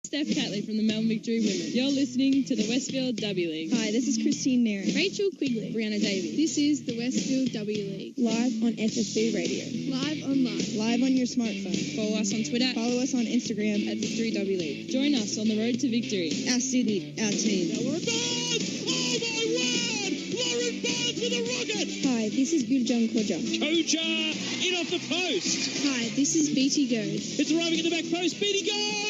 Steph Catley from the Melbourne Victory Women. You're listening to the Westfield W League. Hi, this is Christine Nairn. Rachel Quigley. Brianna Davies. This is the Westfield W League. Live on FFV Radio. Live online. Live on your smartphone. Follow us on Twitter. Follow us on Instagram at Victory W League. Join us on the road to victory. Our city, our team. Now we're back! Oh my word! Lauren Barnes with a rocket! Hi, this is Guljan Koja. Koja in off the post. Hi, this is Beatty Goad. It's arriving at the back post. Beatty Goad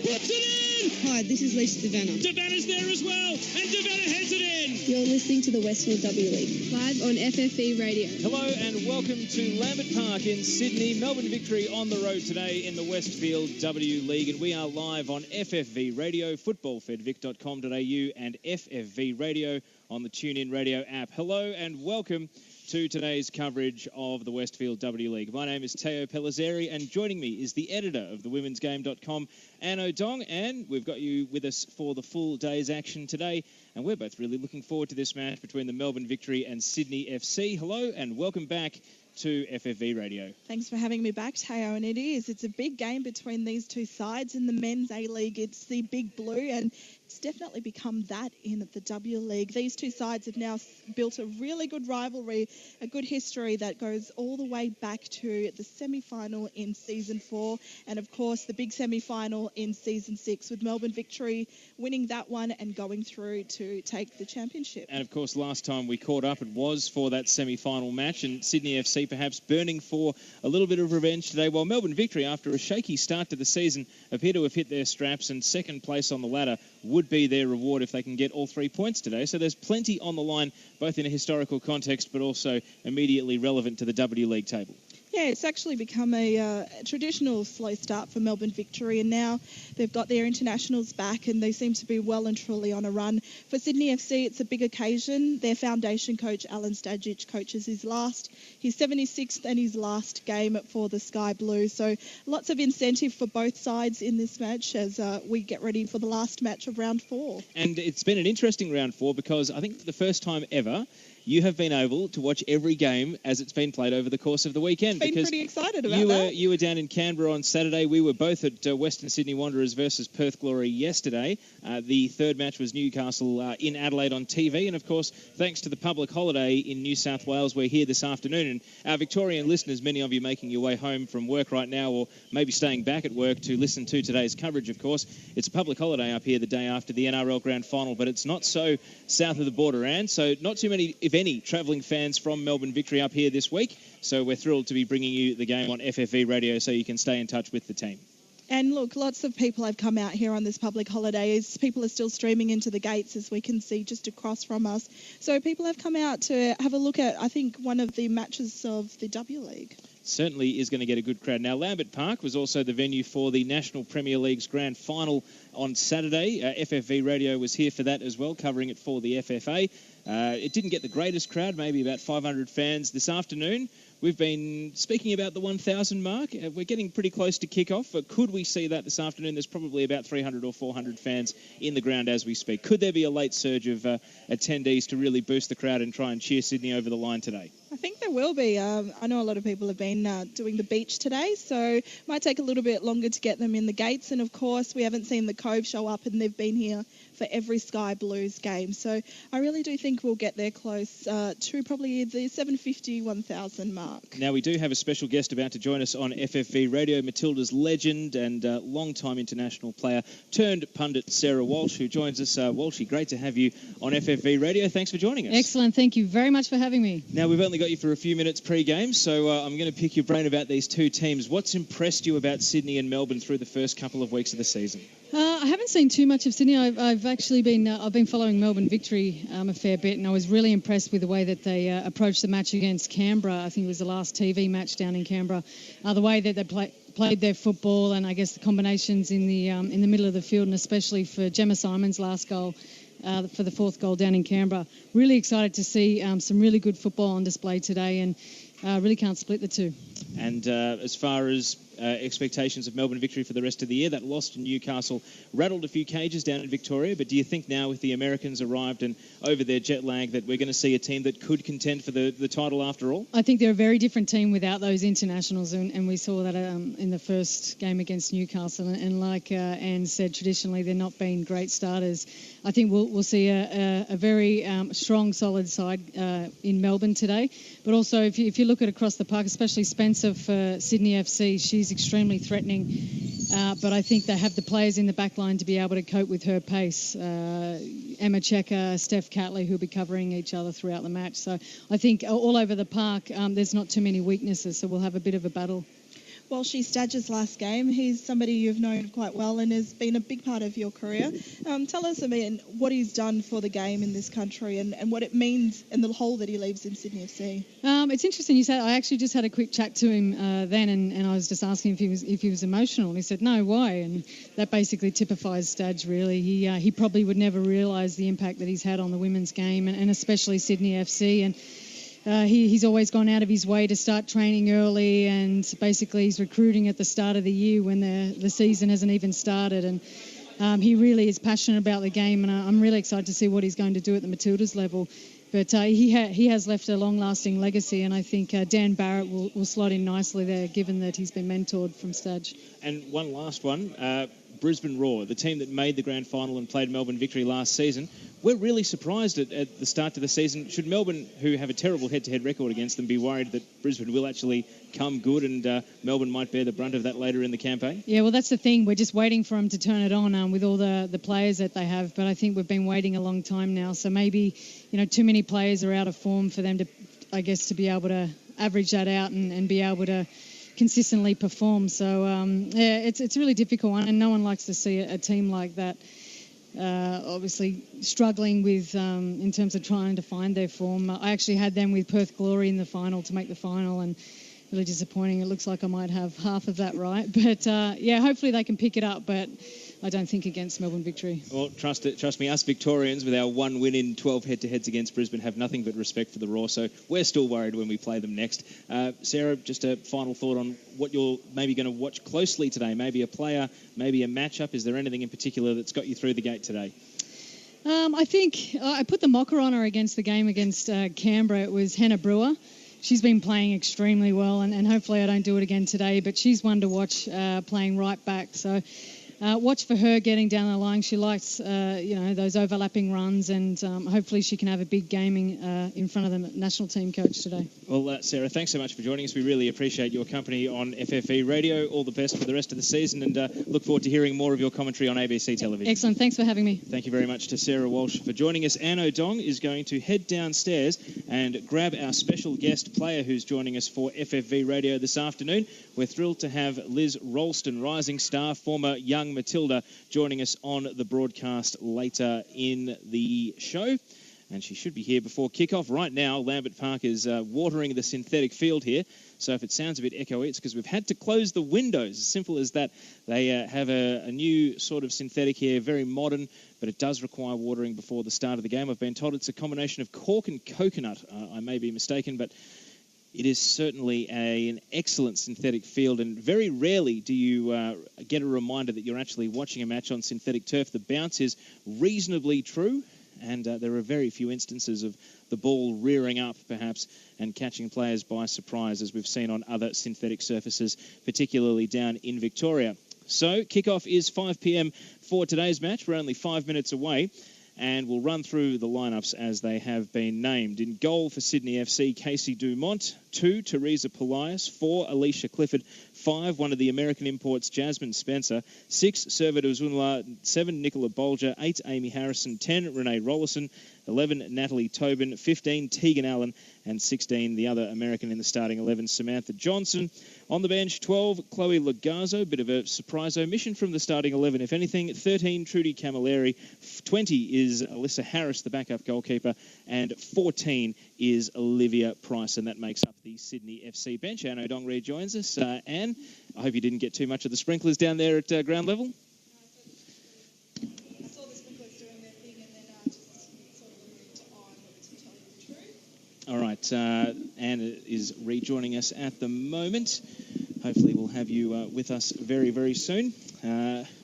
puts it in! Hi, this is Lisa Devanna. Devanna's there as well, and Devanna heads it in! You're listening to the Westfield W League. Live on FFV Radio. Hello and welcome to Lambert Park in Sydney. Melbourne Victory on the road today in the Westfield W League, and we are live on FFV Radio, footballfedvic.com.au and FFV Radio on the TuneIn Radio app. Hello and welcome to today's coverage of the Westfield W League. My name is Teo Pellizzeri, and joining me is the editor of the womensgame.com, Anne O'Dong, and we've got you with us for the full day's action today, and we're both really looking forward to this match between the Melbourne Victory and Sydney FC. Hello and welcome back to FFV Radio. Thanks for having me back, Teo, and it's a big game between these two sides. In the Men's A-League, it's the Big Blue, and it's definitely become that in the W League. These two sides have now built a really good rivalry, a good history that goes all the way back to the semi-final in Season 4, and of course the big semi-final in Season 6, with Melbourne Victory winning that one and going through to take the championship. And of course, last time we caught up, it was for that semi-final match, and Sydney FC perhaps burning for a little bit of revenge today, while Melbourne Victory, after a shaky start to the season, appear to have hit their straps, and second place on the ladder would be their reward if they can get all 3 points today. So there's plenty on the line, both in a historical context but also immediately relevant to the W League table. Yeah, it's actually become a traditional slow start for Melbourne Victory, and now they've got their internationals back and they seem to be well and truly on a run. For Sydney FC, it's a big occasion. Their foundation coach, Alan Stajic, coaches his 76th and his last game for the Sky Blue. So lots of incentive for both sides in this match as we get ready for the last match of round 4. And it's been an interesting round 4 because I think for the first time ever, you have been able to watch every game as it's been played over the course of the weekend. Been pretty excited about that. You were down in Canberra on Saturday. We were both at Western Sydney Wanderers versus Perth Glory yesterday. The third match was Newcastle in Adelaide on TV. And, of course, thanks to the public holiday in New South Wales, we're here this afternoon. And our Victorian listeners, many of you making your way home from work right now or maybe staying back at work to listen to today's coverage, of course. It's a public holiday up here the day after the NRL Grand Final, but it's not so south of the border, and so not too many, if any, travelling fans from Melbourne Victory up here this week. So we're thrilled to be bringing you the game on FFV Radio so you can stay in touch with the team. And look, lots of people have come out here on this public holiday. People are still streaming into the gates, as we can see just across from us. So people have come out to have a look at, I think, one of the matches of the W League. Certainly is going to get a good crowd. Now, Lambert Park was also the venue for the National Premier League's Grand Final on Saturday. FFV Radio was here for that as well, covering it for the FFA. It didn't get the greatest crowd, maybe about 500 fans this afternoon. We've been speaking about the 1,000 mark. We're getting pretty close to kick-off, but could we see that this afternoon? There's probably about 300 or 400 fans in the ground as we speak. Could there be a late surge of attendees to really boost the crowd and try and cheer Sydney over the line today? I think there will be. I know a lot of people have been doing the beach today, so it might take a little bit longer to get them in the gates. And, of course, we haven't seen the Cove show up, and they've been here for every Sky Blues game. So I really do think we'll get there close to probably the 750, 1,000 mark. Now, we do have a special guest about to join us on FFV Radio, Matilda's legend and long-time international player turned pundit, Sarah Walsh, who joins us. Walshy, great to have you on FFV Radio. Thanks for joining us. Excellent. Thank you very much for having me. Now, we've only got you for a few minutes pre-game, so I'm going to pick your brain about these two teams. What's impressed you about Sydney and Melbourne through the first couple of weeks of the season? I haven't seen too much of Sydney. I've actually been following Melbourne Victory a fair bit, and I was really impressed with the way that they approached the match against Canberra. I think it was the last TV match down in Canberra. The way that they played their football, and I guess the combinations in the middle of the field, and especially for Gemma Simon's last goal. For the fourth goal down in Canberra. Really excited to see some really good football on display today, and really can't split the two. And as far as expectations of Melbourne Victory for the rest of the year. That loss to Newcastle rattled a few cages down in Victoria, but do you think now with the Americans arrived and over their jet lag that we're going to see a team that could contend for the title after all? I think they're a very different team without those internationals, and we saw that in the first game against Newcastle. And like Anne said, traditionally they're not been great starters. I think we'll see a very strong, solid side in Melbourne today. But also, if you look at across the park, especially Spencer for Sydney FC, she's extremely threatening. But I think they have the players in the back line to be able to cope with her pace. Emma Checker, Steph Catley, who'll be covering each other throughout the match. So I think all over the park, there's not too many weaknesses, so we'll have a bit of a battle. Well, she's Stadge's last game. He's somebody you've known quite well and has been a big part of your career. Tell us, what he's done for the game in this country and what it means and the hole that he leaves in Sydney FC. It's interesting you said. I actually just had a quick chat to him then, and I was just asking if he was emotional, and he said no. Why? And that basically typifies Stadge. Really, he probably would never realise the impact that he's had on the women's game, and especially Sydney FC. And he's always gone out of his way to start training early, and basically he's recruiting at the start of the year when the season hasn't even started. And he really is passionate about the game, and I'm really excited to see what he's going to do at the Matildas level. But he has left a long-lasting legacy, and I think Dan Barrett will slot in nicely there, given that he's been mentored from Stadge. And one last one, Brisbane Roar, the team that made the grand final and played Melbourne Victory last season. We're really surprised at the start of the season. Should Melbourne, who have a terrible head-to-head record against them, be worried that Brisbane will actually come good and Melbourne might bear the brunt of that later in the campaign? Yeah, well, that's the thing. We're just waiting for them to turn it on with all the players that they have. But I think we've been waiting a long time now. So maybe, too many players are out of form for them to be able to average that out and be able to consistently perform. So, it's a really difficult one, and no one likes to see a team like that obviously struggling with in terms of trying to find their form. I actually had them with Perth Glory in the final to make the final, and really disappointing. It looks like I might have half of that right. But, hopefully they can pick it up, but I don't think against Melbourne Victory. Well, trust me, us Victorians with our one win in 12 head-to-heads against Brisbane have nothing but respect for the Raw, so we're still worried when we play them next. Sarah, just a final thought on what you're maybe going to watch closely today, maybe a player, maybe a matchup. Is there anything in particular that's got you through the gate today? I think I put the mocker on her against the game against Canberra. It was Hannah Brewer. She's been playing extremely well, and hopefully I don't do it again today, but she's one to watch playing right back. So watch for her getting down the line. She likes, those overlapping runs, and hopefully she can have a big game in front of the national team coach today. Well, Sarah, thanks so much for joining us. We really appreciate your company on FFV Radio. All the best for the rest of the season, and look forward to hearing more of your commentary on ABC television. Excellent. Thanks for having me. Thank you very much to Sarah Walsh for joining us. Anne O'Dong is going to head downstairs and grab our special guest player who's joining us for FFV Radio this afternoon. We're thrilled to have Liz Ralston, rising star, former young Matilda, joining us on the broadcast later in the show. And she should be here before kickoff. Right now, Lambert Park is watering the synthetic field here. So if it sounds a bit echoey, it's because we've had to close the windows. As simple as that. They have a new sort of synthetic here, very modern, but it does require watering before the start of the game. I've been told it's a combination of cork and coconut. I may be mistaken, but it is certainly an excellent synthetic field, and very rarely do you get a reminder that you're actually watching a match on synthetic turf. The bounce is reasonably true, and there are very few instances of the ball rearing up, perhaps, and catching players by surprise, as we've seen on other synthetic surfaces, particularly down in Victoria. So, kickoff is 5 p.m. for today's match. We're only 5 minutes away. And we'll run through the lineups as they have been named. In goal for Sydney FC, Casey Dumont. 2, Teresa Polias. 4, Alicia Clifford. 5, one of the American imports, Jasmine Spencer. 6, Servada Zunla. 7, Nicola Bolger. 8, Amy Harrison. 10, Renee Rollison. 11, Natalie Tobin. 15, Tegan Allen. And 16, the other American in the starting 11, Samantha Johnson. On the bench, 12, Chloe Lagazzo. Bit of a surprise omission from the starting 11, if anything. 13, Trudy Camilleri. 20 is Alyssa Harris, the backup goalkeeper. And 14 is Olivia Price, and that makes up the Sydney FC bench. Anne O'Dong rejoins us. Anne, I hope you didn't get too much of the sprinklers down there at ground level. I saw the sprinklers doing their thing, and then just sort of moved on, to tell you the truth. All right, Anne is rejoining us at the moment. hopefully we'll have you with us very, very soon.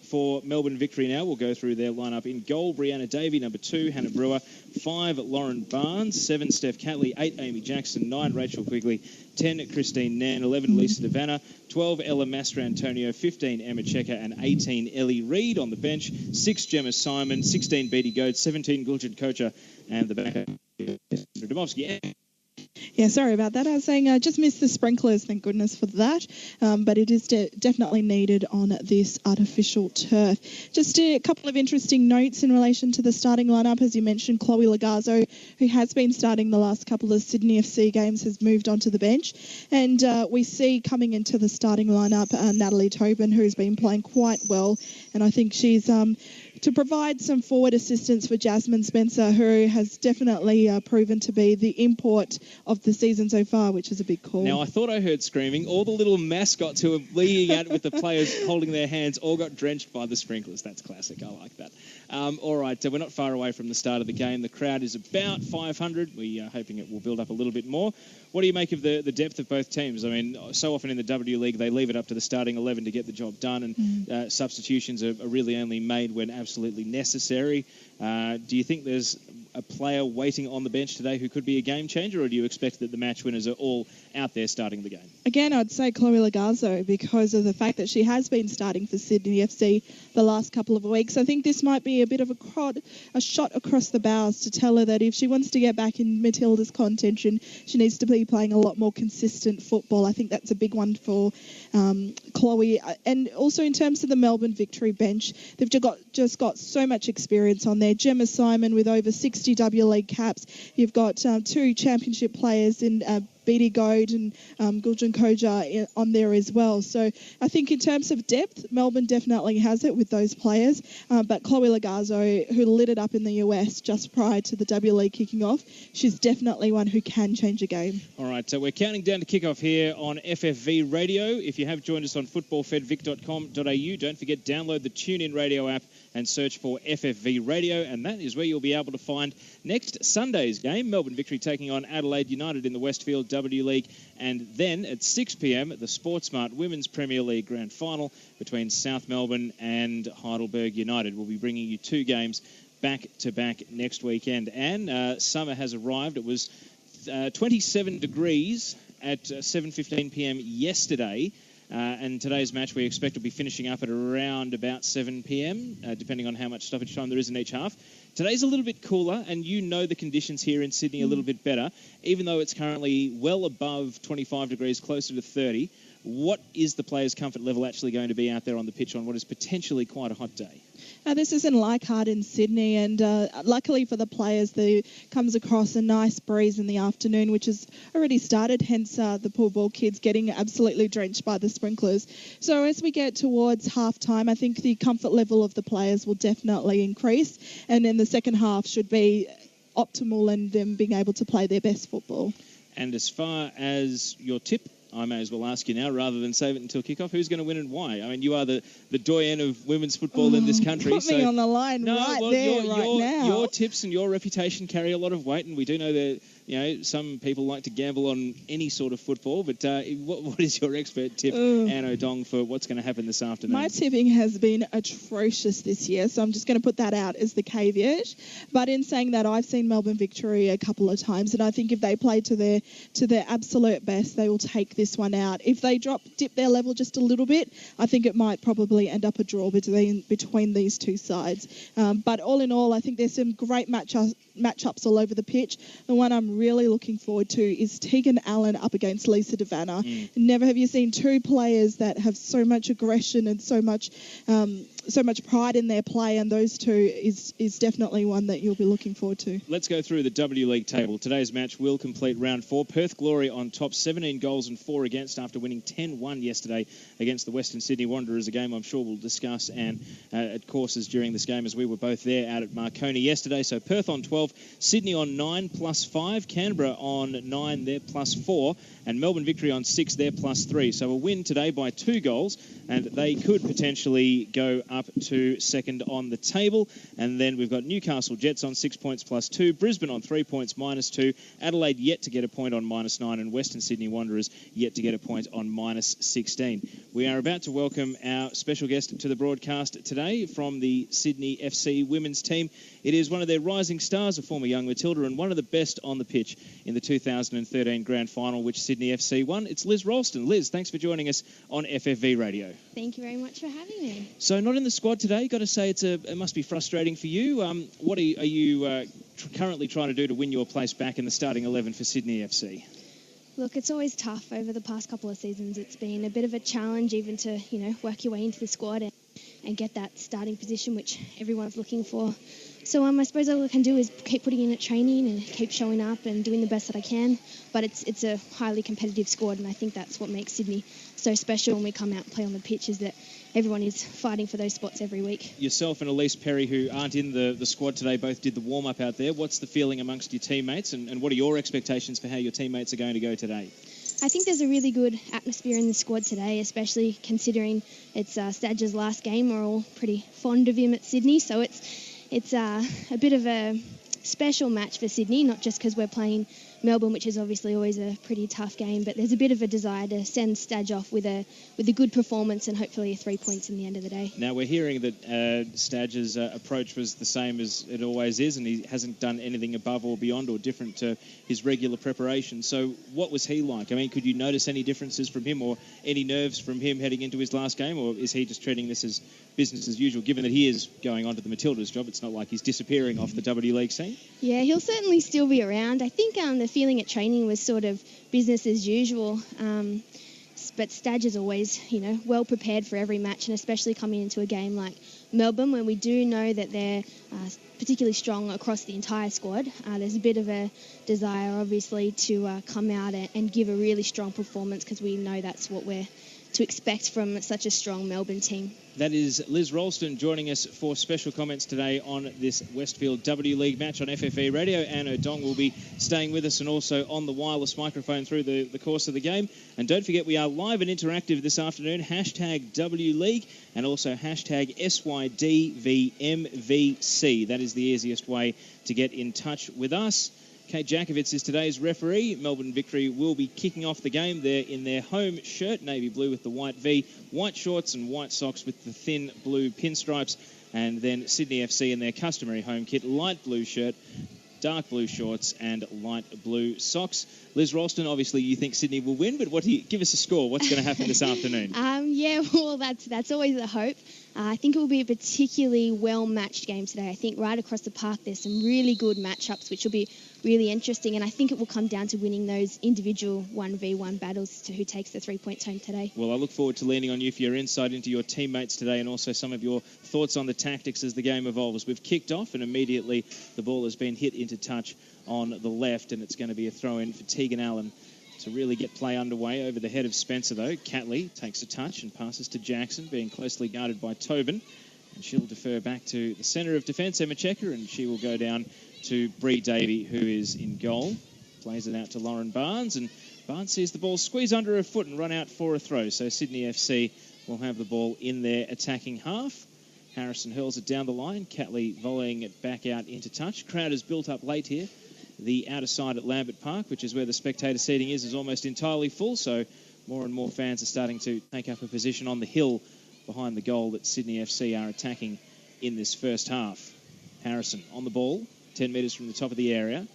For Melbourne Victory now, we'll go through their lineup. In goal, Brianna Davey, number 2, Hannah Brewer, 5, Lauren Barnes, 7, Steph Catley, 8, Amy Jackson, 9, Rachel Quigley, 10, Christine Nan, 11, Lisa Devanna, 12, Ella Mastrantonio, 15, Emma Checker, and 18, Ellie Reid on the bench, 6, Gemma Simon, 16, Beattie Goad, 17, Guljan Kocha, and the backup, Domovsky. Yeah, sorry about that. I was saying I just missed the sprinklers, thank goodness for that. But it is definitely needed on this artificial turf. Just a couple of interesting notes in relation to the starting lineup. As you mentioned, Chloe Lagazzo, who has been starting the last couple of Sydney FC games, has moved onto the bench. And we see coming into the starting lineup Natalie Tobin, who's been playing quite well. And I think she's to provide some forward assistance for Jasmine Spencer, who has definitely proven to be the import of the season so far, which is a big call. Now, I thought I heard screaming. All the little mascots who were leading out with the players holding their hands all got drenched by the sprinklers. That's classic. I like that. All right, we're not far away from the start of the game. The crowd is about 500. We are hoping it will build up a little bit more. What do you make of the depth of both teams? I mean, so often in the W League, they leave it up to the starting 11 to get the job done, and substitutions are really only made when absolutely necessary. Do you think there's a player waiting on the bench today who could be a game changer, or do you expect that the match winners are all out there starting the game? Again, I'd say Chloe Lagazzo, because of the fact that she has been starting for Sydney FC the last couple of weeks. I think this might be a bit of a shot across the bows to tell her that if she wants to get back in Matilda's contention, she needs to be playing a lot more consistent football. I think that's a big one for Chloe. And also in terms of the Melbourne Victory bench, they've just got so much experience on there. Gemma Simon with over 60 W League caps. You've got 2 championship players in Beattie Goad and Guljan Koja on there as well. So I think in terms of depth, Melbourne definitely has it with those players. But Chloe Lagazzo, who lit it up in the US just prior to the W League kicking off, she's definitely one who can change a game. All right, so we're counting down to kick-off here on FFV Radio. If you have joined us on footballfedvic.com.au, don't forget, download the TuneIn Radio app and search for FFV Radio, and that is where you'll be able to find next Sunday's game, Melbourne Victory taking on Adelaide United in the Westfield W League, and then at 6 p.m, the Sportsmart Women's Premier League Grand Final between South Melbourne and Heidelberg United. We'll be bringing you 2 games back-to-back next weekend, and summer has arrived. It was 27 degrees at 7:15 p.m. yesterday. And today's match we expect will be finishing up at around about 7 p.m, depending on how much stoppage time there is in each half. Today's a little bit cooler, and you know the conditions here in Sydney a little bit better, even though it's currently well above 25 degrees, closer to 30. What is the players' comfort level actually going to be out there on the pitch on what is potentially quite a hot day? This is in Leichhardt in Sydney, and luckily for the players, there comes across a nice breeze in the afternoon, which has already started, hence the poor ball kids getting absolutely drenched by the sprinklers. So as we get towards half-time, I think the comfort level of the players will definitely increase, and then the second half should be optimal and them being able to play their best football. And as far as your tip, I may as well ask you now, rather than save it until kickoff, who's going to win and why? I mean, you are the doyen of women's football in this country. Put me on the line now. Your tips and your reputation carry a lot of weight, and we do know that some people like to gamble on any sort of football, but what is your expert tip, Anne O'Dong, for what's going to happen this afternoon? My tipping has been atrocious this year, so I'm just going to put that out as the caveat. But in saying that, I've seen Melbourne Victory a couple of times, and I think if they play to their absolute best, they will take this one out. If they dip their level just a little bit, I think it might probably end up a draw between these two sides. But all in all, I think there's some great matchups all over the pitch. The one I'm really looking forward to is Tegan Allen up against Lisa Devanna. Never have you seen two players that have so much aggression and so much pride in their play, and those two is definitely one that you'll be looking forward to. Let's go through the W League table. Today's match will complete round 4. Perth Glory on top, 17 goals and 4 against after winning 10-1 yesterday against the Western Sydney Wanderers, a game I'm sure we'll discuss and at courses during this game, as we were both there out at Marconi yesterday. So Perth on 12, 12. Sydney on 9, +5. Canberra on 9, they're +4. And Melbourne Victory on 6, they're +3. So a win today by 2 goals, and they could potentially go up to second on the table. And then we've got Newcastle Jets on 6 points +2. Brisbane on 3 points -2. Adelaide yet to get a point on -9. And Western Sydney Wanderers yet to get a point on -16. We are about to welcome our special guest to the broadcast today from the Sydney FC women's team. It is one of their rising stars, a former young Matilda, and one of the best on the pitch in the 2013 Grand Final, which Sydney FC won. It's Liz Ralston. Liz, thanks for joining us on FFV Radio. Thank you very much for having me. So not in the squad today. Got to say it must be frustrating for you. What are you currently trying to do to win your place back in the starting 11 for Sydney FC? Look, it's always tough over the past couple of seasons. It's been a bit of a challenge even to, work your way into the squad and get that starting position, which everyone's looking for. So I suppose all I can do is keep putting in at training and keep showing up and doing the best that I can. But it's a highly competitive squad, and I think that's what makes Sydney so special when we come out and play on the pitch, is that everyone is fighting for those spots every week. Yourself and Elise Perry, who aren't in the squad today, both did the warm-up out there. What's the feeling amongst your teammates, and what are your expectations for how your teammates are going to go today? I think there's a really good atmosphere in the squad today, especially considering it's Stadger's last game. We're all pretty fond of him at Sydney, so it's a bit of a special match for Sydney, not just because we're playing Melbourne, which is obviously always a pretty tough game, but there's a bit of a desire to send Stadge off with a good performance and hopefully 3 points in the end of the day. Now, we're hearing that Stadge's approach was the same as it always is, and he hasn't done anything above or beyond or different to his regular preparation. So what was he like? I mean, could you notice any differences from him or any nerves from him heading into his last game, or is he just treating this as business as usual, given that he is going on to the Matildas job? It's not like he's disappearing off the W League scene. Yeah, he'll certainly still be around. I think the feeling at training was sort of business as usual. But Stadge is always, well prepared for every match, and especially coming into a game like Melbourne, when we do know that they're particularly strong across the entire squad. There's a bit of a desire, obviously, to come out and give a really strong performance, because we know that's what we're to expect from such a strong Melbourne team. That is Liz Ralston joining us for special comments today on this Westfield W League match on FFV Radio. Anne O'Dong will be staying with us and also on the wireless microphone through the course of the game. And don't forget, we are live and interactive this afternoon, #W League and also #SYDVMVC. That is the easiest way to get in touch with us. Kate Jakovitz is today's referee. Melbourne Victory will be kicking off the game. They're in their home shirt, navy blue with the white V, white shorts and white socks with the thin blue pinstripes. And then Sydney FC in their customary home kit, light blue shirt, dark blue shorts and light blue socks. Liz Ralston, obviously you think Sydney will win, but give us a score. What's going to happen this afternoon? That's always the hope. I think it will be a particularly well-matched game today. I think right across the park there's some really good matchups, which will be really interesting, and I think it will come down to winning those individual 1v1 battles to who takes the 3 points home today. Well, I look forward to leaning on you for your insight into your teammates today and also some of your thoughts on the tactics as the game evolves. We've kicked off and immediately the ball has been hit into touch on the left, and it's going to be a throw-in for Tegan Allen to really get play underway over the head of Spencer, though. Catley takes a touch and passes to Jackson, being closely guarded by Tobin. And she'll defer back to the centre of defence, Emma Checker, and she will go down to Bree Davey, who is in goal. Plays it out to Lauren Barnes, and Barnes sees the ball squeeze under her foot and run out for a throw. So Sydney FC will have the ball in their attacking half. Harrison hurls it down the line. Catley volleying it back out into touch. Crowd has built up late here. The outer side at Lambert Park, which is where the spectator seating is almost entirely full, so more and more fans are starting to take up a position on the hill behind the goal that Sydney FC are attacking in this first half. Harrison on the ball, 10 metres from the top of the area.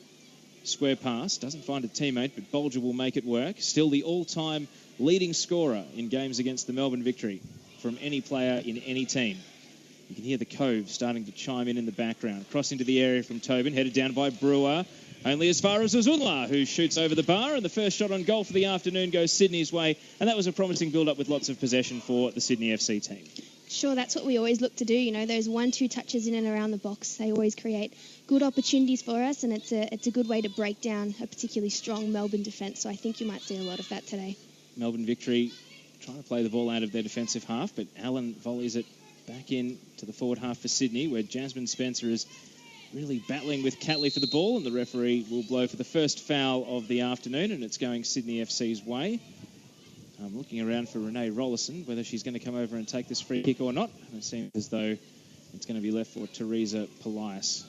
Square pass, doesn't find a teammate, but Bolger will make it work. Still the all-time leading scorer in games against the Melbourne Victory from any player in any team. You can hear the Cove starting to chime in the background. Crossing to the area from Tobin, headed down by Brewer. Only as far as Uzunla, who shoots over the bar, and the first shot on goal for the afternoon goes Sydney's way, and that was a promising build-up with lots of possession for the Sydney FC team. Sure, that's what we always look to do, those 1-2 touches in and around the box. They always create good opportunities for us, and it's a good way to break down a particularly strong Melbourne defence, so I think you might see a lot of that today. Melbourne Victory trying to play the ball out of their defensive half, but Allen volleys it back in to the forward half for Sydney, where Jasmine Spencer has really battling with Catley for the ball, and the referee will blow for the first foul of the afternoon, and it's going Sydney FC's way. I'm looking around for Renee Rollison, whether she's going to come over and take this free kick or not. And it seems as though it's going to be left for Teresa Polias.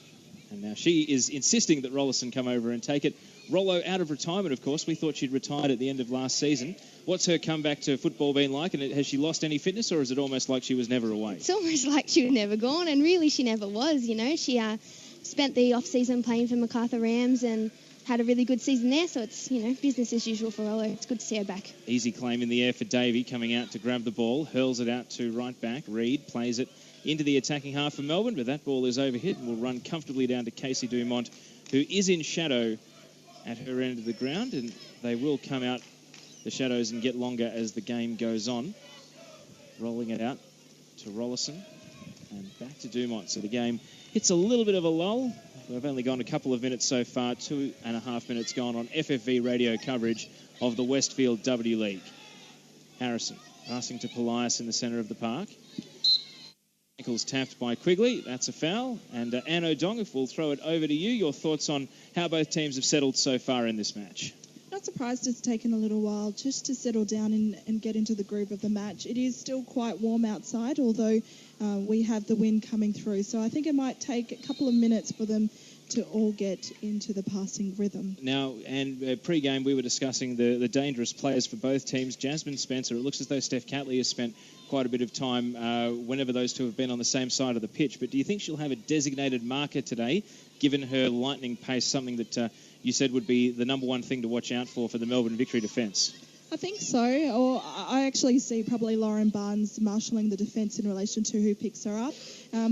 And now she is insisting that Rollison come over and take it. Rollo out of retirement, of course. We thought she'd retired at the end of last season. What's her comeback to football been like? And has she lost any fitness, or is it almost like she was never away? It's almost like she was never gone, and really she never was, you know. She spent the off-season playing for Macarthur Rams and had a really good season there, so it's, you know, business as usual for Rollo. It's good to see her back. Easy claim in the air for Davey, coming out to grab the ball, hurls it out to right back. Reid plays it into the attacking half for Melbourne, but that ball is overhit and will run comfortably down to Casey Dumont, who is in shadow at her end of the ground, and they will come out the shadows and get longer as the game goes on. Rolling it out to Rollison and back to Dumont. So the game hits a little bit of a lull. We've only gone a couple of minutes so far, 2.5 minutes gone on FFV radio coverage of the Westfield W League. Harrison passing to Polias in the centre of the park. Ankles tapped by Quigley. That's a foul. And Anne O'Dong, if we'll throw it over to you, your thoughts on how both teams have settled so far in this match? Not surprised it's taken a little while just to settle down and get into the groove of the match. It is still quite warm outside, although we have the wind coming through. So I think it might take a couple of minutes for them to all get into the passing rhythm. Now, and pre-game we were discussing the dangerous players for both teams. Jasmine Spencer, it looks as though Steph Catley has spent quite a bit of time whenever those two have been on the same side of the pitch. But do you think she'll have a designated marker today, given her lightning pace, something that you said would be the number one thing to watch out for the Melbourne Victory defence? I think so, or I actually see probably Lauren Barnes marshalling the defence in relation to who picks her up.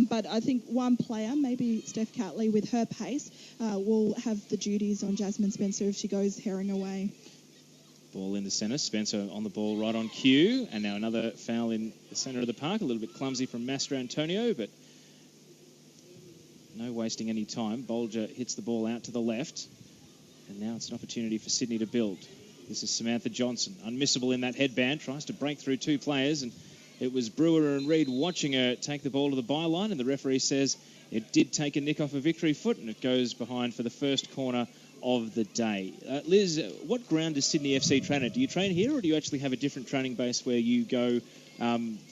But I think one player, maybe Steph Catley, with her pace, will have the duties on Jasmine Spencer if she goes herring away. Ball in the centre. Spencer on the ball right on cue. And now another foul in the centre of the park. A little bit clumsy from Mastro Antonio, but no wasting any time. Bolger hits the ball out to the left. And now it's an opportunity for Sydney to build. This is Samantha Johnson, unmissable in that headband, tries to break through two players, and it was Brewer and Reid watching her take the ball to the byline, and the referee says it did take a nick off a Victory foot, and it goes behind for the first corner of the day. Liz, what ground does Sydney FC train at? Do you train here, or do you actually have a different training base where you go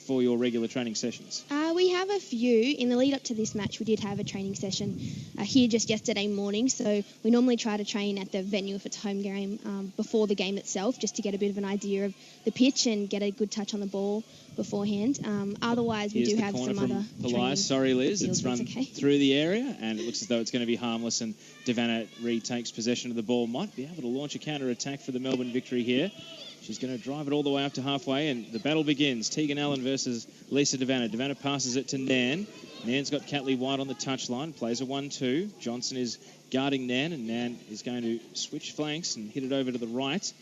for your regular training sessions? We have a few. In the lead up to this match, we did have a training session here just yesterday morning. So we normally try to train at the venue if it's home game before the game itself, just to get a bit of an idea of the pitch and get a good touch on the ball beforehand. Otherwise, we do have some other training. Sorry, Liz. It's run through the area, and it looks as though it's going to be harmless. And Devanna retakes possession of the ball. Might be able to launch a counter-attack for the Melbourne Victory here. She's going to drive it all the way up to halfway, and the battle begins. Tegan Allen versus Lisa Devanna. Devanna passes it to Nan. Nan's got Catley White on the touchline, plays a 1-2. Johnson is guarding Nan, and Nan is going to switch flanks and hit it over to the right.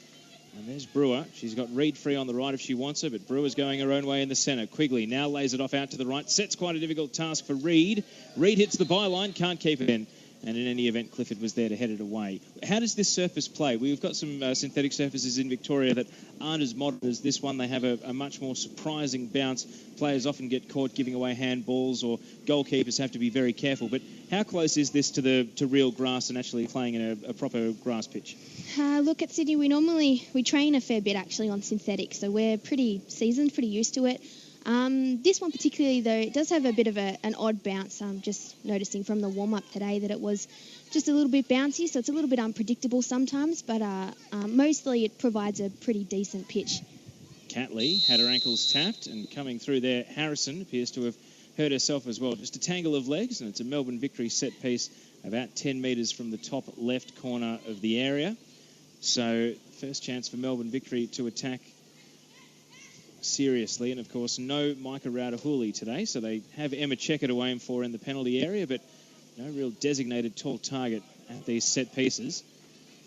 And there's Brewer. She's got Reid free on the right if she wants her, but Brewer's going her own way in the centre. Quigley now lays it off out to the right. Sets quite a difficult task for Reid. Reid hits the byline, can't keep it in. And in any event, Clifford was there to head it away. How does this surface play? We've got some synthetic surfaces in Victoria that aren't as modern as this one. They have a much more surprising bounce. Players often get caught giving away handballs, or goalkeepers have to be very careful. But how close is this to real grass and actually playing in a proper grass pitch? Look, at Sydney, we train a fair bit actually on synthetic, so we're pretty seasoned, pretty used to it. This one particularly, though, it does have a bit of an odd bounce. I'm just noticing from the warm-up today that it was just a little bit bouncy, so it's a little bit unpredictable sometimes, but mostly it provides a pretty decent pitch. Catley had her ankles tapped, and coming through there, Harrison appears to have hurt herself as well. Just a tangle of legs, and it's a Melbourne Victory set piece about 10 metres from the top left corner of the area. So first chance for Melbourne Victory to attack seriously, and of course no Micah Rowder-Hooley today, so they have Emma Checker to aim for in the penalty area, but no real designated tall target at these set pieces.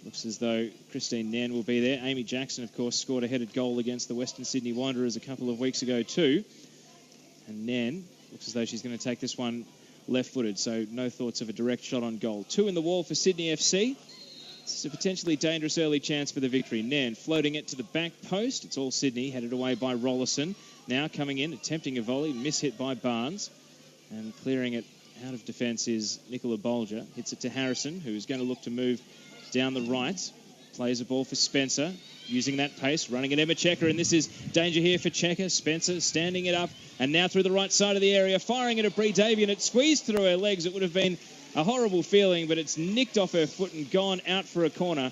Looks as though Christine Nan will be there. Amy Jackson, of course, scored a headed goal against the Western Sydney Wanderers a couple of weeks ago too, and Nan looks as though she's going to take this one left-footed, so no thoughts of a direct shot on goal. 2 in the wall for Sydney FC. This is a potentially dangerous early chance for the Victory. Nan floating it to the back post. It's all Sydney, headed away by Rollison. Now coming in, attempting a volley, mishit by Barnes. And clearing it out of defence is Nicola Bolger. Hits it to Harrison, who's going to look to move down the right. Plays a ball for Spencer, using that pace, running at Emma Checker, and this is danger here for Checker. Spencer standing it up, and now through the right side of the area, firing it at Brie Davey, and it squeezed through her legs. It would have been a horrible feeling, but it's nicked off her foot and gone out for a corner.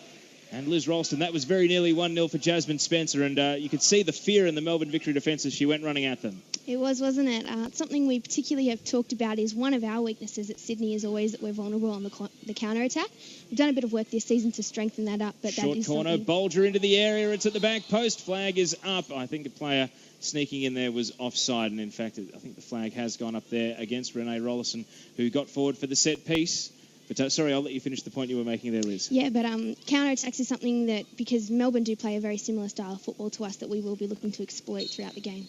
And Liz Ralston, that was very nearly 1-0 for Jasmine Spencer, and you could see the fear in the Melbourne Victory defence as she went running at them. It was, wasn't it? Something we particularly have talked about is one of our weaknesses at Sydney is always that we're vulnerable on the counter-attack. We've done a bit of work this season to strengthen that up, but Short that is corner, something... Bolger into the area, it's at the back post, flag is up. I think a player sneaking in there was offside, and in fact, I think the flag has gone up there against Renee Rollison, who got forward for the set piece. But sorry, I'll let you finish the point you were making there, Liz. Yeah, but counter-attacks is something that, because Melbourne do play a very similar style of football to us, that we will be looking to exploit throughout the game.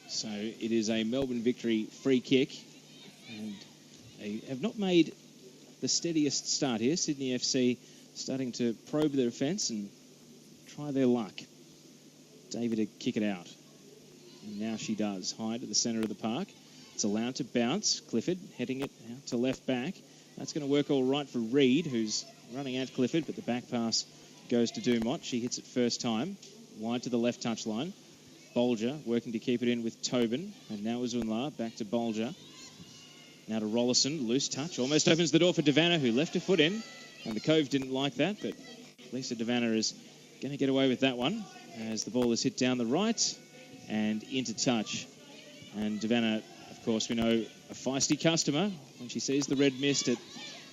So it is a Melbourne Victory free kick, and they have not made the steadiest start here. Sydney FC starting to probe their defence and try their luck. David to kick it out, and now she does. High to the centre of the park. It's allowed to bounce. Clifford heading it out to left back. That's going to work all right for Reed, who's running at Clifford, but the back pass goes to Dumont. She hits it first time, wide to the left touchline. Bolger working to keep it in with Tobin, and now Uzunla back to Bolger. Now to Rollison, loose touch, almost opens the door for Devanna, who left her foot in, and the Cove didn't like that, but Lisa Devanna is going to get away with that one as the ball is hit down the right and into touch. And Devanna, of course, we know, a feisty customer. When she sees the red mist, it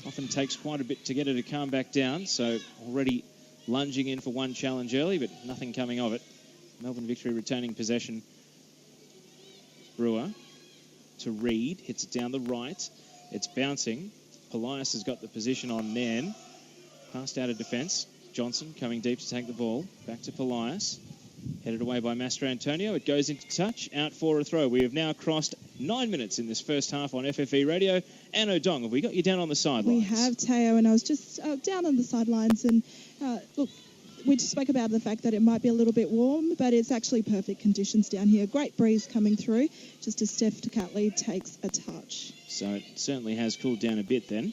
often takes quite a bit to get her to calm back down. So already lunging in for one challenge early, but nothing coming of it. Melbourne Victory retaining possession. Brewer to Reed, hits it down the right. It's bouncing. Polias has got the position on Nairn. Passed out of defence. Johnson coming deep to take the ball. Back to Polias. Headed away by Mastro Antonio. It goes into touch, out for a throw. We have now crossed 9 minutes in this first half on FFV Radio. Anne O'Dong, have we got you down on the sidelines? We have, Teo, and I was just down on the sidelines. And look, we just spoke about the fact that it might be a little bit warm, but it's actually perfect conditions down here. Great breeze coming through, just as Steph Catley takes a touch. So it certainly has cooled down a bit then.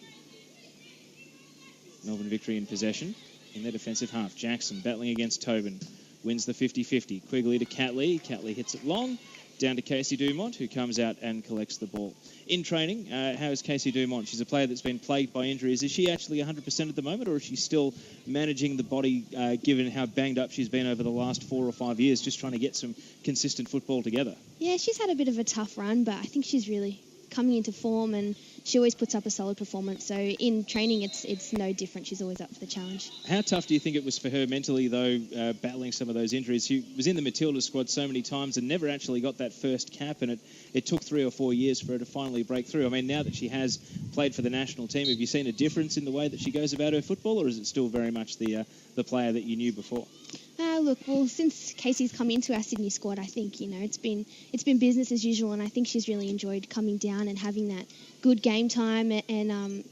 Melbourne Victory in possession in their defensive half. Jackson battling against Tobin. Wins the 50-50. Quigley to Catley. Catley hits it long. Down to Casey Dumont, who comes out and collects the ball. In training, how is Casey Dumont? She's a player that's been plagued by injuries. Is she actually 100% at the moment, or is she still managing the body, given how banged up she's been over the last 4 or 5 years, just trying to get some consistent football together? Yeah, she's had a bit of a tough run, but I think she's really coming into form, and she always puts up a solid performance. So in training, it's no different. She's always up for the challenge. How tough do you think it was for her mentally, though, battling some of those injuries? She was in the Matilda squad so many times and never actually got that first cap, and it took 3 or 4 years for her to finally break through. I mean, now that she has played for the national team, have you seen a difference in the way that she goes about her football, or is it still very much the player that you knew before? Look, well, since Casey's come into our Sydney squad, I think, it's been business as usual, and I think she's really enjoyed coming down and having that good game time, and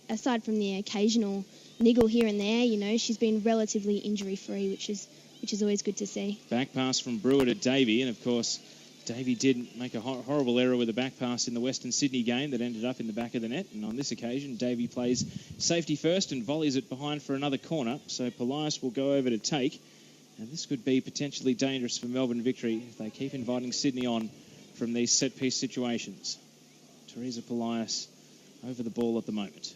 aside from the occasional niggle here and there, she's been relatively injury-free, which is always good to see. Back pass from Brewer to Davey, and of course, Davey did make a horrible error with a back pass in the Western Sydney game that ended up in the back of the net, and on this occasion, Davey plays safety first and volleys it behind for another corner, so Polias will go over to take. And this could be potentially dangerous for Melbourne Victory if they keep inviting Sydney on from these set-piece situations. Teresa Polias over the ball at the moment.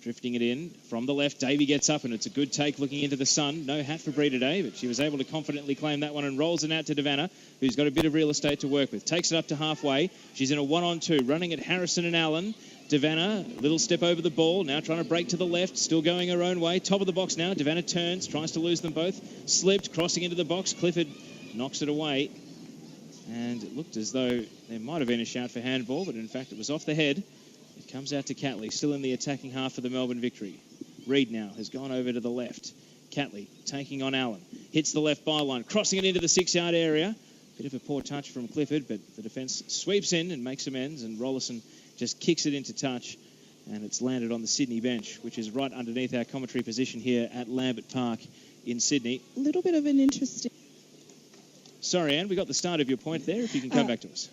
Drifting it in from the left. Davey gets up, and it's a good take looking into the sun. No hat for Brie today, but she was able to confidently claim that one and rolls it out to Devanna, who's got a bit of real estate to work with. Takes it up to halfway. She's in a 1-on-2, running at Harrison and Allen. Devanna, little step over the ball, now trying to break to the left, still going her own way. Top of the box now. Devanna turns, tries to lose them both. Slipped, crossing into the box. Clifford knocks it away. And it looked as though there might have been a shout for handball, but in fact it was off the head. It comes out to Catley, still in the attacking half of the Melbourne Victory. Reed now has gone over to the left. Catley taking on Allen. Hits the left byline, crossing it into the 6-yard area. Bit of a poor touch from Clifford, but the defence sweeps in and makes amends, and Rollison just kicks it into touch, and it's landed on the Sydney bench, which is right underneath our commentary position here at Lambert Park in Sydney. A little bit of an interesting... Sorry, Anne, we got the start of your point there, if you can come back to us.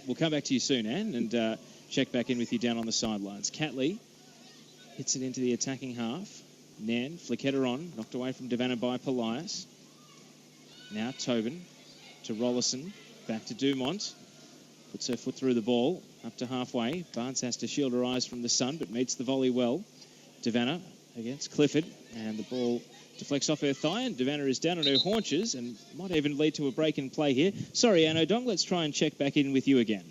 We'll come back to you soon, Anne, and check back in with you down on the sidelines. Catley hits it into the attacking half. Nan, flick header on, knocked away from Devanna by Polias. Now Tobin to Rollison, back to Dumont. Puts her foot through the ball, up to halfway. Barnes has to shield her eyes from the sun, but meets the volley well. Devanna against Clifford, and the ball deflects off her thigh, and Devanna is down on her haunches and might even lead to a break in play here. Sorry, Anne O'Dong, let's try and check back in with you again.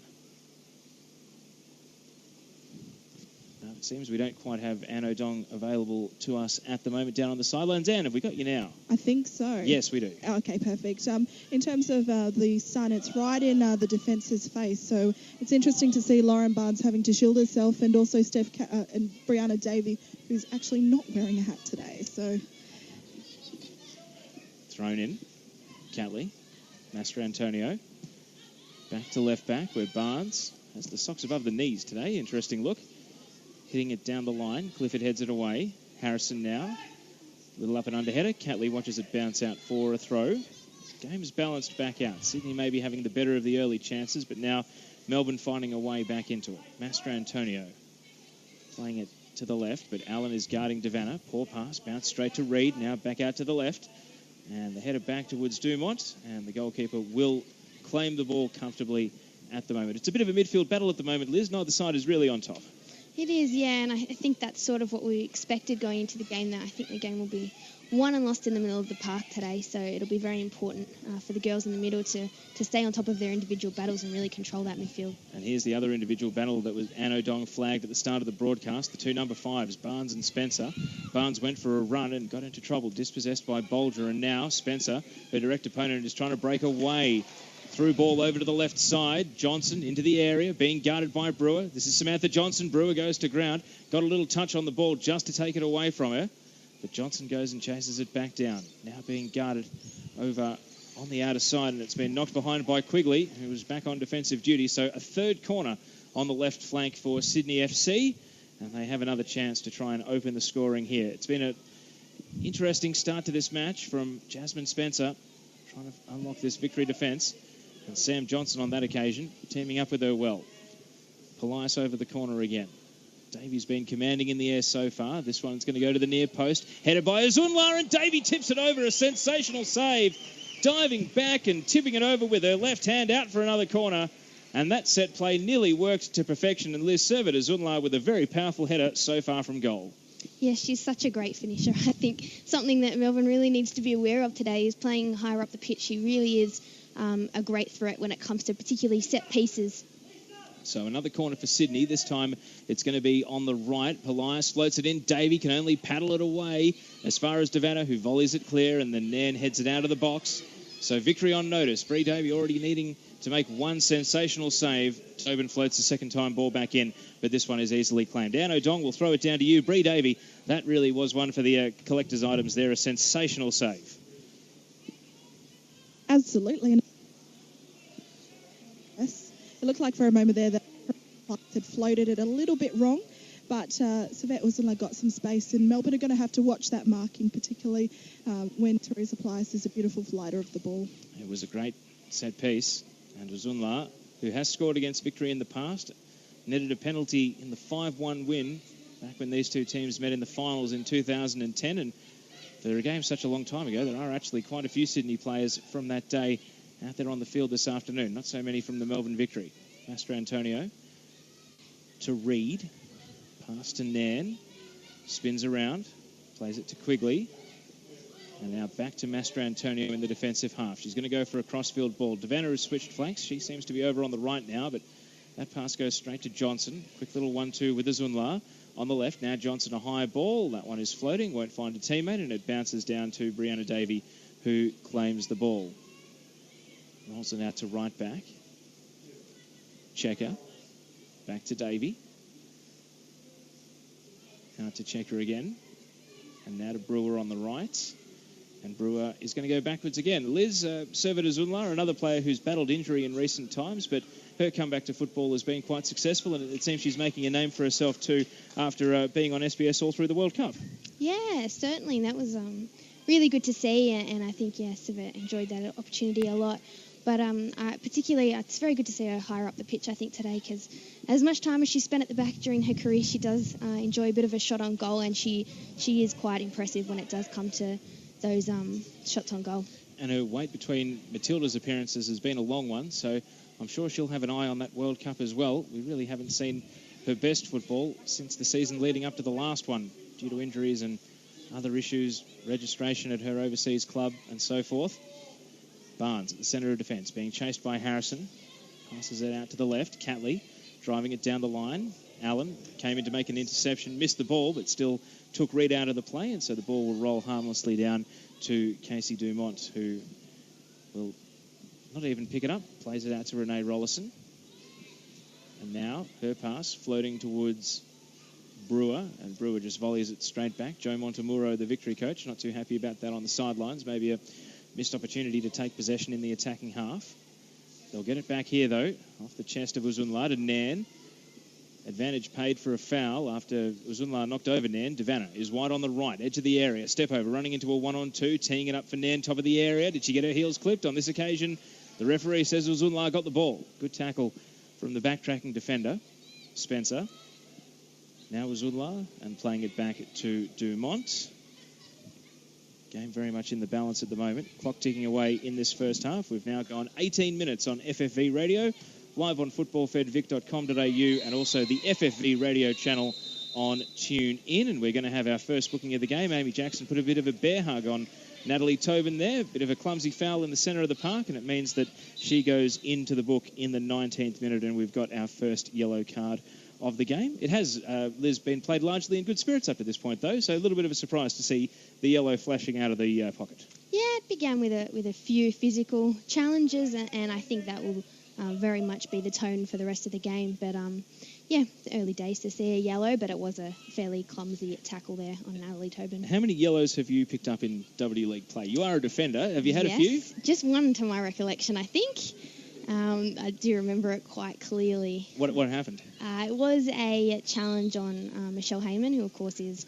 No, it seems we don't quite have Anne O'Dong available to us at the moment down on the sidelines. Anne, have we got you now? I think so. Yes, we do. Okay, perfect. In terms of the sun, it's right in the defence's face, so it's interesting to see Lauren Barnes having to shield herself, and also and Brianna Davey, who's actually not wearing a hat today. So thrown in. Catley. Master Antonio. Back to left back where Barnes has the socks above the knees today. Interesting look. Hitting it down the line. Clifford heads it away. Harrison now. Little up and under header. Catley watches it bounce out for a throw. Game's balanced back out. Sydney may be having the better of the early chances, but now Melbourne finding a way back into it. Master Antonio playing it to the left, but Allen is guarding Devanna. Poor pass. Bounce straight to Reid. Now back out to the left. And the header back towards Dumont, and the goalkeeper will claim the ball comfortably at the moment. It's a bit of a midfield battle at the moment, Liz. Neither side is really on top. It is, yeah, and I think that's sort of what we expected going into the game now. I think the game will be won and lost in the middle of the park today, so it'll be very important for the girls in the middle to stay on top of their individual battles and really control that midfield. And here's the other individual battle that was Anne O'Dong flagged at the start of the broadcast, the two number 5s, Barnes and Spencer. Barnes went for a run and got into trouble, dispossessed by Bolger, and now Spencer, her direct opponent, is trying to break away. Through ball over to the left side. Johnson into the area, being guarded by Brewer. This is Samantha Johnson. Brewer goes to ground. Got a little touch on the ball just to take it away from her. But Johnson goes and chases it back down. Now being guarded over on the outer side, and it's been knocked behind by Quigley, who was back on defensive duty. So a third corner on the left flank for Sydney FC, and they have another chance to try and open the scoring here. It's been an interesting start to this match from Jasmine Spencer, trying to unlock this victory defence. And Sam Johnson on that occasion, teaming up with her well. Polias over the corner again. Davey's been commanding in the air so far. This one's going to go to the near post. Headed by Azunla, and Davey tips it over. A sensational save. Diving back and tipping it over with her left hand out for another corner. And that set play nearly worked to perfection. And Liz Servet Azunla with a very powerful header so far from goal. Yeah, she's such a great finisher. I think something that Melbourne really needs to be aware of today is playing higher up the pitch. She really is a great threat when it comes to particularly set pieces. So another corner for Sydney. This time it's going to be on the right. Polias floats it in. Davey can only paddle it away as far as Devanna, who volleys it clear, and then Nan heads it out of the box. So victory on notice. Bree Davey already needing to make one sensational save. Tobin floats the second time ball back in, but this one is easily claimed. Anne O'Dong will throw it down to you. Bree Davey, that really was one for the collector's items there. A sensational save. Absolutely. Yes. It looked like for a moment there that had floated it a little bit wrong, but Servet Uzunla got some space, and Melbourne are going to have to watch that marking, particularly when Teresa Plias is a beautiful flighter of the ball. It was a great set piece, and Uzunla, who has scored against Victory in the past, netted a penalty in the 5-1 win back when these two teams met in the finals in 2010, and for a game such a long time ago, there are actually quite a few Sydney players from that day out there on the field this afternoon. Not so many from the Melbourne Victory. Master Antonio to Reid. Pass to Nan. Spins around. Plays it to Quigley. And now back to Master Antonio in the defensive half. She's going to go for a crossfield ball. Devanna has switched flanks. She seems to be over on the right now, but that pass goes straight to Johnson. Quick little 1-2 with Azunla. On the left, now Johnson a high ball. That one is floating, won't find a teammate, and it bounces down to Brianna Davey, who claims the ball. Rolls it out to right back. Checker. Back to Davey. Out to Checker again. And now to Brewer on the right. And Brewer is going to go backwards again. Liz Servet Azunla, another player who's battled injury in recent times, but her comeback to football has been quite successful, and it seems she's making a name for herself too after being on SBS all through the World Cup. Yeah, certainly. That was really good to see, and I think, Servet enjoyed that opportunity a lot. But particularly, it's very good to see her higher up the pitch, I think, today, because as much time as she spent at the back during her career, she does enjoy a bit of a shot on goal, and she is quite impressive when it does come to those shots on goal. And her wait between Matilda's appearances has been a long one, so I'm sure she'll have an eye on that World Cup as well. We really haven't seen her best football since the season leading up to the last one, due to injuries and other issues, registration at her overseas club and so forth. Barnes at the centre of defence, being chased by Harrison. Passes it out to the left. Catley driving it down the line. Allen came in to make an interception, missed the ball, but still took Reid out of the play, and so the ball will roll harmlessly down to Casey Dumont, who will not even pick it up. Plays it out to Renee Rollison. And now her pass floating towards Brewer, and Brewer just volleys it straight back. Joe Montemuro, the victory coach, not too happy about that on the sidelines. Maybe a missed opportunity to take possession in the attacking half. They'll get it back here, though, off the chest of Uzunla to Nan. Advantage paid for a foul after Uzunla knocked over Nan. Devanna is wide on the right, edge of the area. Step over, running into a 1-on-2, teeing it up for Nan, top of the area. Did she get her heels clipped? On this occasion, the referee says Uzunla got the ball. Good tackle from the backtracking defender, Spencer. Now Uzunla, and playing it back to Dumont. Game very much in the balance at the moment. Clock ticking away in this first half. We've now gone 18 minutes on FFV Radio, live on footballfedvic.com.au, and also the FFV Radio channel on TuneIn. And we're going to have our first booking of the game. Amy Jackson put a bit of a bear hug on Natalie Tobin there. A bit of a clumsy foul in the centre of the park, and it means that she goes into the book in the 19th minute, and we've got our first yellow card of the game. It has, Liz, been played largely in good spirits up to this point, though, so a little bit of a surprise to see the yellow flashing out of the pocket. Yeah, it began with a few physical challenges, and I think that will very much be the tone for the rest of the game. But, yeah, it's early days to see a yellow, but it was a fairly clumsy tackle there on Natalie Tobin. How many yellows have you picked up in W League play? You are a defender. Have you had a few? Just one to my recollection, I think. I do remember it quite clearly. What happened? It was a challenge on Michelle Heyman, who, of course, is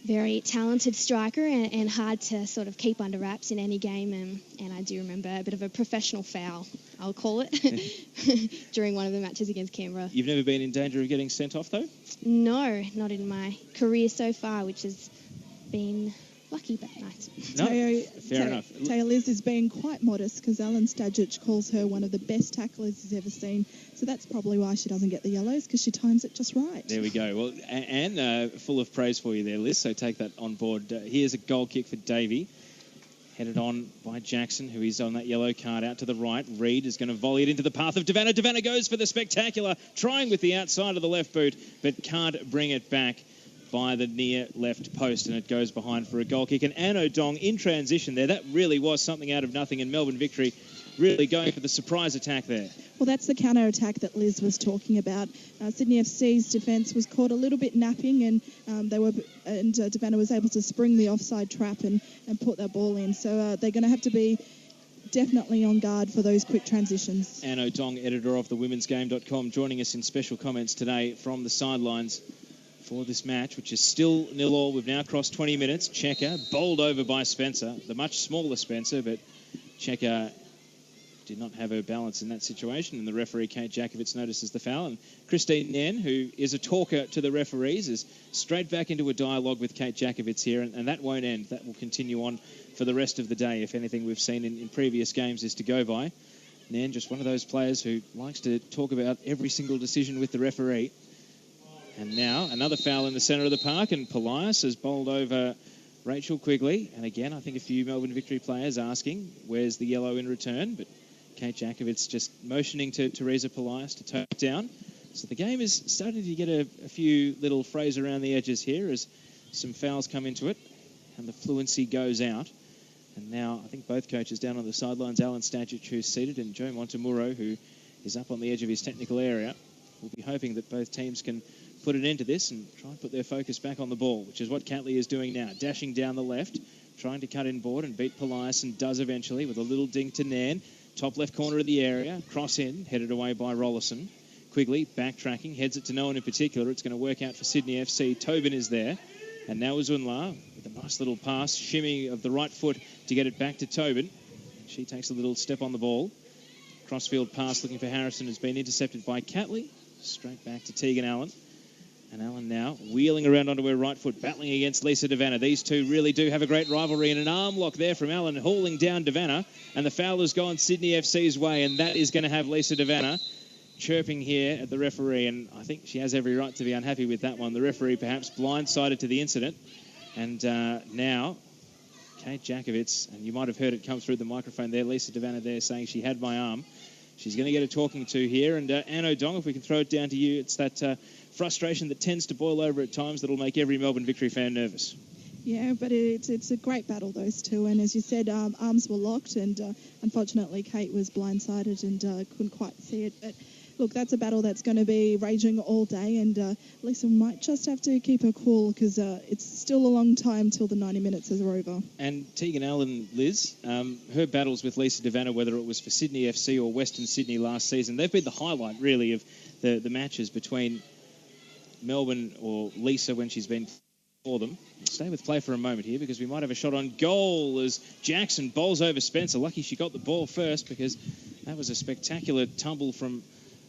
very talented striker and hard to sort of keep under wraps in any game. And I do remember a bit of a professional foul, I'll call it, during one of the matches against Canberra. You've never been in danger of getting sent off, though? No, not in my career so far, which has been lucky but nice. No, fair enough. Taya Liz is being quite modest because Alan Stajic calls her one of the best tacklers he's ever seen. So that's probably why she doesn't get the yellows, because she times it just right. There we go. Well, and full of praise for you there, Liz, so take that on board. Here's a goal kick for Davey. Headed on by Jackson, who is on that yellow card out to the right. Reid is going to volley it into the path of Devanna. Devanna goes for the spectacular, trying with the outside of the left boot, but can't bring it back by the near left post, and it goes behind for a goal kick. And Ann O'Dong in transition there. That really was something out of nothing, and Melbourne Victory really going for the surprise attack there. Well, that's the counter-attack that Liz was talking about. Sydney FC's defence was caught a little bit napping, and Devanna was able to spring the offside trap and put that ball in. So they're going to have to be definitely on guard for those quick transitions. Ann O'Dong, editor of thewomensgame.com, joining us in special comments today from the sidelines for this match, which is still 0-0. We've now crossed 20 minutes. Checker bowled over by Spencer, the much smaller Spencer, but Checker did not have her balance in that situation, and the referee, Kate Jakovitz, notices the foul. And Christine Nairn, who is a talker to the referees, is straight back into a dialogue with Kate Jakovitz here, and that won't end. That will continue on for the rest of the day, if anything we've seen in previous games is to go by. Nairn, just one of those players who likes to talk about every single decision with the referee. And now another foul in the centre of the park, and Polias has bowled over Rachel Quigley. And again, I think a few Melbourne Victory players asking, where's the yellow in return? But Kate Jakovitz just motioning to Teresa Polias to tone it down. So the game is starting to get a few little frays around the edges here as some fouls come into it and the fluency goes out. And now I think both coaches down on the sidelines, Alan Stajic, who's seated, and Joe Montemuro, who is up on the edge of his technical area, will be hoping that both teams can put an end to this and try and put their focus back on the ball, which is what Catley is doing now, dashing down the left, trying to cut in board and beat Polias, and does eventually with a little dink to Nairn. Top left corner of the area, cross in, headed away by Rollison. Quigley backtracking, heads it to no one in particular. It's going to work out for Sydney FC. Tobin is there. And now Uzunla with a nice little pass, shimmy of the right foot to get it back to Tobin. She takes a little step on the ball. Crossfield pass looking for Harrison has been intercepted by Catley. Straight back to Tegan Allen. And Allen now wheeling around onto her right foot, battling against Lisa Devanna. These two really do have a great rivalry, and an arm lock there from Allen hauling down Devanna. And the foul has gone Sydney FC's way, and that is going to have Lisa Devanna chirping here at the referee. And I think she has every right to be unhappy with that one. The referee perhaps blindsided to the incident. And now Kate Jakovitz, and you might have heard it come through the microphone there, Lisa Devanna there saying she had my arm. She's going to get a talking to here. And Anne O'Dong, if we can throw it down to you, it's that frustration that tends to boil over at times that'll make every Melbourne Victory fan nervous. Yeah, but it's a great battle, those two. And as you said, arms were locked, and unfortunately Kate was blindsided and couldn't quite see it. But look, that's a battle that's going to be raging all day, and Lisa might just have to keep her cool because it's still a long time till the 90 minutes is over. And Tegan Allen, Liz, her battles with Lisa Devanna, whether it was for Sydney FC or Western Sydney last season, they've been the highlight, really, of the matches between Melbourne or Lisa when she's been for them. Stay with play for a moment here because we might have a shot on goal as Jackson bowls over Spencer. Lucky she got the ball first because that was a spectacular tumble from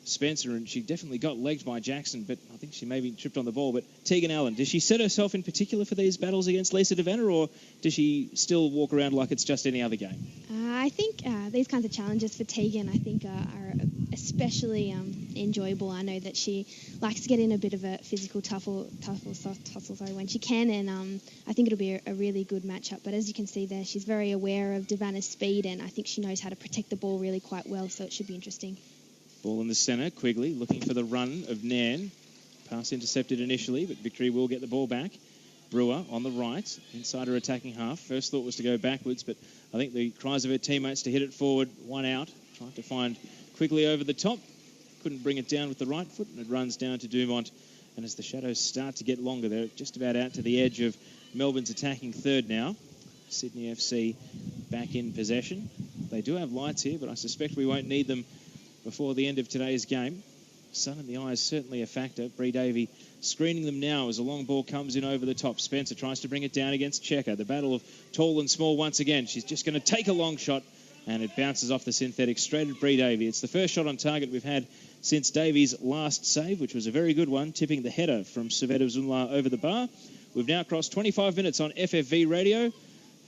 Spencer, and she definitely got legged by Jackson, but I think she maybe tripped on the ball. But Tegan Allen, does she set herself in particular for these battles against Lisa Devanna, or does she still walk around like it's just any other game? I think these kinds of challenges for Tegan, I think, are especially enjoyable. I know that she likes to get in a bit of a physical tussle when she can, and I think it'll be a really good matchup. But as you can see there, she's very aware of Devanna's speed, and I think she knows how to protect the ball really quite well, so it should be interesting. Ball in the centre, Quigley looking for the run of Nairn. Pass intercepted initially, but Victory will get the ball back. Brewer on the right, inside her attacking half. First thought was to go backwards, but I think the cries of her teammates to hit it forward, one out. Tried to find Quigley over the top. Couldn't bring it down with the right foot, and it runs down to Dumont. And as the shadows start to get longer, they're just about out to the edge of Melbourne's attacking third now. Sydney FC back in possession. They do have lights here, but I suspect we won't need them before the end of today's game. Sun in the eye is certainly a factor. Bree Davey screening them now as a long ball comes in over the top. Spencer tries to bring it down against Checker. The battle of tall and small once again. She's just going to take a long shot, and it bounces off the synthetic straight at Bree Davey. It's the first shot on target we've had since Davey's last save, which was a very good one, tipping the header from Saveta Zunla over the bar. We've now crossed 25 minutes on FFV Radio,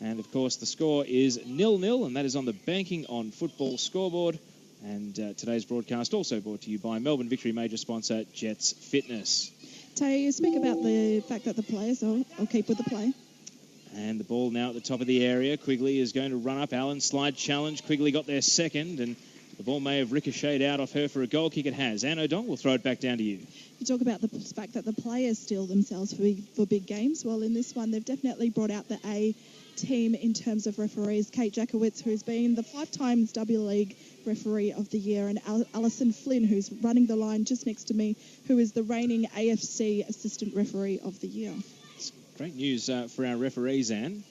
and of course the score is 0-0, and that is on the Banking on Football scoreboard. And today's broadcast also brought to you by Melbourne Victory major sponsor Jets Fitness. Tay, you speak about the fact that the players, I'll keep with the play. And the ball now at the top of the area. Quigley is going to run up. Allen slide challenge. Quigley got there second, and the ball may have ricocheted out off her for a goal kick. It has. Anne O'Dong will throw it back down to you. You talk about the fact that the players steel themselves for big games. Well, in this one, they've definitely brought out the A team in terms of referees. Kate Jakovitz, who's been the 5 times W League Referee of the Year, and Alison Flynn, who's running the line just next to me, who is the reigning AFC Assistant Referee of the Year. It's great news for our referees, Anne.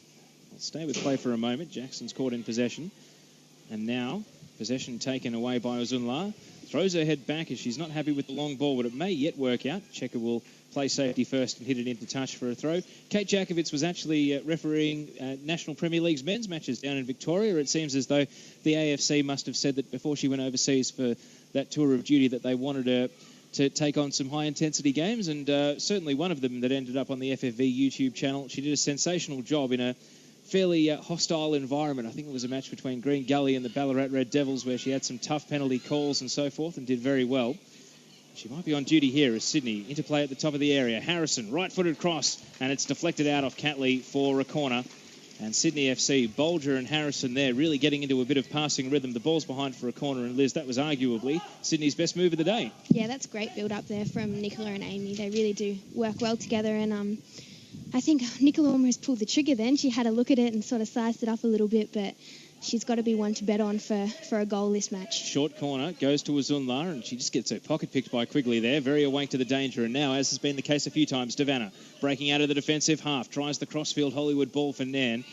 I'll stay with play for a moment. Jackson's caught in possession. And now, possession taken away by Ozunla. Throws her head back as she's not happy with the long ball, but it may yet work out. Checker will play safety first and hit it into touch for a throw. Kate Jakovitz was actually refereeing National Premier League's men's matches down in Victoria. It seems as though the AFC must have said that before she went overseas for that tour of duty that they wanted her to take on some high-intensity games, and certainly one of them that ended up on the FFV YouTube channel. She did a sensational job in a fairly hostile environment. I think it was a match between Green Gully and the Ballarat Red Devils where she had some tough penalty calls and so forth and did very well. She might be on duty here as Sydney interplay at the top of the area. Harrison, right-footed cross, and it's deflected out off Catley for a corner. And Sydney FC, Bolger and Harrison there really getting into a bit of passing rhythm. The ball's behind for a corner, and Liz, that was arguably Sydney's best move of the day. Yeah, that's great build-up there from Nicola and Amy. They really do work well together, and I think Nicola almost pulled the trigger then. She had a look at it and sort of sized it up a little bit, but she's got to be one to bet on for a goal this match. Short corner, goes to Ozunla, and she just gets her pocket picked by Quigley there. Very awake to the danger, and now, as has been the case a few times, Devanna breaking out of the defensive half, tries the crossfield Hollywood ball for Nairn,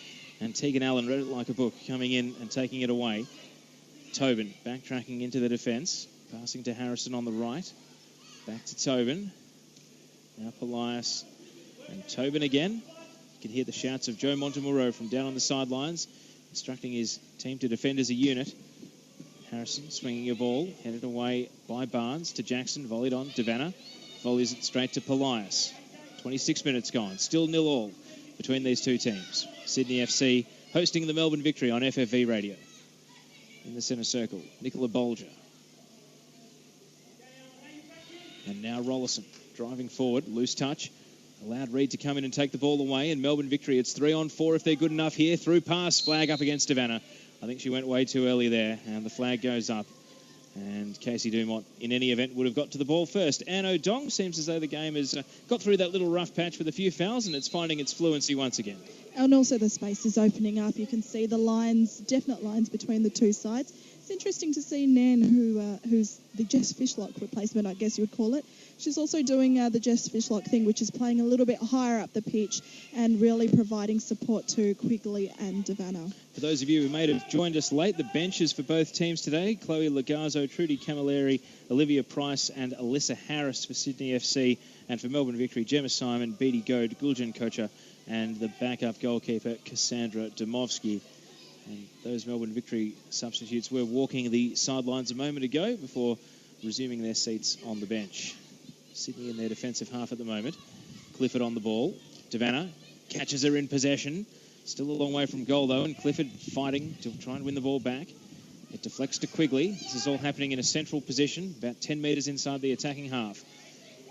and Tegan Allen read it like a book, coming in and taking it away. Tobin backtracking into the defence, passing to Harrison on the right. Back to Tobin. Now Polias and Tobin again. You can hear the shouts of Joe Montemuro from down on the sidelines, instructing his team to defend as a unit. Harrison swinging a ball, headed away by Barnes to Jackson, volleyed on. Devanna volleys it straight to Polias. 26 minutes gone, still 0-0 between these two teams. Sydney FC hosting the Melbourne Victory on FFV Radio. In the centre circle, Nicola Bolger. And now Rollison driving forward, loose touch. Allowed Reid to come in and take the ball away. And Melbourne Victory, it's 3-on-4 if they're good enough here. Through pass, flag up against Devanna. I think she went way too early there, and the flag goes up. And Casey Dumont, in any event, would have got to the ball first. Anne O'Dong seems as though the game has got through that little rough patch with a few fouls, and it's finding its fluency once again. And also the space is opening up. You can see the lines, definite lines between the two sides. It's interesting to see Nan, who's the Jess Fishlock replacement, I guess you would call it. She's also doing the Jess Fishlock thing, which is playing a little bit higher up the pitch and really providing support to Quigley and Devanna. For those of you who may have joined us late, the benches for both teams today: Chloe Lagazzo, Trudy Camilleri, Olivia Price and Alyssa Harris for Sydney FC. And for Melbourne Victory, Gemma Simon, Beattie Goad, Guljan Kocha and the backup goalkeeper Cassandra Domovsky. And those Melbourne Victory substitutes were walking the sidelines a moment ago before resuming their seats on the bench. Sydney in their defensive half at the moment. Clifford on the ball. Devanna catches her in possession. Still a long way from goal, though, and Clifford fighting to try and win the ball back. It deflects to Quigley. This is all happening in a central position, about 10 metres inside the attacking half.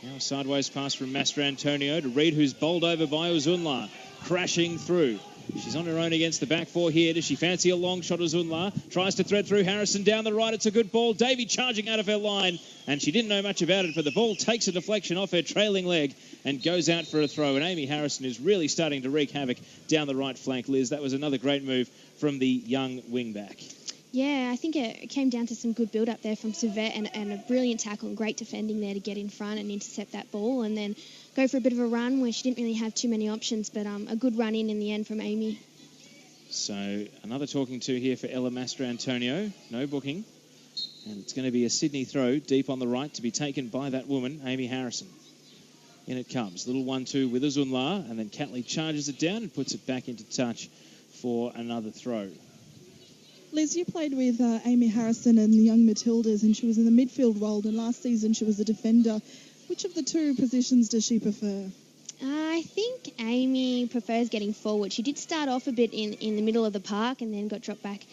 Now a sideways pass from Mastrantonio to Reid, who's bowled over by Uzunla, crashing through. She's on her own against the back four here. Does she fancy a long shot? Uzunla tries to thread through Harrison down the right. It's a good ball. Davey charging out of her line, and she didn't know much about it, but the ball takes a deflection off her trailing leg and goes out for a throw. And Amy Harrison is really starting to wreak havoc down the right flank. Liz, that was another great move from the young wing-back. Yeah, I think it came down to some good build-up there from Servette and a brilliant tackle and great defending there to get in front and intercept that ball and then go for a bit of a run where she didn't really have too many options, but a good run in the end from Amy. So another talking to here for Ella Mastrantonio. No booking. And it's going to be a Sydney throw deep on the right to be taken by that woman, Amy Harrison. In it comes. Little 1-2 with Uzunla, and then Catley charges it down and puts it back into touch for another throw. Liz, you played with Amy Harrison and the young Matildas, and she was in the midfield role, and last season she was a defender. Which of the two positions does she prefer? I think Amy prefers getting forward. She did start off a bit in the middle of the park and then got dropped back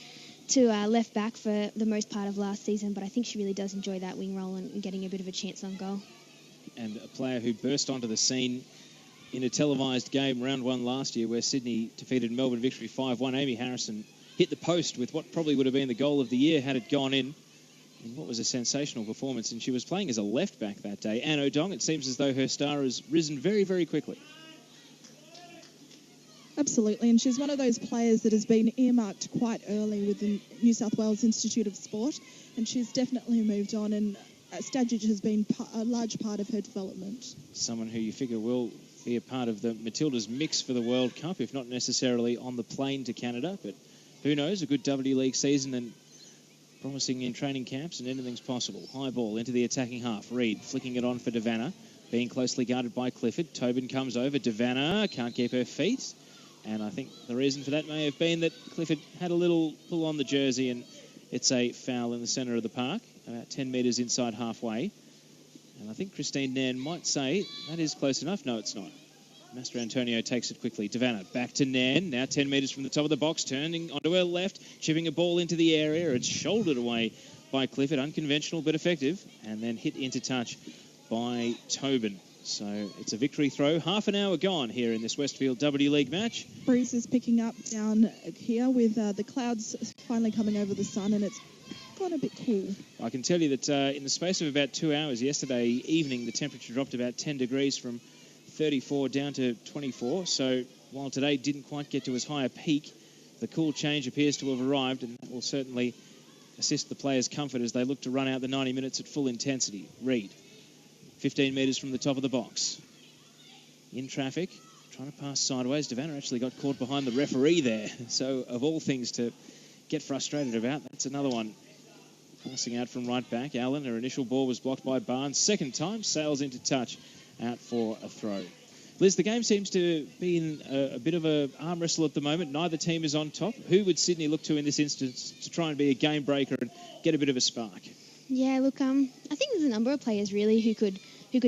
to left back for the most part of last season, but I think she really does enjoy that wing role and getting a bit of a chance on goal. And a player who burst onto the scene in a televised game, round one last year, where Sydney defeated Melbourne Victory 5-1. Amy Harrison hit the post with what probably would have been the goal of the year had it gone in what was a sensational performance, and she was playing as a left back that day. Anne O'Dong, it seems as though her star has risen very, very quickly. Absolutely, and she's one of those players that has been earmarked quite early with the New South Wales Institute of Sport, and she's definitely moved on, and Stadgich has been a large part of her development. Someone who you figure will be a part of the Matildas mix for the World Cup, if not necessarily on the plane to Canada, but who knows, a good W League season and promising in training camps, and anything's possible. High ball into the attacking half. Reid flicking it on for Devanna, being closely guarded by Clifford. Tobin comes over. Devanna can't keep her feet, and I think the reason for that may have been that Clifford had a little pull on the jersey, and it's a foul in the centre of the park, about 10 metres inside halfway. And I think Christine Nairn might say that is close enough. No, it's not. Mastrantonio takes it quickly. Devanna back to Nairn, now 10 metres from the top of the box, turning onto her left, chipping a ball into the area. It's shouldered away by Clifford, unconventional but effective, and then hit into touch by Tobin. So it's a victory throw. Half an hour gone here in this Westfield W League match. Breeze is picking up down here with the clouds finally coming over the sun, and it's gone a bit cool. I can tell you that in the space of about 2 hours yesterday evening, the temperature dropped about 10 degrees from 34 down to 24. So while today didn't quite get to as high a peak, the cool change appears to have arrived, and that will certainly assist the players' comfort as they look to run out the 90 minutes at full intensity. Reid, 15 metres from the top of the box. In traffic, trying to pass sideways. Devanna actually got caught behind the referee there. So of all things to get frustrated about, that's another one. Passing out from right back. Allen, her initial ball was blocked by Barnes. Second time, sails into touch, out for a throw. Liz, the game seems to be in a bit of an arm wrestle at the moment. Neither team is on top. Who would Sydney look to in this instance to try and be a game breaker and get a bit of a spark? Yeah, look, I think there's a number of players really who could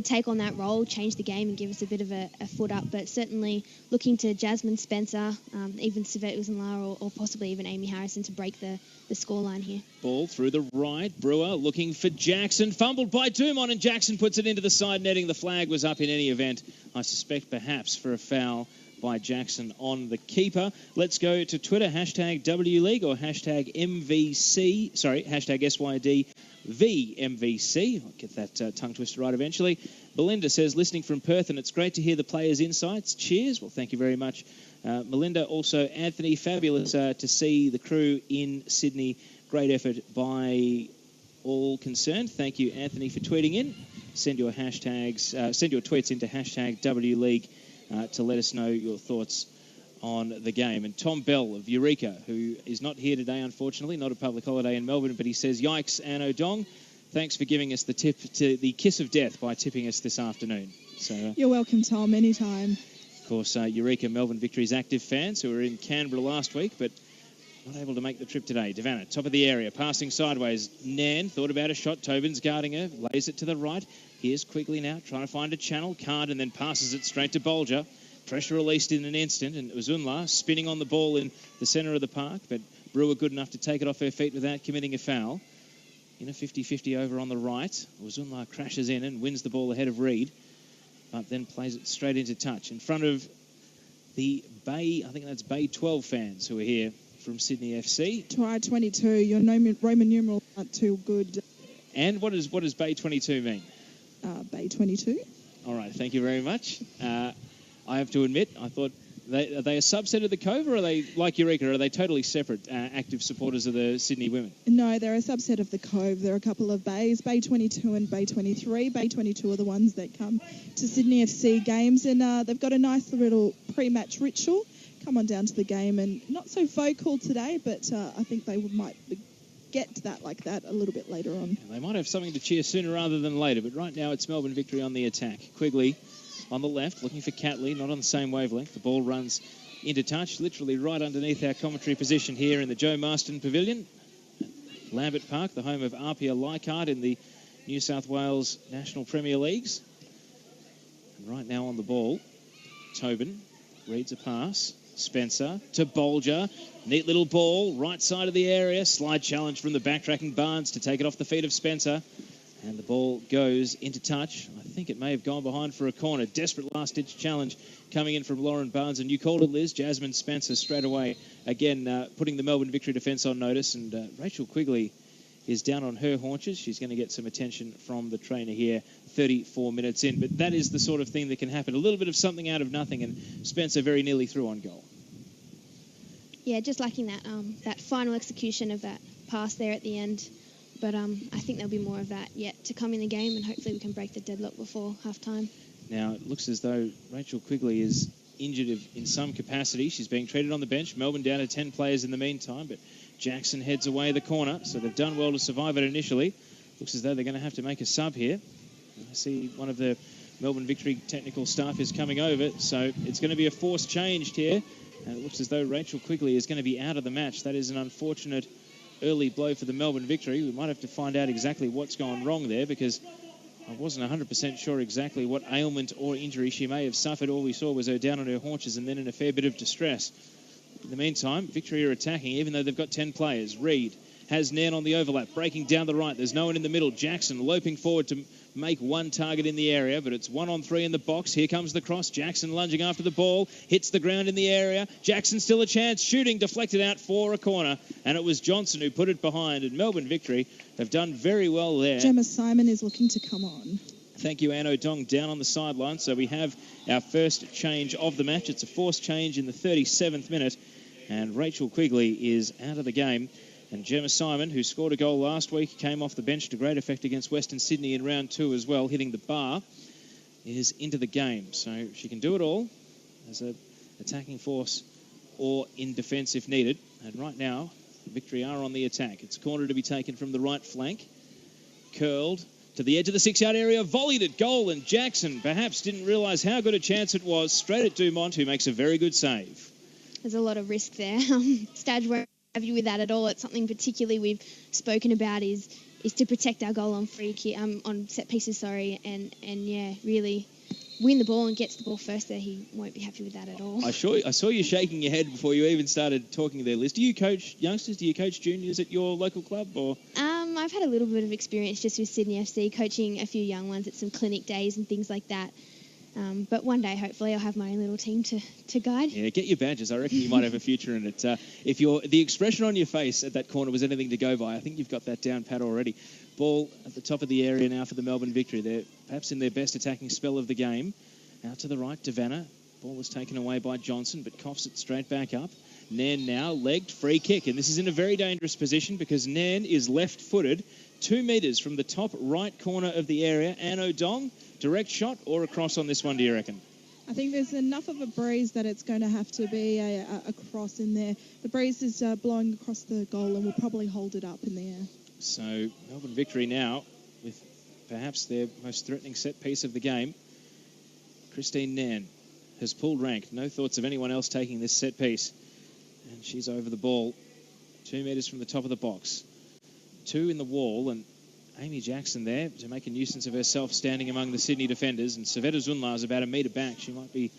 take on that role, change the game and give us a bit of a foot up, but certainly looking to Jasmine Spencer, even Savette Uzenla or possibly even Amy Harrison to break the scoreline here. Ball through the right, Brewer looking for Jackson, fumbled by Dumont, and Jackson puts it into the side netting. The flag was up in any event, I suspect perhaps for a foul by Jackson on the keeper. Let's go to Twitter, hashtag WLeague or hashtag MVC, hashtag SYDVMVC. I'll get that tongue twister right eventually. Belinda says, listening from Perth, and it's great to hear the players' insights. Cheers. Well, thank you very much, Melinda. Also, Anthony, fabulous to see the crew in Sydney. Great effort by all concerned. Thank you, Anthony, for tweeting in. Send your hashtags, send your tweets into hashtag WLeague to let us know your thoughts on the game. And Tom Bell of Eureka, who is not here today, unfortunately, not a public holiday in Melbourne, but he says, yikes, Anno Dong, thanks for giving us the tip to the kiss of death by tipping us this afternoon. So you're welcome, Tom, anytime. Of course, Eureka Melbourne Victory's active fans who were in Canberra last week, but not able to make the trip today. Devanna, top of the area, passing sideways. Nan thought about a shot. Tobin's guarding her, lays it to the right. Here's Quigley now, trying to find a channel. Card and then passes it straight to Bolger. Pressure released in an instant, and Uzunla spinning on the ball in the centre of the park, but Brewer good enough to take it off her feet without committing a foul. In a 50-50 over on the right, Uzunla crashes in and wins the ball ahead of Reed, but then plays it straight into touch in front of the Bay, I think that's Bay 12 fans who are here from Sydney FC. Try 22, your Roman numerals aren't too good. And what does Bay 22 mean? Bay 22. All right, thank you very much. I have to admit, I thought, are they a subset of the Cove, or are they, like Eureka, are they totally separate active supporters of the Sydney women? No, they're a subset of the Cove. There are a couple of bays, Bay 22 and Bay 23. Bay 22 are the ones that come to Sydney FC games, and they've got a nice little pre-match ritual. Come on down to the game, and not so vocal today, but I think they might get to that like that a little bit later on. And they might have something to cheer sooner rather than later, but right now it's Melbourne Victory on the attack. Quigley on the left, looking for Catley, not on the same wavelength. The ball runs into touch, literally right underneath our commentary position here in the Joe Marston Pavilion. Lambert Park, the home of Arpia Leichhardt in the New South Wales National Premier Leagues. And right now on the ball, Tobin reads a pass. Spencer to Bolger. Neat little ball, right side of the area. Slide challenge from the backtracking Barnes to take it off the feet of Spencer. And the ball goes into touch. I think it may have gone behind for a corner. Desperate last-ditch challenge coming in from Lauren Barnes. And you called it, Liz. Jasmine Spencer straight away. Again, putting the Melbourne Victory defence on notice. And Rachel Quigley is down on her haunches. She's going to get some attention from the trainer here 34 minutes in. But that is the sort of thing that can happen. A little bit of something out of nothing, and Spencer very nearly through on goal. Yeah, just lacking that final execution of that pass there at the end. But I think there'll be more of that yet to come in the game, and hopefully we can break the deadlock before half-time. Now, it looks as though Rachel Quigley is injured in some capacity. She's being treated on the bench. Melbourne down to 10 players in the meantime, but Jackson heads away the corner, so they've done well to survive it initially. Looks as though they're going to have to make a sub here. I see one of the Melbourne Victory technical staff is coming over, so it's going to be a forced change here. And it looks as though Rachel Quigley is going to be out of the match. That is an unfortunate early blow for the Melbourne Victory. We might have to find out exactly what's gone wrong there, because I wasn't 100% sure exactly what ailment or injury she may have suffered. All we saw was her down on her haunches and then in a fair bit of distress. In the meantime, Victory are attacking, even though they've got 10 players. Reed has Nairn on the overlap, breaking down the right. There's no one in the middle. Jackson loping forward to make one target in the area, but it's 1-on-3 in the box. Here comes the cross. Jackson lunging after the ball, hits the ground in the area. Jackson still a chance, shooting, deflected out for a corner, and it was Johnson who put it behind, and Melbourne Victory have done very well there. Gemma Simon is looking to come on. Thank you, Anno Dong, down on the sideline. So we have our first change of the match. It's a forced change in the 37th minute, and Rachel Quigley is out of the game. And Gemma Simon, who scored a goal last week, came off the bench to great effect against Western Sydney in round 2 as well, hitting the bar, is into the game. So she can do it all as an attacking force or in defence if needed. And right now, Victory are on the attack. It's a corner to be taken from the right flank. Curled to the edge of the 6-yard area, volleyed at goal, and Jackson perhaps didn't realise how good a chance it was. Straight at Dumont, who makes a very good save. There's a lot of risk there. Stadge won't have you with that at all. It's something particularly we've spoken about is to protect our goal on on set pieces, and really win the ball and get to the ball first there. He won't be happy with that at all. I saw you shaking your head before you even started talking there, Liz. Do you coach youngsters? Do you coach juniors at your local club? Or I've had a little bit of experience just with Sydney FC, coaching a few young ones at some clinic days and things like that. But one day, hopefully, I'll have my own little team to guide. Yeah, get your badges. I reckon you might have a future in it. If the expression on your face at that corner was anything to go by, I think you've got that down pat already. Ball at the top of the area now for the Melbourne Victory. They're perhaps in their best attacking spell of the game. Out to the right, Devanna. Ball was taken away by Johnson, but coughs it straight back up. Nairn now legged, free kick. And this is in a very dangerous position because Nairn is left-footed, 2 metres from the top right corner of the area. Anne O'Dong, direct shot or across on this one, do you reckon? I think there's enough of a breeze that it's going to have to be a cross in there. The breeze is blowing across the goal and will probably hold it up in the air. So Melbourne Victory now with perhaps their most threatening set piece of the game. Christine Nairn has pulled rank. No thoughts of anyone else taking this set piece. And she's over the ball, 2 metres from the top of the box. 2 in the wall, and Amy Jackson there to make a nuisance of herself standing among the Sydney defenders. And Savetta Zunla is about a metre back. She might be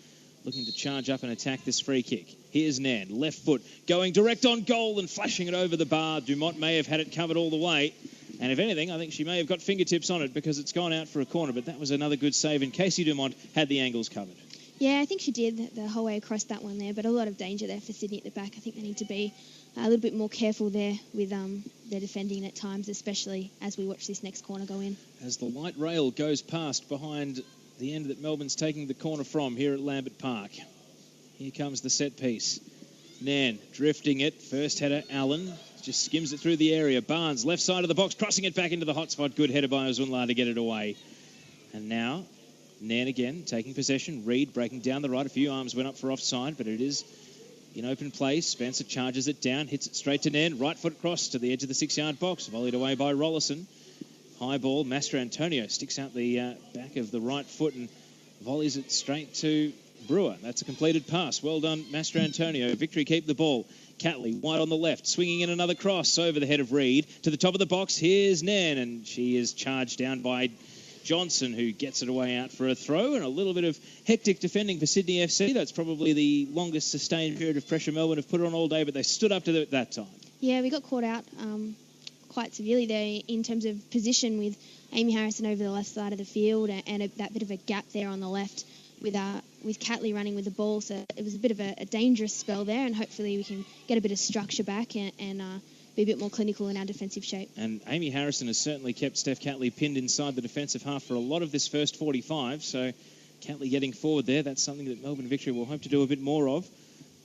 looking to charge up and attack this free kick. Here's Nairn, left foot, going direct on goal and flashing it over the bar. Dumont may have had it covered all the way. And if anything, I think she may have got fingertips on it because it's gone out for a corner. But that was another good save, and Casey Dumont had the angles covered. Yeah, I think she did the whole way across that one there, but a lot of danger there for Sydney at the back. I think they need to be a little bit more careful there with their defending at times, especially as we watch this next corner go in. As the light rail goes past behind the end that Melbourne's taking the corner from here at Lambert Park. Here comes the set piece. Nairn drifting it. First header, Allen. Just skims it through the area. Barnes, left side of the box, crossing it back into the hot spot. Good header by Ozunla to get it away. And now Nairn again, taking possession. Reid breaking down the right. A few arms went up for offside, but it is in open play. Spencer charges it down, hits it straight to Nairn. Right foot cross to the edge of the 6-yard box. Volleyed away by Rollison. High ball. Master Antonio sticks out the back of the right foot and volleys it straight to Brewer. That's a completed pass. Well done, Master Antonio. Victory keep the ball. Catley wide on the left, swinging in another cross over the head of Reid. To the top of the box, here's Nairn, and she is charged down by Johnson, who gets it away out for a throw, and a little bit of hectic defending for Sydney FC. That's probably the longest sustained period of pressure Melbourne have put on all day, but they stood up to it that time. Yeah, we got caught out quite severely there in terms of position with Amy Harrison over the left side of the field and that bit of a gap there on the left with Catley running with the ball. So it was a bit of a dangerous spell there, and hopefully we can get a bit of structure back and be a bit more clinical in our defensive shape. And Amy Harrison has certainly kept Steph Catley pinned inside the defensive half for a lot of this first 45. So Catley getting forward there, that's something that Melbourne Victory will hope to do a bit more of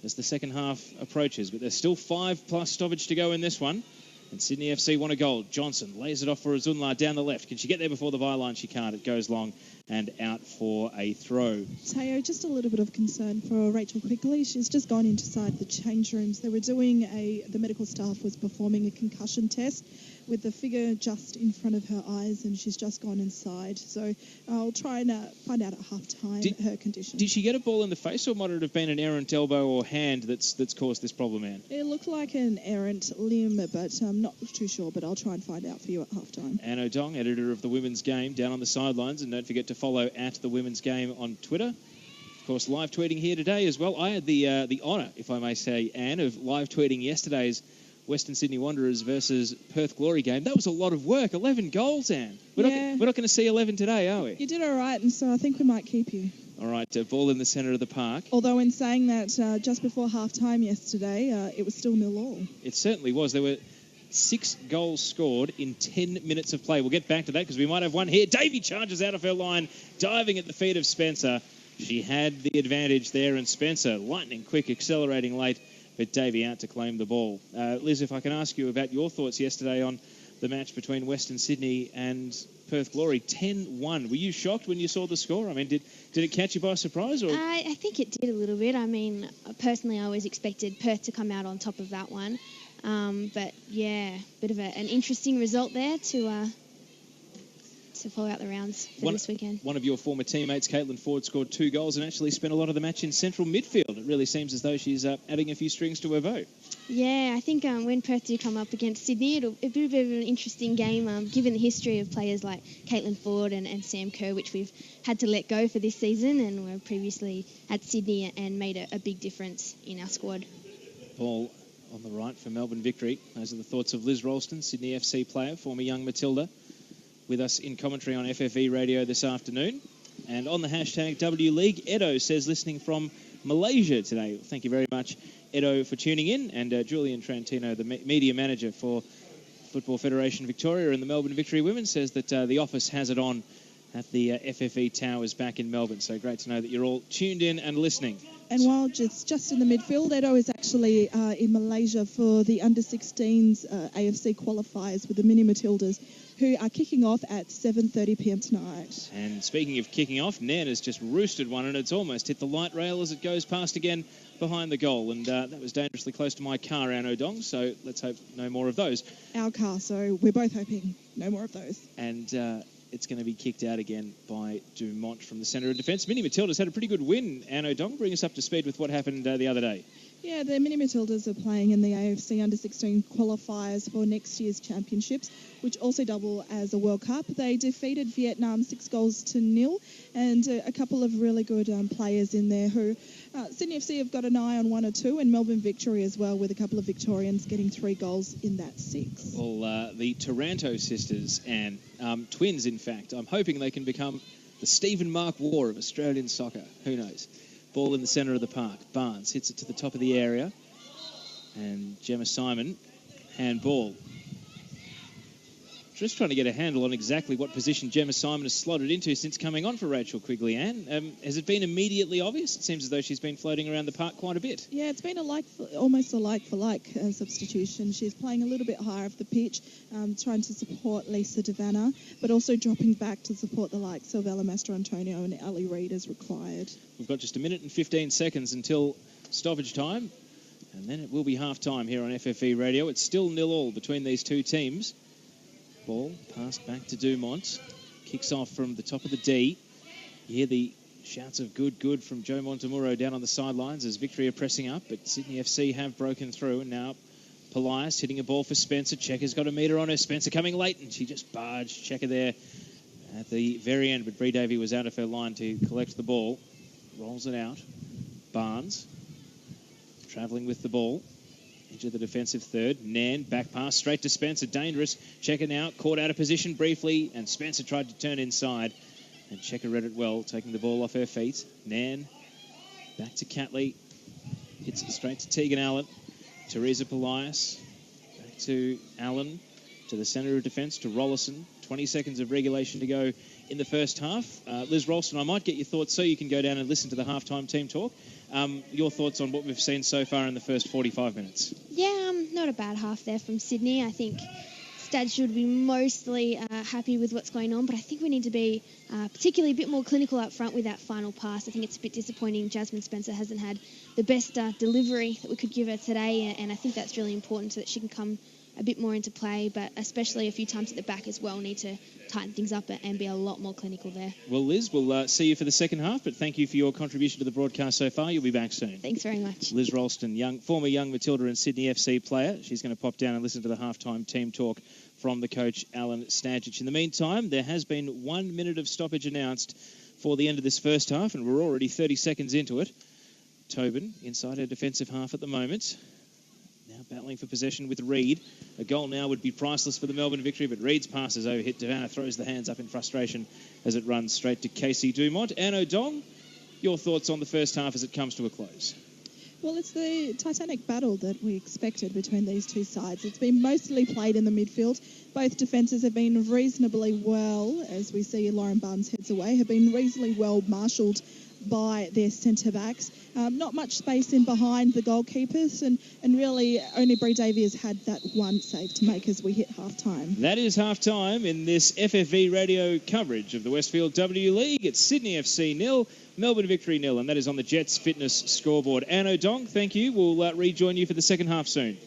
as the second half approaches. But there's still 5+ stoppage to go in this one. And Sydney FC want a goal. Johnson lays it off for Ozunla down the left. Can she get there before the byline? She can't. It goes long and out for a throw. Teo, just a little bit of concern for Rachel Quigley. She's just gone inside the change rooms. They were doing the medical staff was performing a concussion test with the figure just in front of her eyes, and she's just gone inside. So I'll try and find out at half-time her condition. Did she get a ball in the face, or might it have been an errant elbow or hand that's caused this problem, Anne? It looked like an errant limb, but I'm not too sure, but I'll try and find out for you at half-time. Anne O'Dong, editor of The Women's Game, down on the sidelines, and don't forget to follow at The Women's Game on Twitter. Of course, live tweeting here today as well. I had the honour, if I may say, Anne, of live tweeting yesterday's Western Sydney Wanderers versus Perth Glory game. That was a lot of work. 11 goals, Anne. We're not going to see 11 today, are we? You did all right, and so I think we might keep you. All right, ball in the centre of the park. Although in saying that, just before half-time yesterday, it was still 0-0. It certainly was. There were 6 goals scored in 10 minutes of play. We'll get back to that because we might have one here. Davey charges out of her line, diving at the feet of Spencer. She had the advantage there, and Spencer, lightning quick, accelerating late, but Davey out to claim the ball. Liz, if I can ask you about your thoughts yesterday on the match between Western Sydney and Perth Glory, 10-1. Were you shocked when you saw the score? I mean, did it catch you by surprise? Or? I think it did a little bit. I mean, personally, I always expected Perth to come out on top of that one. But, yeah, bit of an interesting result there to to follow out the rounds for this weekend. One of your former teammates, Caitlin Ford, scored 2 goals and actually spent a lot of the match in central midfield. It really seems as though she's adding a few strings to her bow. Yeah, I think when Perth do come up against Sydney, it'll be a bit of an interesting game, given the history of players like Caitlin Ford and Sam Kerr, which we've had to let go for this season, and were previously at Sydney and made a big difference in our squad. Ball on the right for Melbourne Victory. Those are the thoughts of Liz Ralston, Sydney FC player, former young Matilda, with us in commentary on FFV Radio this afternoon. And on the hashtag W League, Edo says listening from Malaysia today. Thank you very much, Edo, for tuning in. And Julian Trantino, the media manager for Football Federation Victoria and the Melbourne Victory Women, says that the office has it on at the FFV Towers back in Melbourne. So great to know that you're all tuned in and listening. And while it's just in the midfield, Edo is actually in Malaysia for the under-16s AFC qualifiers with the Mini Matildas, who are kicking off at 7:30 p.m. tonight. And speaking of kicking off, Nan has just roosted one, and it's almost hit the light rail as it goes past again behind the goal. And that was dangerously close to my car, Anno Dong, so let's hope no more of those. Our car, so we're both hoping no more of those. And it's going to be kicked out again by Dumont from the centre of defence. Mini Matildas had a pretty good win, Anno Dong. Bring us up to speed with what happened the other day. Yeah, the Mini Matildas are playing in the AFC Under-16 qualifiers for next year's championships, which also double as a World Cup. They defeated Vietnam 6-0, and a couple of really good players in there who Sydney FC have got an eye on 1 or 2, and Melbourne Victory as well, with a couple of Victorians getting 3 goals in that 6. Well, the Taranto sisters, and twins, in fact. I'm hoping they can become the Stephen Mark War of Australian soccer. Who knows? Ball in the centre of the park. Barnes hits it to the top of the area. And Gemma Simon, handball. Just trying to get a handle on exactly what position Gemma Simon has slotted into since coming on for Rachel Quigley. Anne, has it been immediately obvious? It seems as though she's been floating around the park quite a bit. Yeah, it's been almost a like-for-like substitution. She's playing a little bit higher off the pitch, trying to support Lisa Devanna, but also dropping back to support the likes of Ella Mastro-Antonio and Ali Reid as required. We've got just 1 minute and 15 seconds until stoppage time, and then it will be half-time here on FFV Radio. It's still 0-0 between these two teams. Ball passed back to Dumont. Kicks off from the top of the D. You hear the shouts of good from Joe Montemuro down on the sidelines as Victory are pressing up, but Sydney FC have broken through, and now Polias hitting a ball for Spencer. Checker's got a metre on her. Spencer coming late, and she just barged Checker there at the very end, but Bree Davey was out of her line to collect the ball. Rolls it out. Barnes travelling with the ball into the defensive third. Nan, back pass straight to Spencer. Dangerous. Checker now caught out of position briefly, and Spencer tried to turn inside, and Checker read it well, taking the ball off her feet. Nan back to Catley. Hits it straight to Tegan Allen. Teresa Polias back to Allen, to the centre of defence, to Rollison. 20 seconds of regulation to go in the first half. Liz Ralston, I might get your thoughts so you can go down and listen to the halftime team talk. Your thoughts on what we've seen so far in the first 45 minutes? Yeah, not a bad half there from Sydney. I think Stad should be mostly happy with what's going on, but I think we need to be particularly a bit more clinical up front with that final pass. I think it's a bit disappointing. Jasmine Spencer hasn't had the best delivery that we could give her today, and I think that's really important so that she can come a bit more into play, but especially a few times at the back as well. Need to tighten things up and be a lot more clinical there. Well, Liz, we'll see you for the second half, but thank you for your contribution to the broadcast so far. You'll be back soon. Thanks very much. Liz Ralston, former young Matilda and Sydney FC player. She's going to pop down and listen to the halftime team talk from the coach, Alan Stajic. In the meantime, there has been 1 minute of stoppage announced for the end of this first half, and we're already 30 seconds into it. Tobin inside her defensive half at the moment. Now battling for possession with Reid. A goal now would be priceless for the Melbourne Victory, but Reid's pass is overhit. Devanna throws the hands up in frustration as it runs straight to Casey Dumont. Anno Dong, your thoughts on the first half as it comes to a close? Well, it's the titanic battle that we expected between these two sides. It's been mostly played in the midfield. Both defences have been reasonably well, as we see Lauren Barnes heads away, have been reasonably well marshalled by their centre-backs. Not much space in behind the goalkeepers, and really only Bree Davey has had that one save to make as we hit half-time. That is half-time in this FFV Radio coverage of the Westfield W League. It's Sydney FC 0, Melbourne Victory 0, and that is on the Jets Fitness scoreboard. Anno Dong, thank you. We'll rejoin you for the second half soon.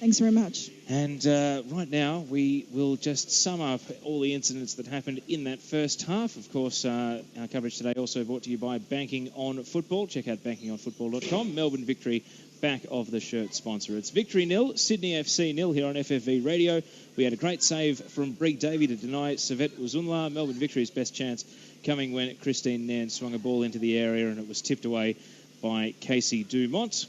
Thanks very much. And right now, we will just sum up all the incidents that happened in that first half. Of course, our coverage today also brought to you by Banking on Football. Check out bankingonfootball.com. Melbourne Victory, back of the shirt sponsor. It's Victory 0, Sydney FC 0 here on FFV Radio. We had a great save from Brig Davey to deny Savet Uzunla. Melbourne Victory's best chance coming when Christine Nairn swung a ball into the area and it was tipped away by Casey Dumont.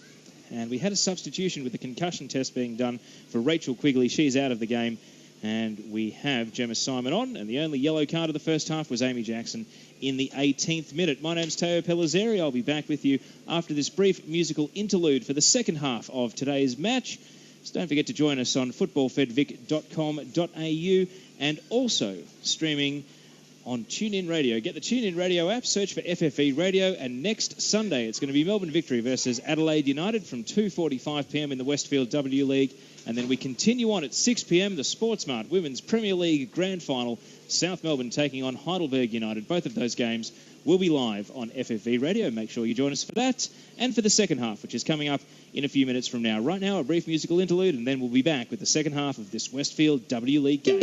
And we had a substitution with the concussion test being done for Rachel Quigley. She's out of the game. And we have Gemma Simon on. And the only yellow card of the first half was Amy Jackson in the 18th minute. My name's Teo Pellizzeri. I'll be back with you after this brief musical interlude for the second half of today's match. So don't forget to join us on footballfedvic.com.au and also streaming on TuneIn Radio. Get the TuneIn Radio app, search for FFV Radio, and next Sunday it's going to be Melbourne Victory versus Adelaide United from 2:45pm in the Westfield W League. And then we continue on at 6pm, the Sportsmart Women's Premier League Grand Final, South Melbourne taking on Heidelberg United. Both of those games will be live on FFV Radio. Make sure you join us for that and for the second half, which is coming up in a few minutes from now. Right now, a brief musical interlude, and then we'll be back with the second half of this Westfield W League game.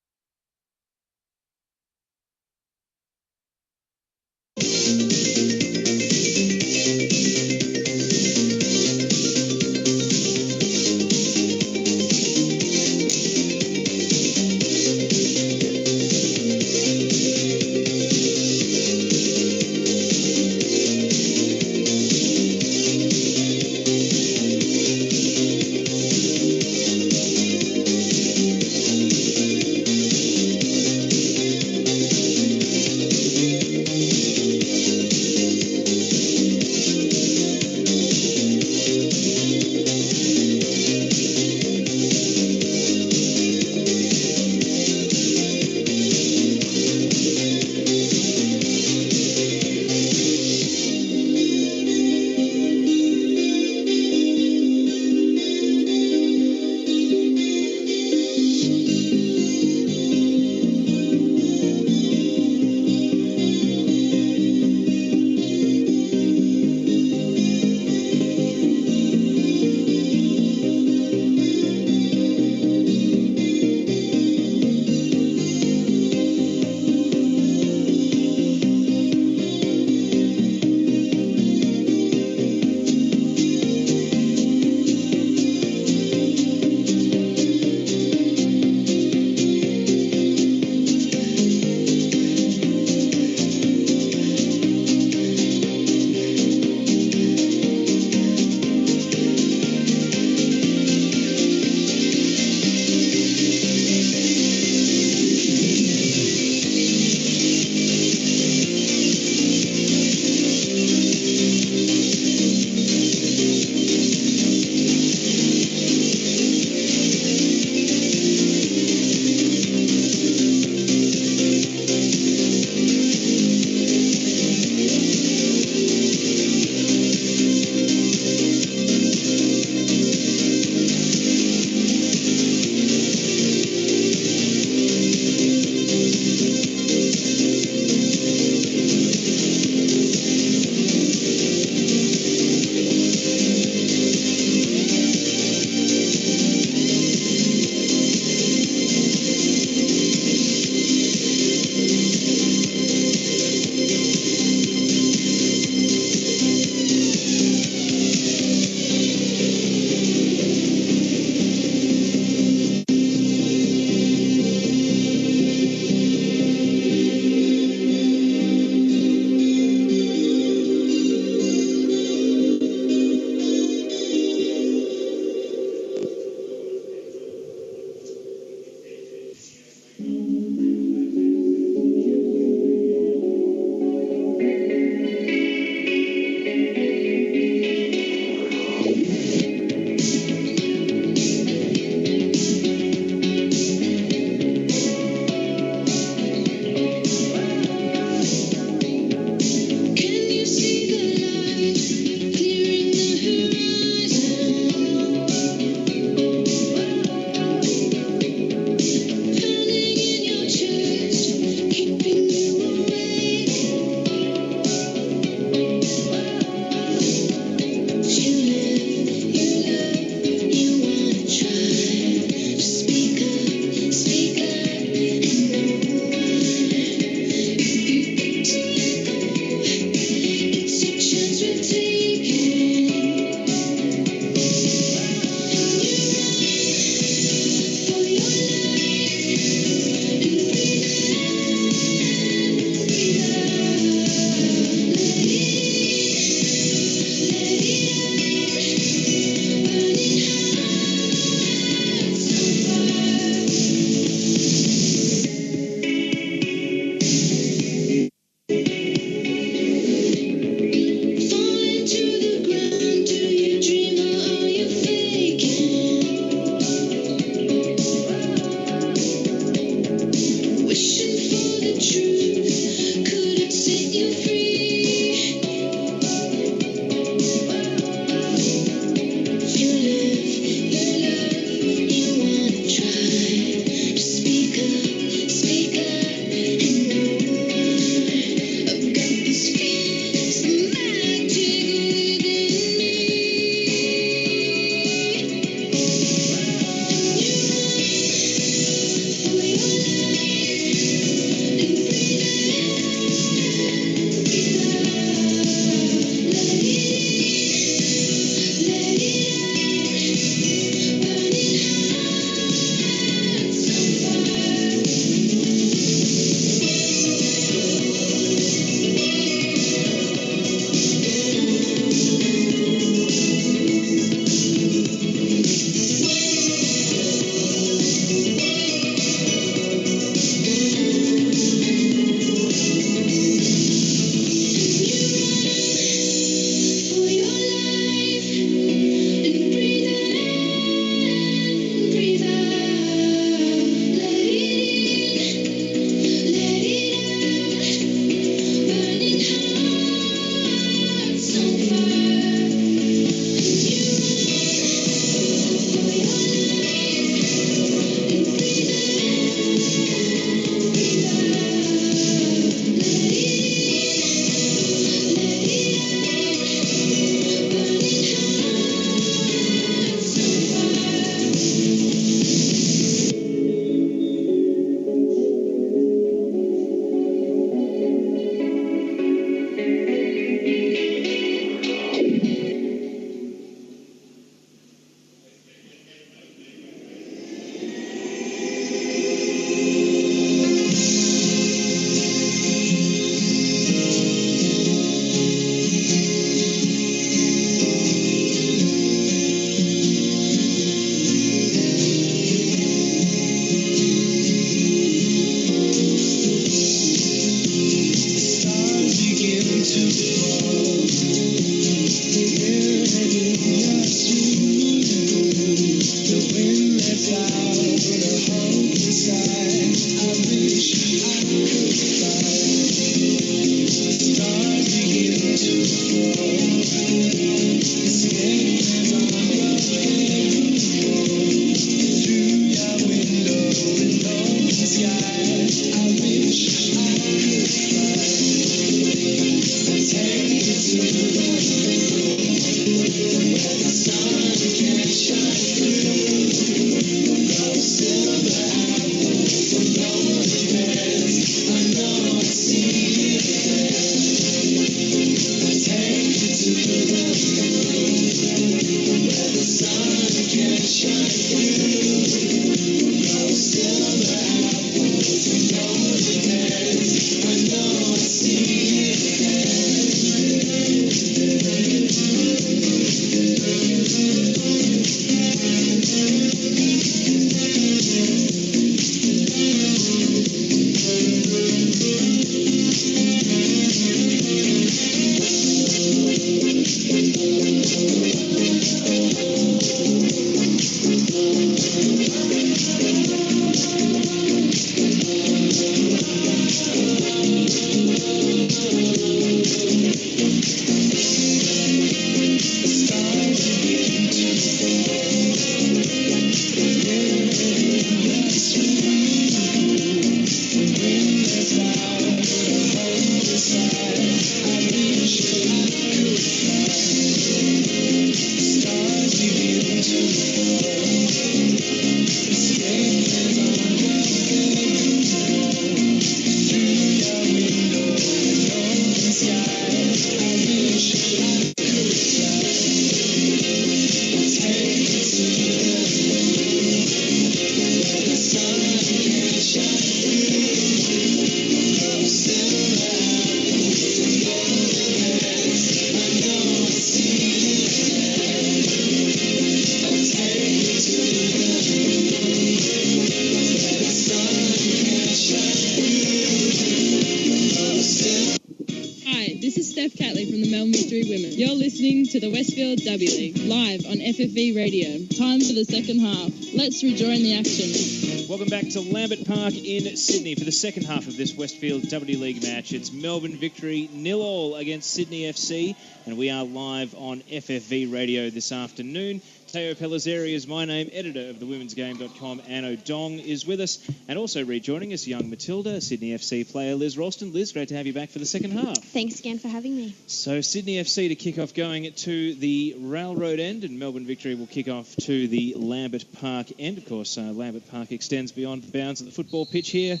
To the Westfield W League, live on FFV Radio. Time for the second half. Let's rejoin the action. Welcome back to Lambert Park in Sydney for the second half of this Westfield W League match. It's Melbourne Victory 0-0 against Sydney FC, and we are live on FFV Radio this afternoon. Teo Pellizzeri is my name, editor of thewomensgame.com. Anno Dong is with us, and also rejoining us, young Matilda, Sydney FC player Liz Ralston. Liz, great to have you back for the second half. Thanks again for having me. So Sydney FC to kick off going to the Railroad end, and Melbourne Victory will kick off to the Lambert Park end. Of course, Lambert Park extends beyond the bounds of the football pitch here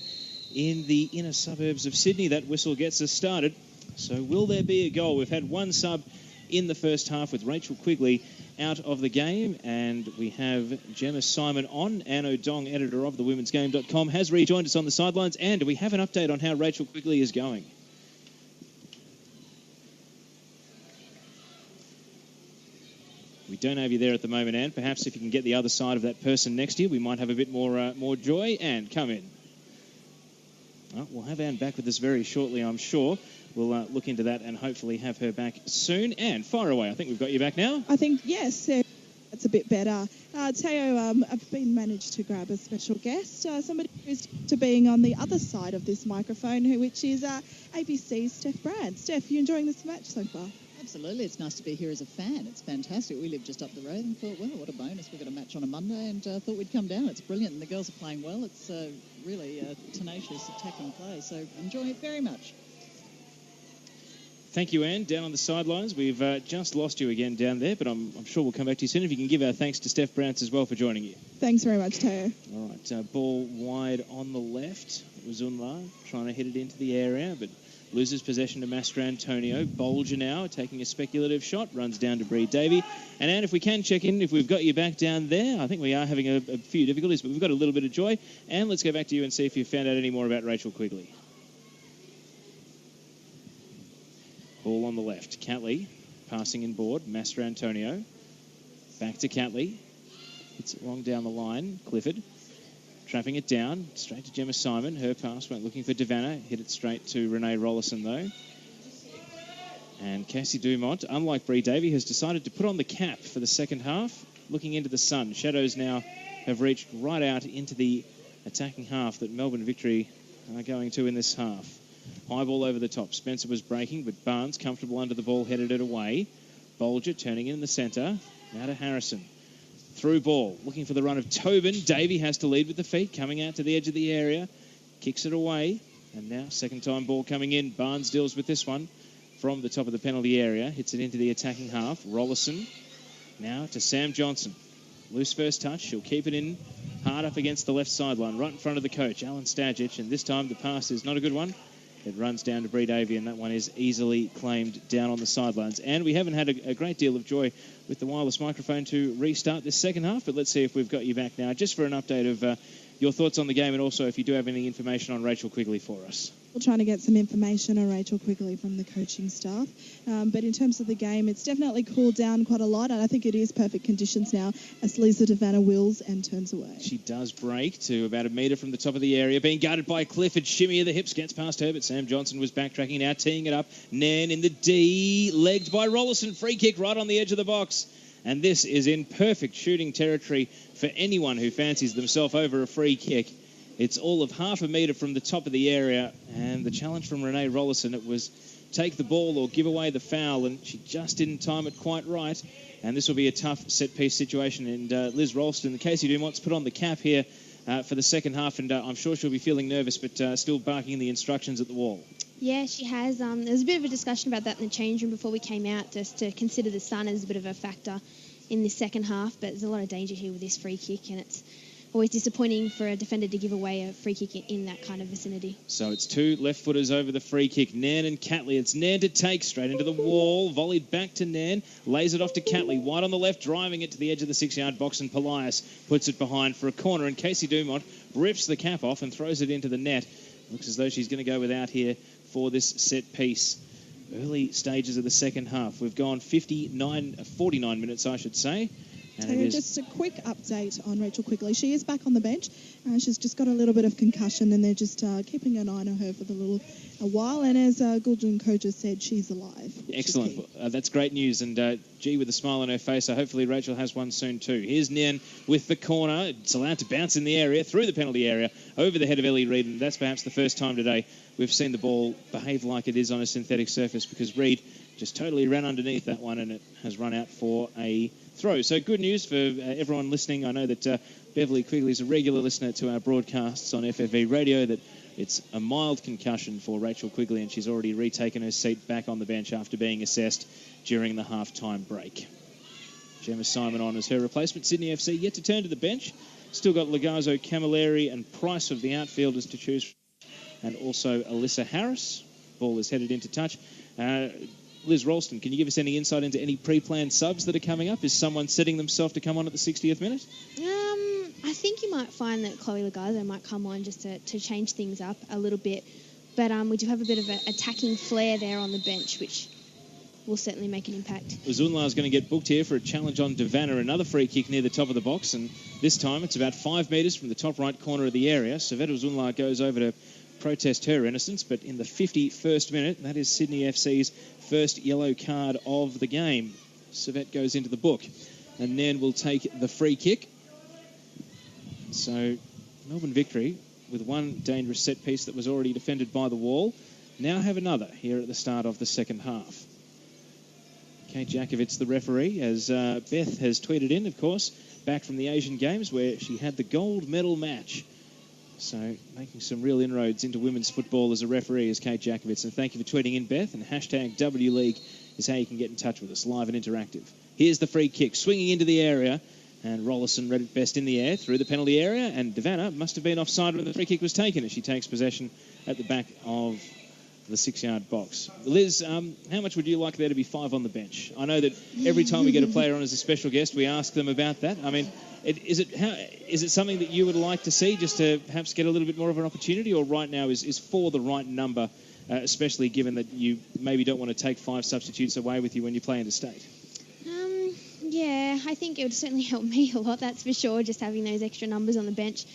in the inner suburbs of Sydney. That whistle gets us started. So will there be a goal? We've had one sub in the first half with Rachel Quigley out of the game, and we have Gemma Simon on. Anno Dong, editor of thewomensgame.com, has rejoined us on the sidelines, and we have an update on how Rachel Quigley is going. We don't have you there at the moment, Anne. Perhaps if you can get the other side of that person next to you, we might have a bit more joy. Anne, come in. Well, we'll have Anne back with us very shortly, I'm sure. We'll look into that and hopefully have her back soon. Anne, fire away. I think we've got you back now. I think, yes, that's a bit better. Teo, I've been managed to grab a special guest, somebody who's to being on the other side of this microphone, which is ABC's Steph Brand. Steph, you enjoying this match so far? Absolutely. It's nice to be here as a fan. It's fantastic. We live just up the road and thought, well, what a bonus. We've got a match on a Monday and thought we'd come down. It's brilliant. And the girls are playing well. It's really tenacious attacking play. So enjoy it very much. Thank you, Anne. Down on the sidelines, we've just lost you again down there, but I'm sure we'll come back to you soon. If you can give our thanks to Steph Browns as well for joining you. Thanks very much, Teo. All right, ball wide on the left. Uzunla trying to hit it into the area, but loses possession to Mastrantonio. Bolger now taking a speculative shot, runs down to Bree Davey. And Anne, if we can check in, if we've got you back down there, I think we are having a few difficulties, but we've got a little bit of joy. Anne, let's go back to you and see if you've found out any more about Rachel Quigley. Ball on the left. Catley passing in board. Mastrantonio. Back to Catley. Hits it long down the line. Clifford trapping it down. Straight to Gemma Simon. Her pass went looking for Devanna. Hit it straight to Renee Rollison though. And Cassie Dumont, unlike Bree Davey, has decided to put on the cap for the second half. Looking into the sun. Shadows now have reached right out into the attacking half that Melbourne Victory are going to in this half. High ball over the top. Spencer was breaking, but Barnes, comfortable under the ball, headed it away. Bolger turning in the centre. Now to Harrison. Through ball. Looking for the run of Tobin. Davey has to lead with the feet. Coming out to the edge of the area. Kicks it away. And now second time ball coming in. Barnes deals with this one from the top of the penalty area. Hits it into the attacking half. Rollison. Now to Sam Johnson. Loose first touch. She'll keep it in hard up against the left sideline. Right in front of the coach, Alan Stajic. And this time the pass is not a good one. It runs down to Bree Davey, and that one is easily claimed down on the sidelines. And we haven't had a great deal of joy with the wireless microphone to restart this second half, but let's see if we've got you back now, just for an update of your thoughts on the game, and also if you do have any information on Rachel Quigley for us. We're trying to get some information on Rachel Quigley from the coaching staff. But in terms of the game, it's definitely cooled down quite a lot, and I think it is perfect conditions now as Lisa Devanna wills and turns away. She does break to about a metre from the top of the area, being guarded by Clifford. Shimmy of the hips, gets past her, but Sam Johnson was backtracking, now teeing it up. Nan in the D, legged by Rollison. Free kick right on the edge of the box. And this is in perfect shooting territory for anyone who fancies themselves over a free kick. It's all of half a metre from the top of the area, and the challenge from Renee Rollison, it was take the ball or give away the foul, and she just didn't time it quite right. And this will be a tough set-piece situation, and Liz Ralston, Casey Dumont's put on the cap here for the second half, and I'm sure she'll be feeling nervous, but still barking the instructions at the wall. Yeah, she has. There was a bit of a discussion about that in the change room before we came out, just to consider the sun as a bit of a factor in this second half, but there's a lot of danger here with this free kick, and it's always disappointing for a defender to give away a free kick in that kind of vicinity. So it's two left-footers over the free kick, Nan and Catley. It's Nan to take, straight into the wall, volleyed back to Nan, lays it off to Catley, wide on the left, driving it to the edge of the 6-yard box, and Polias puts it behind for a corner, and Casey Dumont rips the cap off and throws it into the net. Looks as though she's going to go without here for this set piece. Early stages of the second half. We've gone 49 minutes, I should say. And just a quick update on Rachel Quigley. She is back on the bench. She's just got a little bit of concussion, and they're just keeping an eye on her for a while. And as Guljan Koja said, she's alive. Excellent. That's great news. And G with a smile on her face. So hopefully Rachel has one soon too. Here's Nan with the corner. It's allowed to bounce in the area, through the penalty area, over the head of Ellie Reid. And that's perhaps the first time today we've seen the ball behave like it is on a synthetic surface, because Reid just totally ran underneath that one, and it has run out for a throw. So good news for everyone listening. I know that Beverly Quigley is a regular listener to our broadcasts on FFV Radio, that it's a mild concussion for Rachel Quigley, and she's already retaken her seat back on the bench after being assessed during the half-time break. Gemma Simon on as her replacement. Sydney FC yet to turn to the bench. Still got Lagazzo, Camilleri and Price of the outfielders to choose from, and also Alyssa Harris. Ball is headed into touch. Liz Ralston, can you give us any insight into any pre-planned subs that are coming up? Is someone setting themselves to come on at the 60th minute? I think you might find that Chloe Lagazzo might come on just to change things up a little bit. But we do have a bit of an attacking flair there on the bench, which will certainly make an impact. Uzunla is going to get booked here for a challenge on Devanna, another free kick near the top of the box, and this time it's about 5 metres from the top right corner of the area. Savetta Uzunla goes over to protest her innocence, but in the 51st minute, that is Sydney FC's first yellow card of the game. Savette goes into the book, and Nan will take the free kick. So Melbourne Victory, with one dangerous set piece that was already defended by the wall, now have another here at the start of the second half. Kate Jakovitz, the referee, as Beth has tweeted in, of course, back from the Asian Games where she had the gold medal match. So making some real inroads into women's football as a referee is Kate Jakovitz. And thank you for tweeting in, Beth. And hashtag WLeague is how you can get in touch with us, live and interactive. Here's the free kick, swinging into the area. And Rollison read it best in the air through the penalty area. And Devanna must have been offside when the free kick was taken as she takes possession at the back of the 6-yard box. Liz, how much would you like there to be 5 on the bench? I know that every time we get a player on as a special guest, we ask them about that. I mean, is it something that you would like to see, just to perhaps get a little bit more of an opportunity, or right now is 4 the right number, especially given that you maybe don't want to take 5 substitutes away with you when you play interstate? Yeah, I think it would certainly help me a lot, that's for sure, just having those extra numbers on the bench.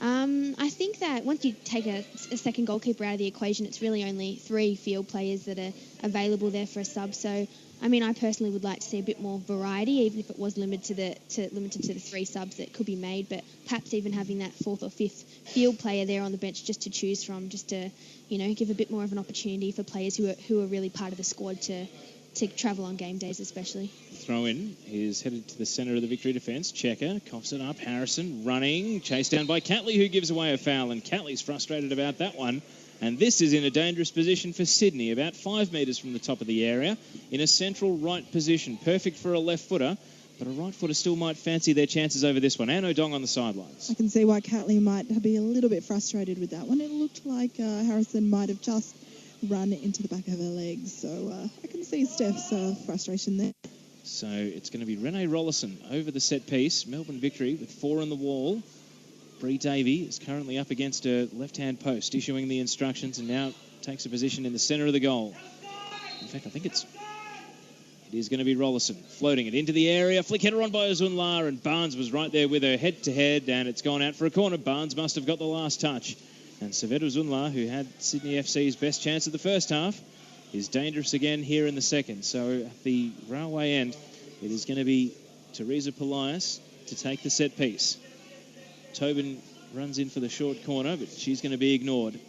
I think that once you take a second goalkeeper out of the equation, it's really only 3 field players that are available there for a sub. So, I mean, I personally would like to see a bit more variety, even if it was limited to the 3 subs that could be made. But perhaps even having that 4th or 5th field player there on the bench just to choose from, just to, give a bit more of an opportunity for players who are really part of the squad to travel on game days especially. Throw in is headed to the centre of the Victory defence. Checker coughs it up. Harrison running, chased down by Catley, who gives away a foul, and Catley's frustrated about that one. And this is in a dangerous position for Sydney, about 5 metres from the top of the area, in a central right position, perfect for a left footer, but a right footer still might fancy their chances over this one. Anne O'Dong on the sidelines. I can see why Catley might be a little bit frustrated with that one. It looked like Harrison might have just run into the back of her legs. So I can see Steph's frustration there. So it's going to be Renee Rollison over the set piece. Melbourne Victory with 4 on the wall. Bree Davey is currently up against her left-hand post, issuing the instructions, and now takes a position in the centre of the goal. In fact, I think it is going to be Rollison floating it into the area. Flick header on by Ozunla, and Barnes was right there with her head-to-head, and it's gone out for a corner. Barnes must have got the last touch. And Saved Ozunla, who had Sydney FC's best chance at the first half, is dangerous again here in the second. So at the railway end, it is going to be Teresa Polias to take the set piece. Tobin runs in for the short corner, but she's going to be ignored.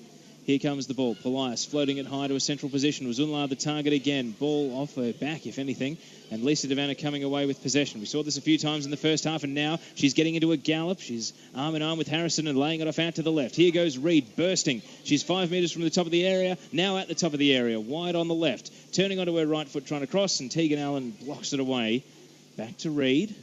Here comes the ball. Polias floating it high to a central position. Ozunla the target again. Ball off her back, if anything. And Lisa Devanna coming away with possession. We saw this a few times in the first half, and now she's getting into a gallop. She's arm in arm with Harrison and laying it off out to the left. Here goes Reid, bursting. She's 5 metres from the top of the area. Now at the top of the area, wide on the left. Turning onto her right foot, trying to cross, and Tegan Allen blocks it away. Back to Reid.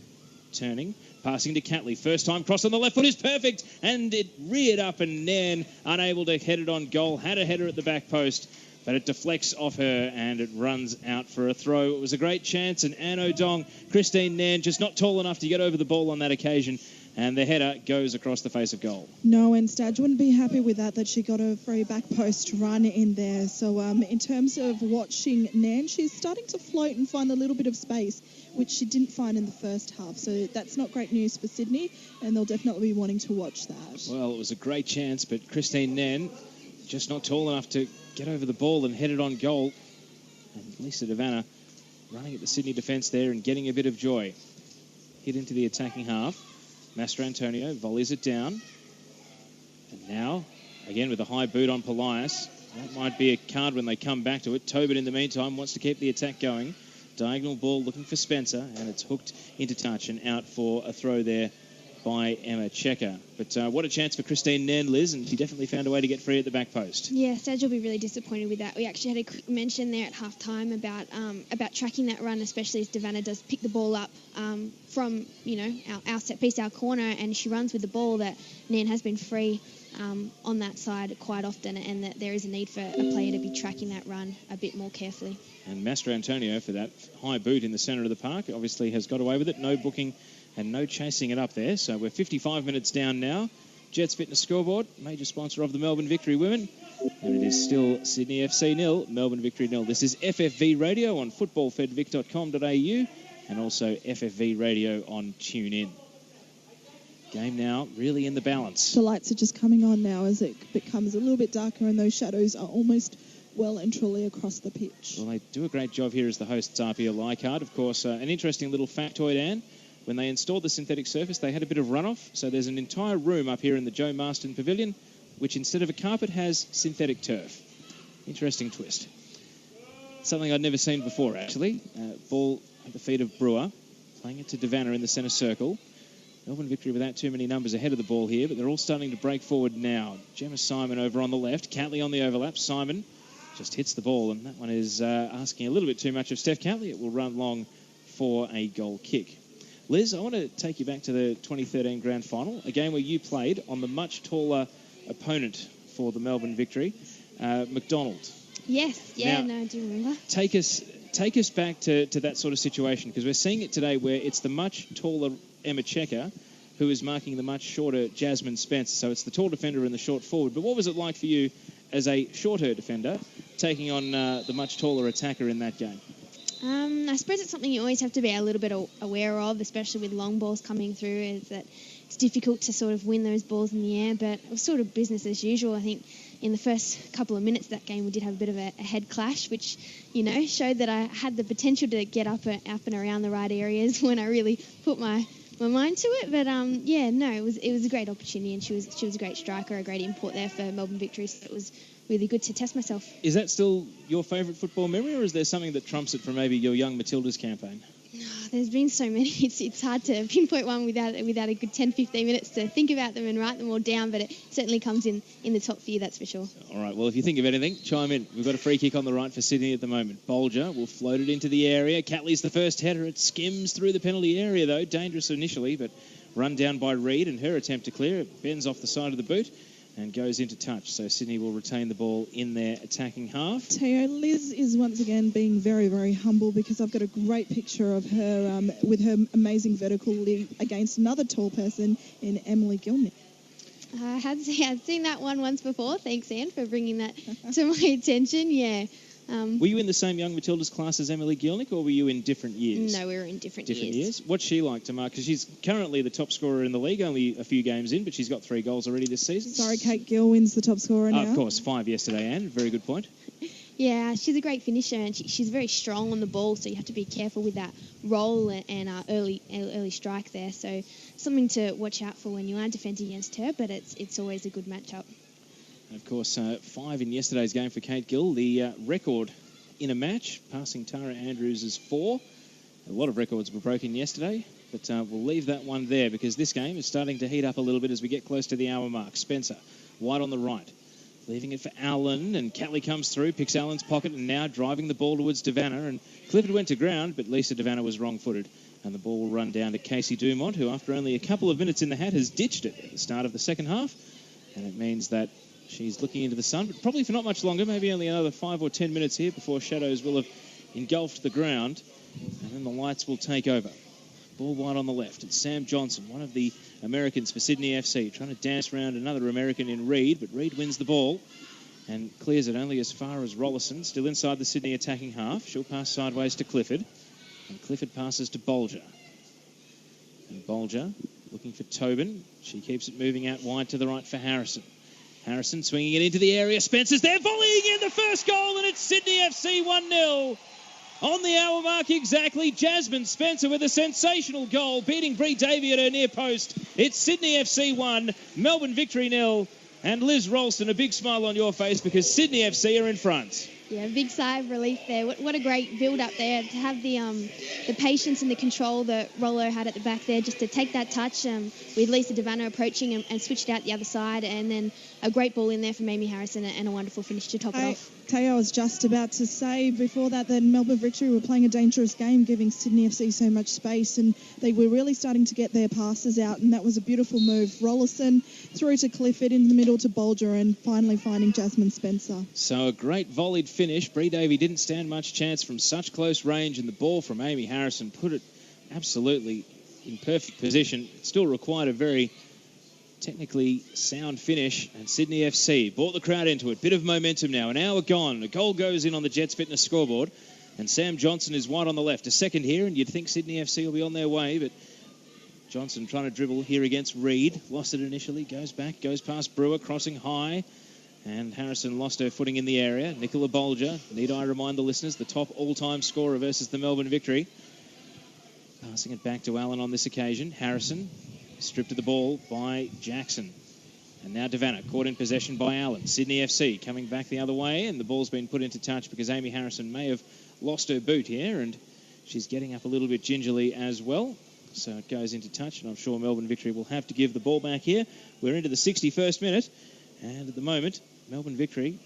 Turning. Passing to Catley. First time cross on the left foot is perfect. And it reared up, and Nairn unable to head it on goal. Had a header at the back post, but it deflects off her and it runs out for a throw. It was a great chance, and Anne O'Dong, Christine Nairn, just not tall enough to get over the ball on that occasion. And the header goes across the face of goal. No, and Stadge wouldn't be happy with that she got a free back post run in there. So in terms of watching Nairn, she's starting to float and find a little bit of space, which she didn't find in the first half. So that's not great news for Sydney, and they'll definitely be wanting to watch that. Well, it was a great chance, but Christine Nairn just not tall enough to get over the ball and head it on goal. And Lisa Devanna running at the Sydney defence there and getting a bit of joy. Hit into the attacking half. Master Antonio volleys it down. And now, again with a high boot on Polias. That might be a card when they come back to it. Tobin, in the meantime, wants to keep the attack going. Diagonal ball looking for Spencer, and it's hooked into touch and out for a throw there by Emma Checker. But what a chance for Christine Nairn, Liz, and she definitely found a way to get free at the back post. Yeah, Sage will be really disappointed with that. We actually had a quick mention there at half-time about tracking that run, especially as Devanna does pick the ball up from, our set piece, our corner, and she runs with the ball. That Nairn has been free on that side quite often, and that there is a need for a player to be tracking that run a bit more carefully. And Master Antonio, for that high boot in the centre of the park, obviously has got away with it. No booking and no chasing it up there. So we're 55 minutes down now. Jets Fitness Scoreboard, major sponsor of the Melbourne Victory Women. And it is still Sydney FC 0, Melbourne Victory 0. This is FFV Radio on footballfedvic.com.au and also FFV Radio on TuneIn. Game now really in the balance. The lights are just coming on now as it becomes a little bit darker, and those shadows are almost well and truly across the pitch. Well, they do a great job here as the hosts, RPA Leichhardt. Of course, an interesting little factoid, Anne. When they installed the synthetic surface, they had a bit of runoff. So there's an entire room up here in the Joe Marston Pavilion, which instead of a carpet has synthetic turf. Interesting twist. Something I'd never seen before, actually. Ball at the feet of Brewer, playing it to Devanna in the centre circle. Melbourne Victory without too many numbers ahead of the ball here, but they're all starting to break forward now. Gemma Simon over on the left, Catley on the overlap. Simon just hits the ball, and that one is asking a little bit too much of Steph Catley. It will run long for a goal kick. Liz, I want to take you back to the 2013 Grand Final, a game where you played on the much taller opponent for the Melbourne Victory, McDonald. Yes, yeah, now, no, I do remember. Take us back to that sort of situation, because we're seeing it today where it's the much taller Emma Checker who is marking the much shorter Jasmine Spencer. So it's the tall defender and the short forward. But what was it like for you as a shorter defender taking on the much taller attacker in that game? I suppose it's something you always have to be a little bit aware of, especially with long balls coming through, is that it's difficult to sort of win those balls in the air, but it was sort of business as usual. I think in the first couple of minutes of that game we did have a bit of a head clash, which, showed that I had the potential to get up and around the right areas when I really put my mind to it. But it was a great opportunity, and she was a great striker, a great import there for Melbourne Victory, so it was really good to test myself. Is that still your favourite football memory, or is there something that trumps it from maybe your Young Matildas campaign? There's been so many, it's hard to pinpoint one without a good 10-15 minutes to think about them and write them all down, but it certainly comes in the top few, that's for sure. All right, well, if you think of anything, chime in. We've got a free kick on the right for Sydney at the moment. Bolger will float it into the area. Catley's the first header. It skims through the penalty area, though. Dangerous initially, but run down by Reid, and her attempt to clear it bends off the side of the boot. and goes into touch. So Sydney will retain the ball in their attacking half. Teo, Liz is once again being very, very humble because I've got a great picture of her with her amazing vertical leap against another tall person in Emily Gilnick. I had seen that one once before. Thanks, Anne, for bringing that to my attention. Yeah. Were you in the same Young Matildas class as Emily Gilnick, or were you in different years? No, we were in different years. What's she like, Tamar? Because she's currently the top scorer in the league, only a few games in, but she's got 3 goals already this season. Sorry, Kate Gill wins the top scorer now. Of course, 5 yesterday, Anne. Very good point. Yeah, she's a great finisher, and she's very strong on the ball, so you have to be careful with that roll and early strike there. So something to watch out for when you are defending against her, but it's always a good matchup. And of course, 5 in yesterday's game for Kate Gill, the record in a match, passing Tara Andrews' 4. A lot of records were broken yesterday, but we'll leave that one there because this game is starting to heat up a little bit as we get close to the hour mark. Spencer, wide on the right, leaving it for Allen, and Catley comes through, picks Allen's pocket, and now driving the ball towards Devanna, and Clifford went to ground, but Lisa Devanna was wrong-footed, and the ball will run down to Casey Dumont, who after only a couple of minutes in the hat has ditched it at the start of the second half, and it means that she's looking into the sun, but probably for not much longer, maybe only another 5 or 10 minutes here before shadows will have engulfed the ground, and then the lights will take over. Ball wide on the left. It's Sam Johnson, one of the Americans for Sydney FC, trying to dance around another American in Reid, but Reid wins the ball and clears it only as far as Rollison, still inside the Sydney attacking half. She'll pass sideways to Clifford, and Clifford passes to Bolger. And Bolger looking for Tobin. She keeps it moving out wide to the right for Harrison. Harrison swinging it into the area. Spencer's there, volleying in the first goal, and it's Sydney FC 1-0. On the hour mark exactly, Jasmine Spencer with a sensational goal, beating Bree Davey at her near post. It's Sydney FC 1, Melbourne Victory 0, and Liz Ralston, a big smile on your face because Sydney FC are in front. Yeah, big sigh of relief there. What a great build-up there to have the patience and the control that Rollo had at the back there, just to take that touch with Lisa Devanna approaching and switch it out the other side, and then a great ball in there from Amy Harrison and a wonderful finish to top it off. Teo, I was just about to say before that Melbourne Victory were playing a dangerous game, giving Sydney FC so much space, and they were really starting to get their passes out, and that was a beautiful move. Rollison through to Clifford, in the middle to Bolger, and finally finding Jasmine Spencer. So a great volleyed finish. Bree Davey didn't stand much chance from such close range, and the ball from Amy Harrison put it absolutely in perfect position. It still required a very technically sound finish, and Sydney FC brought the crowd into it. Bit of momentum now. An hour gone. A goal goes in on the Jets Fitness scoreboard, and Sam Johnson is wide on the left. A second here, and you'd think Sydney FC will be on their way, but Johnson trying to dribble here against Reid. Lost it initially, goes back, goes past Brewer, crossing high, and Harrison lost her footing in the area. Nicola Bolger, need I remind the listeners, the top all-time scorer versus the Melbourne Victory. Passing it back to Allen on this occasion. Harrison stripped of the ball by Jackson. And now Devanna caught in possession by Allen. Sydney FC coming back the other way, and the ball's been put into touch because Amy Harrison may have lost her boot here, and she's getting up a little bit gingerly as well. So it goes into touch, and I'm sure Melbourne Victory will have to give the ball back here. We're into the 61st minute, and at the moment, Melbourne Victory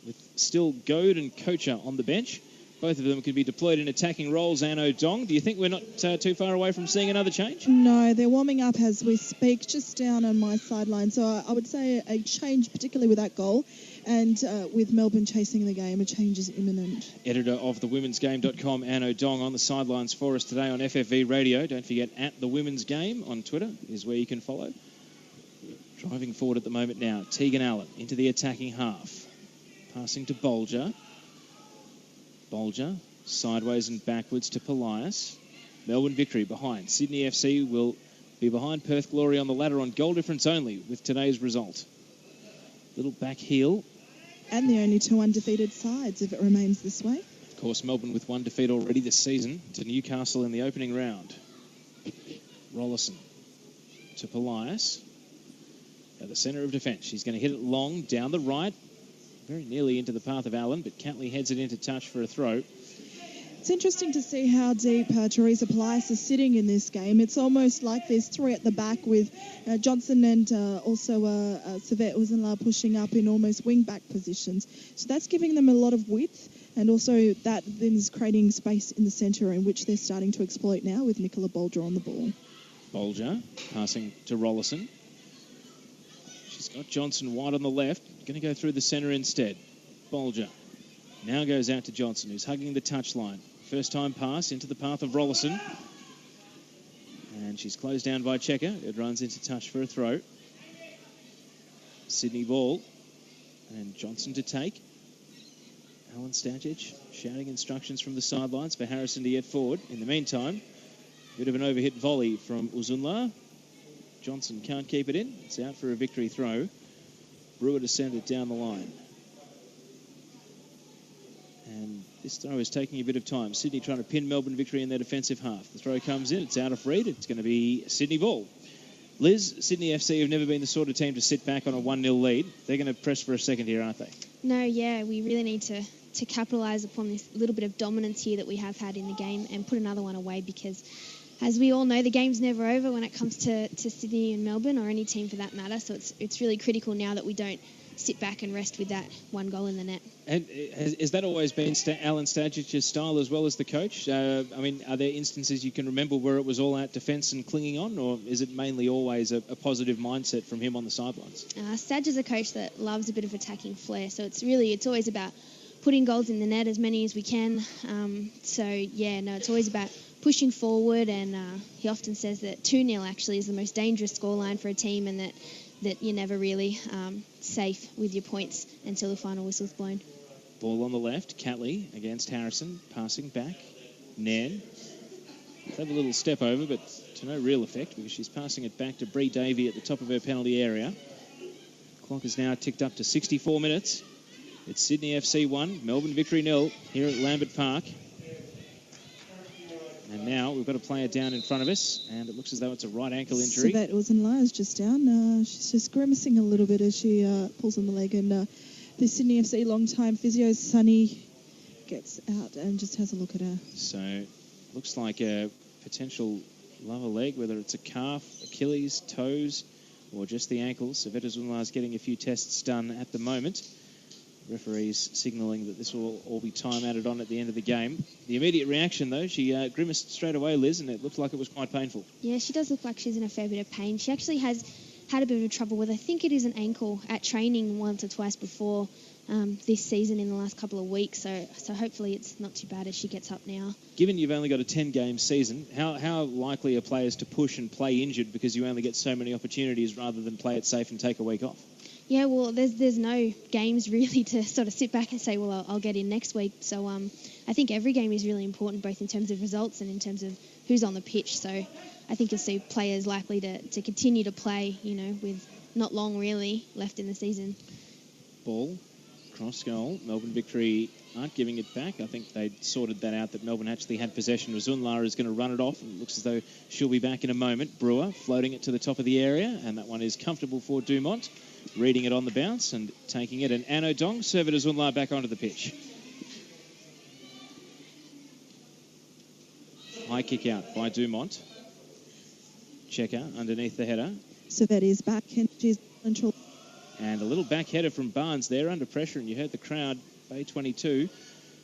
with still Goad and Kocher on the bench. Both of them could be deployed in attacking roles. Anno Dong, do you think we're not too far away from seeing another change? No, they're warming up as we speak, just down on my sideline. So I would say a change, particularly with that goal, and with Melbourne chasing the game, a change is imminent. Editor of thewomensgame.com, Anno Dong, on the sidelines for us today on FFV Radio. Don't forget, at The Women's Game on Twitter is where you can follow. Driving forward at the moment now, Tegan Allen into the attacking half. Passing to Bolger. Bolger, sideways and backwards to Polias. Melbourne Victory behind. Sydney FC will be behind Perth Glory on the ladder on goal difference only with today's result. Little back heel. And the only 2 undefeated sides if it remains this way. Of course, Melbourne with 1 defeat already this season to Newcastle in the opening round. Rollison to Polias. At the centre of defence. She's going to hit it long down the right. Very nearly into the path of Allen, but Catley heads it into touch for a throw. It's interesting to see how deep Teresa Polias is sitting in this game. It's almost like there's 3 at the back with Johnson and also Savette Uzenla pushing up in almost wing-back positions. So that's giving them a lot of width, and also that then is creating space in the centre in which they're starting to exploit now with Nicola Bolger on the ball. Bolger passing to Rollison. She's Got Johnson wide on the left. Going to go through the centre instead. Bolger now goes out to Johnson, who's hugging the touchline. First time pass into the path of Rollison. And she's closed down by Checker. It runs into touch for a throw. Sydney ball. And Johnson to take. Alan Stajic shouting instructions from the sidelines for Harrison to get forward. In the meantime, a bit of an overhit volley from Uzunla. Johnson can't keep it in. It's out for a victory throw. Brewer to send it down the line. And this throw is taking a bit of time. Sydney trying to pin Melbourne Victory in their defensive half. The throw comes in. It's out of read. It's going to be Sydney ball. Liz, Sydney FC have never been the sort of team to sit back on a 1-0 lead. They're going to press for a second here, aren't they? No, yeah, we really need to capitalise upon this little bit of dominance here that we have had in the game and put another one away, because as we all know, the game's never over when it comes to Sydney and Melbourne, or any team for that matter. So it's really critical now that we don't sit back and rest with that one goal in the net. And has that always been Alan Stagic's style as well as the coach? I mean, are there instances you can remember where it was all out defence and clinging on, or is it mainly always a positive mindset from him on the sidelines? Stag is a coach that loves a bit of attacking flair, so it's always about putting goals in the net, as many as we can. It's always about pushing forward, and he often says that 2-0 actually is the most dangerous scoreline for a team, and that you're never really safe with your points until the final whistle's blown. Ball on the left, Catley against Harrison, passing back. Nairn. Have a little step over, but to no real effect, because she's passing it back to Bree Davey at the top of her penalty area. Clock is now ticked up to 64 minutes. It's Sydney FC 1, Melbourne Victory 0 here at Lambert Park. And now we've got a player down in front of us, and it looks as though it's a right ankle injury. So that Uzunla is just down. She's just grimacing a little bit as she pulls on the leg. And the Sydney FC long-time physio, Sunny, gets out and just has a look at her. So looks like a potential lower leg, whether it's a calf, Achilles, toes, or just the ankles. So Uzunla is getting a few tests done at the moment. Referees signalling that this will all be time added on at the end of the game. The immediate reaction, though, she grimaced straight away, Liz, and it looked like it was quite painful. Yeah, she does look like she's in a fair bit of pain. She actually has had a bit of trouble with, I think it is an ankle, at training once or twice before this season in the last couple of weeks. So hopefully it's not too bad as she gets up now. Given you've only got a 10-game season, how likely are players to push and play injured because you only get so many opportunities rather than play it safe and take a week off? Yeah, well, there's no games really to sort of sit back and say, well, I'll get in next week. So I think every game is really important, both in terms of results and in terms of who's on the pitch. So I think you'll see players likely to continue to play, with not long really left in the season. Ball, cross goal. Melbourne Victory aren't giving it back. I think they'd sorted that out, that Melbourne actually had possession. Uzunla is going to run it off, and it looks as though she'll be back in a moment. Brewer floating it to the top of the area, and that one is comfortable for Dumont. Reading it on the bounce and taking it. And Anno Dong serve it as Uzunla back onto the pitch. High kick out by Dumont. Checker underneath the header. So that is back, and she's control. And a little back header from Barnes there under pressure, and you heard the crowd, Bay 22,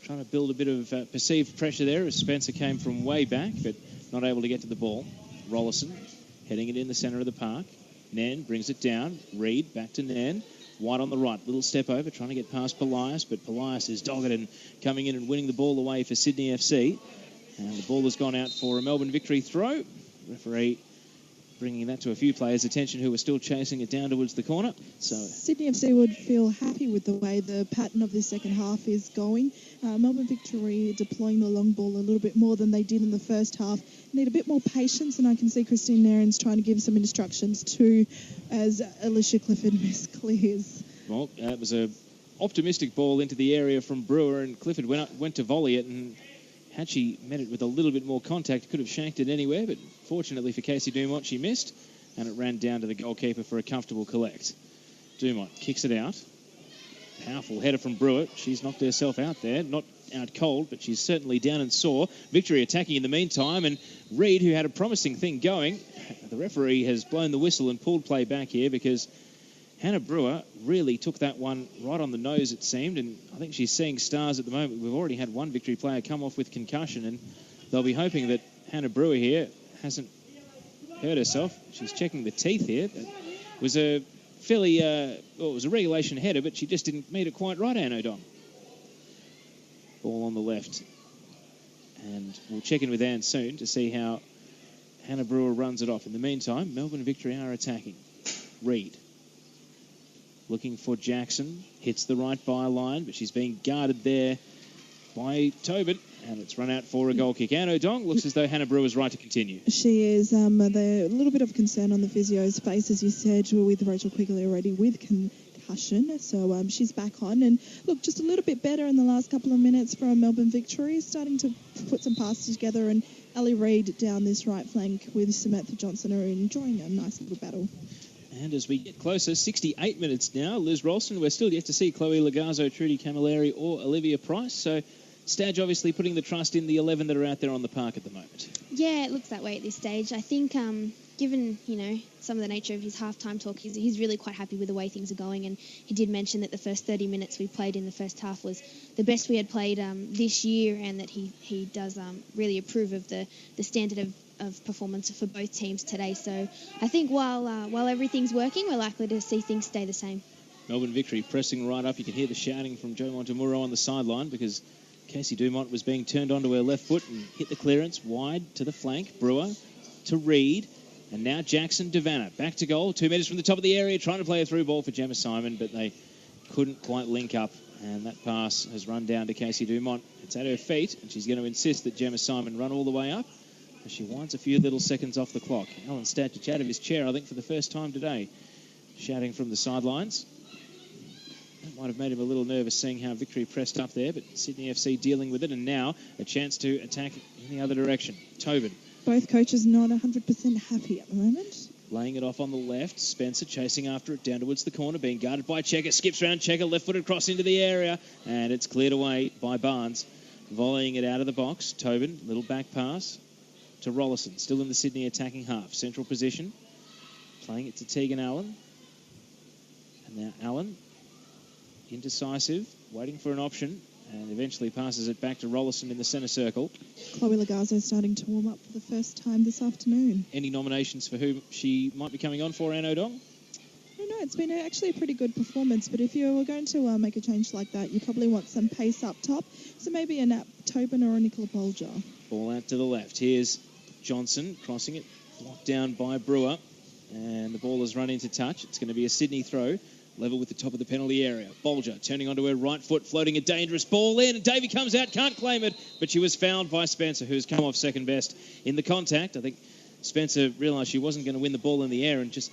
trying to build a bit of perceived pressure there as Spencer came from way back, but not able to get to the ball. Rollison heading it in the centre of the park. Nairn brings it down. Reed back to Nairn. White on the right. Little step over, trying to get past Polias, but Polias is dogged and coming in and winning the ball away for Sydney FC. And the ball has gone out for a Melbourne Victory throw. Referee bringing that to a few players' attention who are still chasing it down towards the corner. So Sydney FC would feel happy with the way the pattern of this second half is going. Melbourne Victory deploying the long ball a little bit more than they did in the first half. Need a bit more patience, and I can see Christine Nairn's trying to give some instructions too as Alicia Clifford misclears. Well, it was an optimistic ball into the area from Brewer, and Clifford went to volley it, and had she met it with a little bit more contact, could have shanked it anywhere, but fortunately for Casey Dumont, she missed, and it ran down to the goalkeeper for a comfortable collect. Dumont kicks it out. Powerful header from Brewer. She's knocked herself out there. Not out cold, but she's certainly down and sore. Victory attacking in the meantime, and Reed, who had a promising thing going, the referee has blown the whistle and pulled play back here because Hannah Brewer really took that one right on the nose, it seemed, and I think she's seeing stars at the moment. We've already had one Victory player come off with concussion, and they'll be hoping that Hannah Brewer here hasn't hurt herself. She's checking the teeth here. It was a fairly, it was a regulation header, but she just didn't meet it quite right, Anne O'Dong. Ball on the left. And we'll check in with Anne soon to see how Hannah Brewer runs it off. In the meantime, Melbourne Victory are attacking. Reid. Looking for Jackson. Hits the right byline, but she's being guarded there by Tobin. And it's run out for a goal kick. Anne O'Dong looks as though Hannah Brewer's right to continue. She is. A little bit of concern on the physio's face, as you said, with Rachel Quigley already with concussion. So she's back on. And look, just a little bit better in the last couple of minutes from Melbourne Victory, starting to put some passes together. And Ellie Reid down this right flank with Samantha Johnson are enjoying a nice little battle. And as we get closer, 68 minutes now, Liz Ralston, we're still yet to see Chloe Lagazzo, Trudy Camilleri or Olivia Price. So Stadge obviously putting the trust in the 11 that are out there on the park at the moment. Yeah, it looks that way at this stage. I think given, some of the nature of his half-time talk, he's really quite happy with the way things are going. And he did mention that the first 30 minutes we played in the first half was the best we had played this year, and that he does really approve of the standard of performance for both teams today. So I think while everything's working, we're likely to see things stay the same. Melbourne Victory pressing right up. You can hear the shouting from Joe Montemuro on the sideline because Casey Dumont was being turned onto her left foot and hit the clearance wide to the flank. Brewer to Reid. And now Jackson Devanna. Back to goal. 2 metres from the top of the area. Trying to play a through ball for Gemma Simon, but they couldn't quite link up. And that pass has run down to Casey Dumont. It's at her feet, and she's going to insist that Gemma Simon run all the way up as she winds a few little seconds off the clock. Alan Stadge out of his chair, I think, for the first time today, shouting from the sidelines. That might have made him a little nervous seeing how Victory pressed up there, but Sydney FC dealing with it, and now a chance to attack in the other direction. Tobin. Both coaches not 100% happy at the moment. Laying it off on the left. Spencer chasing after it down towards the corner, being guarded by Checker. Skips round Checker, left-footed cross into the area, and it's cleared away by Barnes. Volleying it out of the box. Tobin, little back pass to Rollison, still in the Sydney attacking half. Central position. Playing it to Tegan Allen. And now Allen, indecisive, waiting for an option, and eventually passes it back to Rollison in the centre circle. Chloe Lagazzo starting to warm up for the first time this afternoon. Any nominations for who she might be coming on for, Anne O'Dong? I don't know, it's been actually a pretty good performance, but if you were going to make a change like that, you probably want some pace up top. So maybe a Nat Tobin or a Nicola Bolger. Ball out to the left. Here's Johnson crossing it, blocked down by Brewer, and the ball has run into touch. It's going to be a Sydney throw. Level with the top of the penalty area. Bolger turning onto her right foot, floating a dangerous ball in, and Davey comes out, can't claim it, but she was fouled by Spencer, who's come off second best in the contact. I think Spencer realised she wasn't going to win the ball in the air and just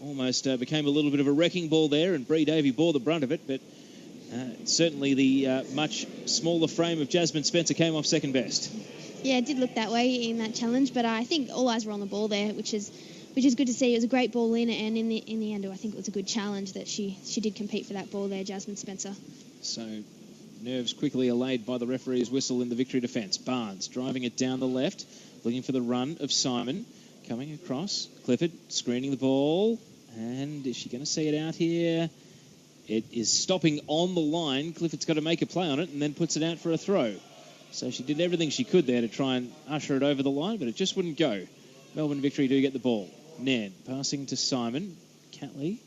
almost became a little bit of a wrecking ball there, and Bree Davey bore the brunt of it, but certainly the much smaller frame of Jasmine Spencer came off second best. Yeah, it did look that way in that challenge, but I think all eyes were on the ball there, which is good to see. It was a great ball in, and in the end, I think it was a good challenge that she did compete for that ball there, Jasmine Spencer. So nerves quickly allayed by the referee's whistle in the Victory defence. Barnes driving it down the left, looking for the run of Simon. Coming across. Clifford screening the ball. And is she going to see it out here? It is stopping on the line. Clifford's got to make a play on it and then puts it out for a throw. So she did everything she could there to try and usher it over the line, but it just wouldn't go. Melbourne Victory do get the ball. Nairn passing to Simon. Catley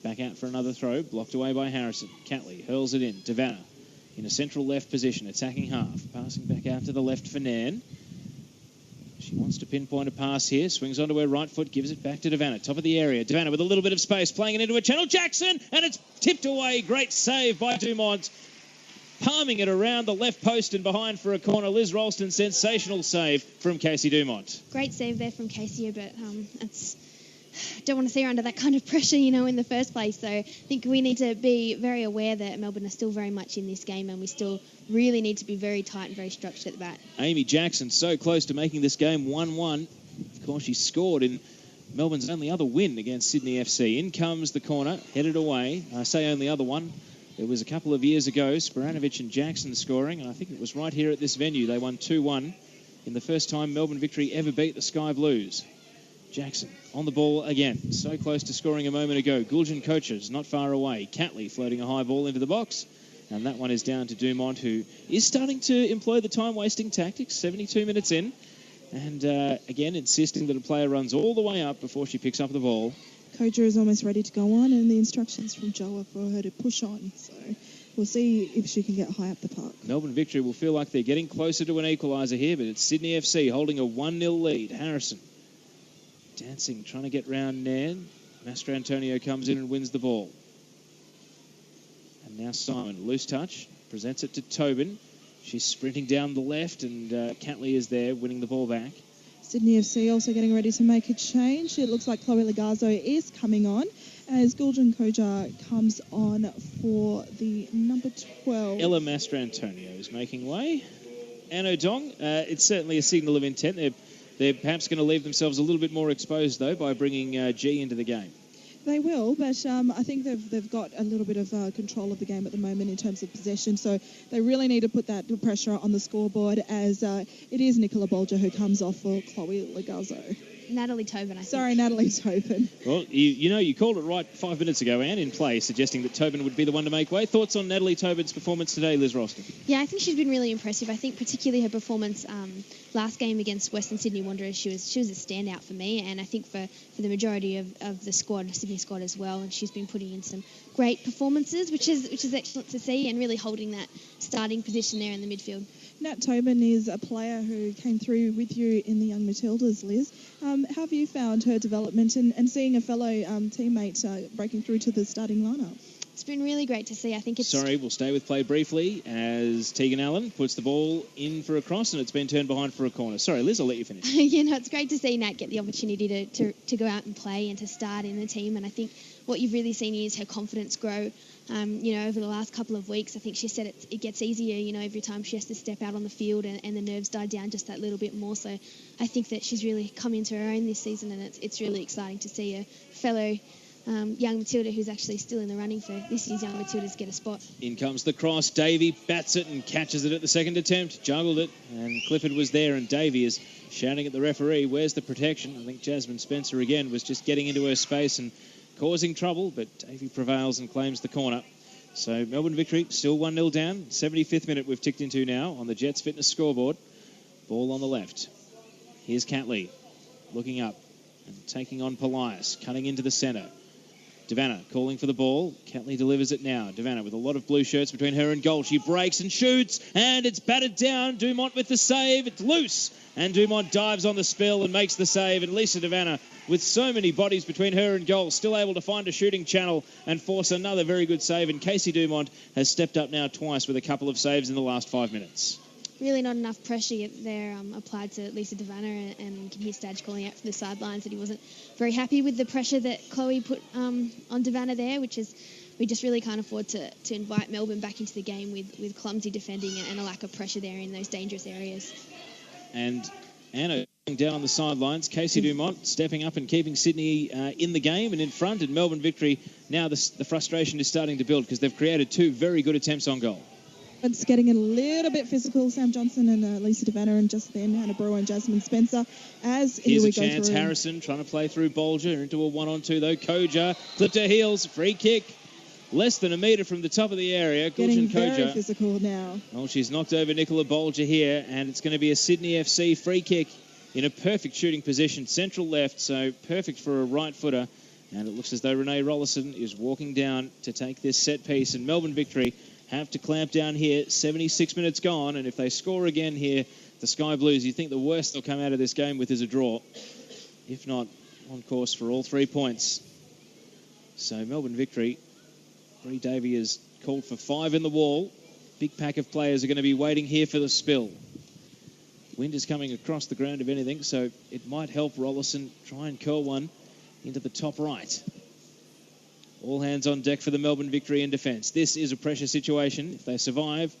back out for another throw. Blocked away by Harrison. Catley hurls it in. Devanna in a central left position, attacking half. Passing back out to the left for Nairn. She wants to pinpoint a pass here. Swings onto her right foot. Gives it back to Devanna. Top of the area. Devanna with a little bit of space. Playing it into a channel. Jackson! And it's tipped away. Great save by Dumont. Palming it around the left post and behind for a corner. Liz Ralston, sensational save from Casey Dumont. Great save there from Casey, but don't want to see her under that kind of pressure, in the first place. So I think we need to be very aware that Melbourne are still very much in this game, and we still really need to be very tight and very structured at the bat. Amy Jackson so close to making this game 1-1. Of course, she scored in Melbourne's only other win against Sydney FC. In comes the corner, headed away. I say only other one. It was a couple of years ago, Sporanovic and Jackson scoring, and I think it was right here at this venue. They won 2-1 in the first time Melbourne Victory ever beat the Sky Blues. Jackson on the ball again, so close to scoring a moment ago. Guljan Kocher not far away. Catley floating a high ball into the box, and that one is down to Dumont, who is starting to employ the time-wasting tactics, 72 minutes in, and again insisting that a player runs all the way up before she picks up the ball. Koja is almost ready to go on, and the instructions from Joe are for her to push on. So we'll see if she can get high up the park. Melbourne Victory will feel like they're getting closer to an equaliser here, but it's Sydney FC holding a 1-0 lead. Harrison dancing, trying to get round Nan. Mastrantonio comes in and wins the ball. And now Simon, loose touch, presents it to Tobin. She's sprinting down the left, and Catley is there winning the ball back. Sydney FC also getting ready to make a change. It looks like Chloe Legazzo is coming on as Guljan Koja comes on for the number 12. Ella Mastrantonio is making way. And O'Dong, it's certainly a signal of intent. They're perhaps going to leave themselves a little bit more exposed, though, by bringing G into the game. They will, but I think they've got a little bit of control of the game at the moment in terms of possession, so they really need to put that pressure on the scoreboard as it is Nicola Bolger who comes off for Chloe Legazzo. Natalie Tobin, I think. Sorry, Natalie Tobin. Well, you called it right 5 minutes ago, Anne, in play, suggesting that Tobin would be the one to make way. Thoughts on Natalie Tobin's performance today, Liz Roston? Yeah, I think she's been really impressive. I think particularly her performance last game against Western Sydney Wanderers, she was a standout for me, and I think for the majority of the squad, Sydney squad as well, and she's been putting in some great performances, which is excellent to see, and really holding that starting position there in the midfield. Nat Tobin is a player who came through with you in the Young Matildas, Liz. How have you found her development and seeing a fellow teammate breaking through to the starting lineup? It's been really great to see. I think it's... Sorry, we'll stay with play briefly as Tegan Allen puts the ball in for a cross and it's been turned behind for a corner. Sorry, Liz, I'll let you finish. It's great to see Nat get the opportunity to go out and play and to start in the team, and I think what you've really seen is her confidence grow. Over the last couple of weeks, I think she said it gets easier, every time she has to step out on the field and the nerves die down just that little bit more. So I think that she's really come into her own this season, and it's really exciting to see a fellow young Matilda who's actually still in the running for this year's Young Matildas get a spot. In comes the cross. Davey bats it and catches it at the second attempt. Juggled it, and Clifford was there, and Davey is shouting at the referee, where's the protection? I think Jasmine Spencer again was just getting into her space and causing trouble, but Davey prevails and claims the corner. So Melbourne Victory still 1-0 down. 75th minute we've ticked into now on the Jets Fitness scoreboard. Ball on the left. Here's Catley looking up and taking on Polias, cutting into the centre. Devanna calling for the ball. Catley delivers it now. Devanna with a lot of blue shirts between her and goal. She breaks and shoots, and it's batted down. Dumont with the save. It's loose, and Dumont dives on the spill and makes the save. And Lisa Devanna, with so many bodies between her and goal, still able to find a shooting channel and force another very good save. And Casey Dumont has stepped up now twice with a couple of saves in the last 5 minutes. Really not enough pressure there applied to Lisa Devanna, and you can hear Stadge calling out from the sidelines that he wasn't very happy with the pressure that Chloe put on Devanna there, which is we just really can't afford to invite Melbourne back into the game with clumsy defending and a lack of pressure there in those dangerous areas. And Anna down on the sidelines, Casey Dumont stepping up and keeping Sydney in the game and in front, and Melbourne Victory now the frustration is starting to build because they've created two very good attempts on goal. It's getting a little bit physical. Sam Johnson and Lisa Devanna, and just then Hannah Brewer and Jasmine Spencer. Here's a chance. Harrison trying to play through Bolger into a 1-on-2 though. Koja clipped her heels. Free kick. Less than a metre from the top of the area. Getting Guljan Koja. very physical now. Well, she's knocked over Nicola Bolger here, and it's going to be a Sydney FC free kick in a perfect shooting position. Central left, so perfect for a right footer. And it looks as though Renee Rollison is walking down to take this set piece, and Melbourne Victory have to clamp down here. 76 minutes gone, and if they score again here, the Sky Blues, you think the worst they'll come out of this game with is a draw. If not, on course for all 3 points. So Melbourne Victory, Bree Davey has called for 5 in the wall. Big pack of players are going to be waiting here for the spill. Wind is coming across the ground, if anything, so it might help Rollison try and curl one into the top right. All hands on deck for the Melbourne Victory in defence. This is a pressure situation. If they survive,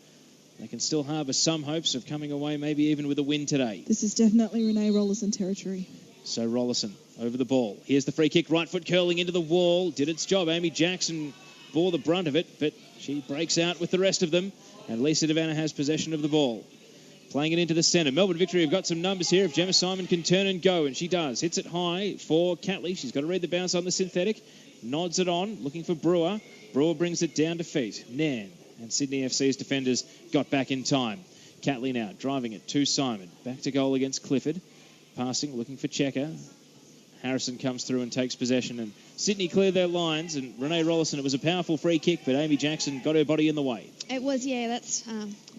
they can still harbour some hopes of coming away maybe even with a win today. This is definitely Renee Rollison territory. So Rollison over the ball. Here's the free kick. Right foot curling into the wall. Did its job. Amy Jackson bore the brunt of it, but she breaks out with the rest of them. And Lisa Devanna has possession of the ball. Playing it into the centre. Melbourne Victory have got some numbers here. If Gemma Simon can turn and go, and she does. Hits it high for Catley. She's got to read the bounce on the synthetic. Nods it on, looking for Brewer. Brewer brings it down to feet. Nan and Sydney FC's defenders got back in time. Catley now driving it to Simon. Back to goal against Clifford. Passing, looking for Checker. Harrison comes through and takes possession, and Sydney clear their lines, and Renee Rollison, it was a powerful free kick, but Amy Jackson got her body in the way. It was, yeah, that's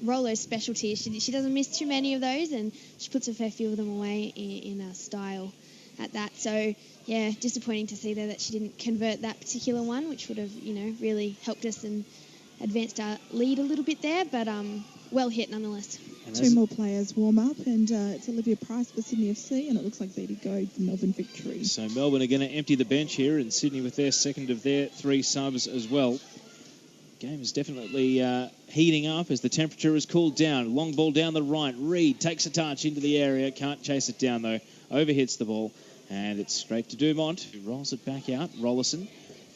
Rollo's specialty. She doesn't miss too many of those, and she puts a fair few of them away in a style at that. So, yeah, disappointing to see there that she didn't convert that particular one, which would have, really helped us and advanced our lead a little bit there, but well hit nonetheless. Two more players warm up, and it's Olivia Price for Sydney FC, and it looks like Bertie Goad for Melbourne Victory. So Melbourne are going to empty the bench here, and Sydney with their second of their 3 subs as well. Game is definitely heating up as the temperature has cooled down. Long ball down the right. Reid takes a touch into the area. Can't chase it down, though. Overhits the ball, and it's straight to Dumont, who rolls it back out. Rollison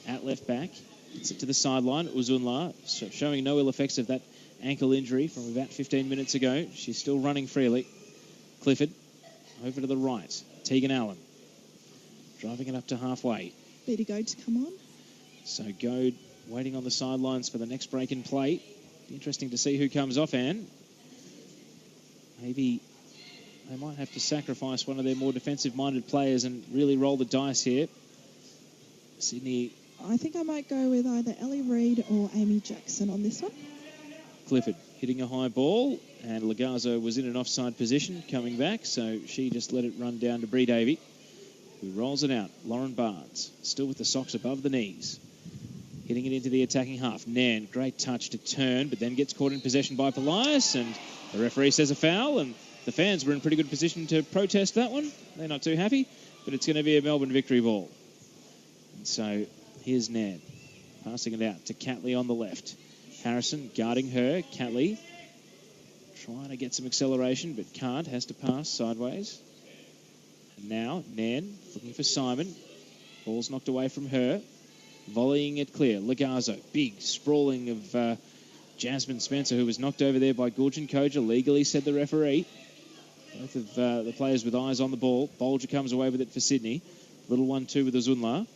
at left back. Gets it to the sideline. Uzunla showing no ill effects of that ankle injury from about 15 minutes ago. She's still running freely. Clifford over to the right. Tegan Allen driving it up to halfway. Bertie Goad to come on. So Goad waiting on the sidelines for the next break in play. Be interesting to see who comes off, Anne. Maybe they might have to sacrifice one of their more defensive-minded players and really roll the dice here. Sydney. I think I might go with either Ellie Reid or Amy Jackson on this one. Clifford hitting a high ball, and Lagazzo was in an offside position coming back, so she just let it run down to Bree Davey, who rolls it out. Lauren Barnes still with the socks above the knees, hitting it into the attacking half. Nan, great touch to turn, but then gets caught in possession by Polias, and the referee says a foul, and the fans were in pretty good position to protest that one. They're not too happy, but it's going to be a Melbourne Victory ball. And so here's Nan passing it out to Catley on the left. Harrison guarding her. Catley trying to get some acceleration, but can't. Has to pass sideways. And now Nan looking for Simon. Ball's knocked away from her. Volleying it clear. Lagazzo. Big sprawling of Jasmine Spencer, who was knocked over there by Guljan Koja. Legally, said the referee. Both of the players with eyes on the ball. Bolger comes away with it for Sydney. Little 1-2 with Uzunla.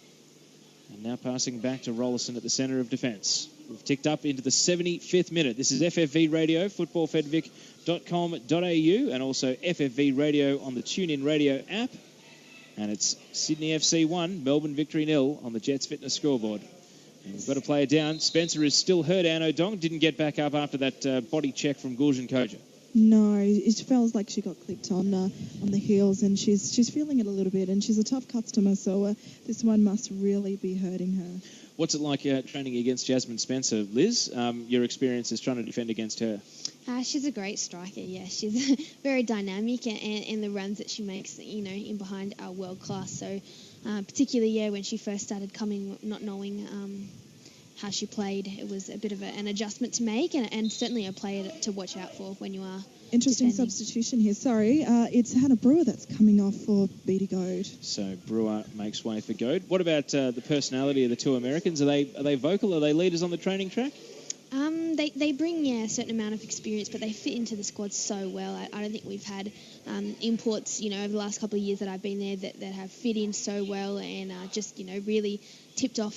And now passing back to Rollison at the centre of defence. We've ticked up into the 75th minute. This is FFV Radio, footballfedvic.com.au, and also FFV Radio on the TuneIn Radio app. And it's Sydney FC 1, Melbourne Victory 0 on the Jets Fitness scoreboard. And we've got a player down. Spencer is still hurt. Anne O'Dong didn't get back up after that body check from Guljan Koja. No, it feels like she got clipped on the heels, and she's feeling it a little bit, and she's a tough customer, so this one must really be hurting her. What's it like training against Jasmine Spencer, Liz? Your experience is trying to defend against her. She's a great striker, yeah. She's very dynamic, and the runs that she makes, in behind are world class. So, particularly, when she first started coming, not knowing how she played, it was a bit of an adjustment to make, and certainly a player to watch out for when you are Interesting defending. Substitution here. Sorry, it's Hannah Brewer that's coming off for Bertie Goad. So Brewer makes way for Goad. What about the personality of the two Americans? Are they vocal? Are they leaders on the training track? They bring a certain amount of experience, but they fit into the squad so well. I don't think we've had imports, over the last couple of years that I've been there that have fit in so well and just, really tipped off,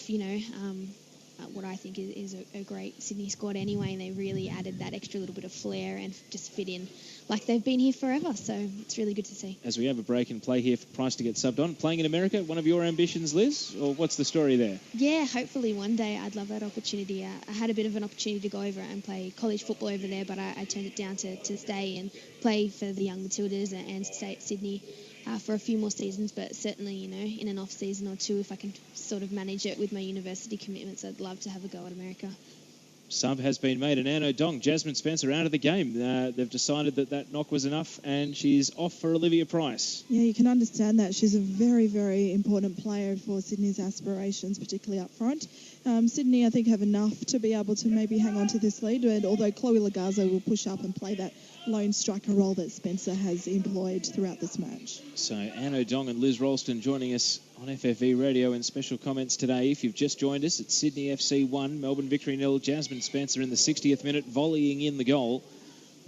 what I think is a great Sydney squad anyway, and they really added that extra little bit of flair and just fit in like they've been here forever, so it's really good to see. As we have a break and play here for Price to get subbed on, playing in America, one of your ambitions, Liz, or what's the story there? Yeah, hopefully one day I'd love that opportunity. I had a bit of an opportunity to go over and play college football over there, but I turned it down to stay and play for the young Matildas and stay at Sydney for a few more seasons, but certainly, in an off season or two, if I can sort of manage it with my university commitments, I'd love to have a go at America. Sub has been made, and Anne O'Dong, Jasmine Spencer out of the game. They've decided that knock was enough, and she's off for Olivia Price. Yeah, you can understand that. She's a very, very important player for Sydney's aspirations, particularly up front. Sydney, I think, have enough to be able to maybe hang on to this lead, and although Chloe Lagazzo will push up and play that lone striker role that Spencer has employed throughout this match. So Anne O'Dong and Liz Ralston joining us on FFV Radio in special comments today. If you've just joined us, it's Sydney FC 1, Melbourne Victory 0. Jasmine Spencer in the 60th minute volleying in the goal,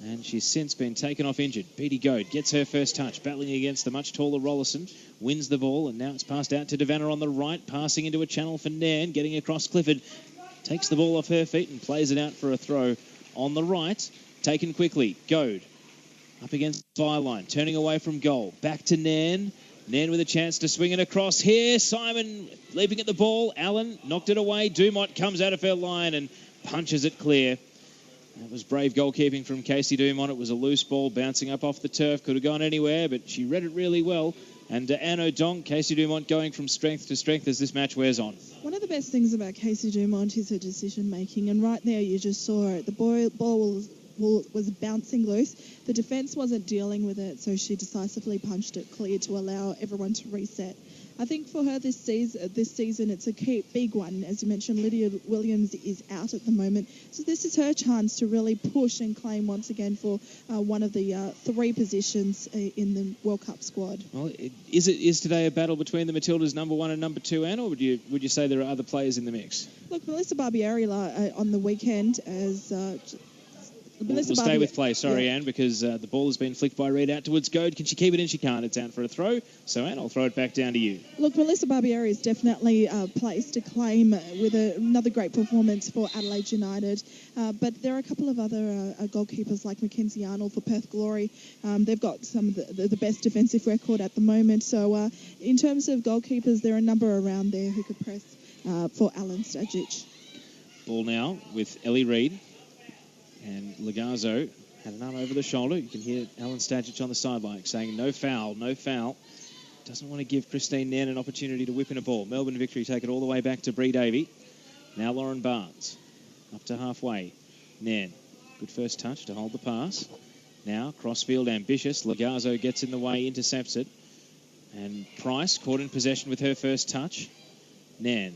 and she's since been taken off injured. Bertie Goad gets her first touch, battling against the much taller Rollison, wins the ball, and now it's passed out to Devanna on the right, passing into a channel for Nan, getting across Clifford, takes the ball off her feet and plays it out for a throw on the right. Taken quickly. Goad up against the byline, turning away from goal. Back to Nan. Nairn with a chance to swing it across here. Simon leaping at the ball. Allen knocked it away. Dumont comes out of her line and punches it clear. That was brave goalkeeping from Casey Dumont. It was a loose ball bouncing up off the turf. Could have gone anywhere, but she read it really well. And Anne O'Dong, Casey Dumont going from strength to strength as this match wears on. One of the best things about Casey Dumont is her decision-making. And right there you just saw it. The ball was bouncing loose. The defence wasn't dealing with it, so she decisively punched it clear to allow everyone to reset. I think for her this season it's a big one. As you mentioned, Lydia Williams is out at the moment. So this is her chance to really push and claim once again for one of the 3 positions in the World Cup squad. Well, is today a battle between the Matildas number 1 and number 2, Anne, or would you say there are other players in the mix? Look, Melissa Barbieri on the weekend as... We'll stay with play, Anne, because the ball has been flicked by Reid out towards Goad. Can she keep it in? She can't. It's out for a throw. So, Anne, I'll throw it back down to you. Look, Melissa Barbieri is definitely placed to claim with another great performance for Adelaide United. But there are a couple of other goalkeepers like Mackenzie Arnold for Perth Glory. They've got some of the best defensive record at the moment. So, in terms of goalkeepers, there are a number around there who could press for Alan Stajic. Ball now with Ellie Reid. And Lagazzo had an arm over the shoulder. You can hear Alan Stajic on the sideline saying, no foul, no foul. Doesn't want to give Christine Nairn an opportunity to whip in a ball. Melbourne Victory take it all the way back to Bree Davey. Now Lauren Barnes up to halfway. Nairn, good first touch to hold the pass. Now crossfield ambitious. Lagazzo gets in the way, intercepts it. And Price caught in possession with her first touch. Nairn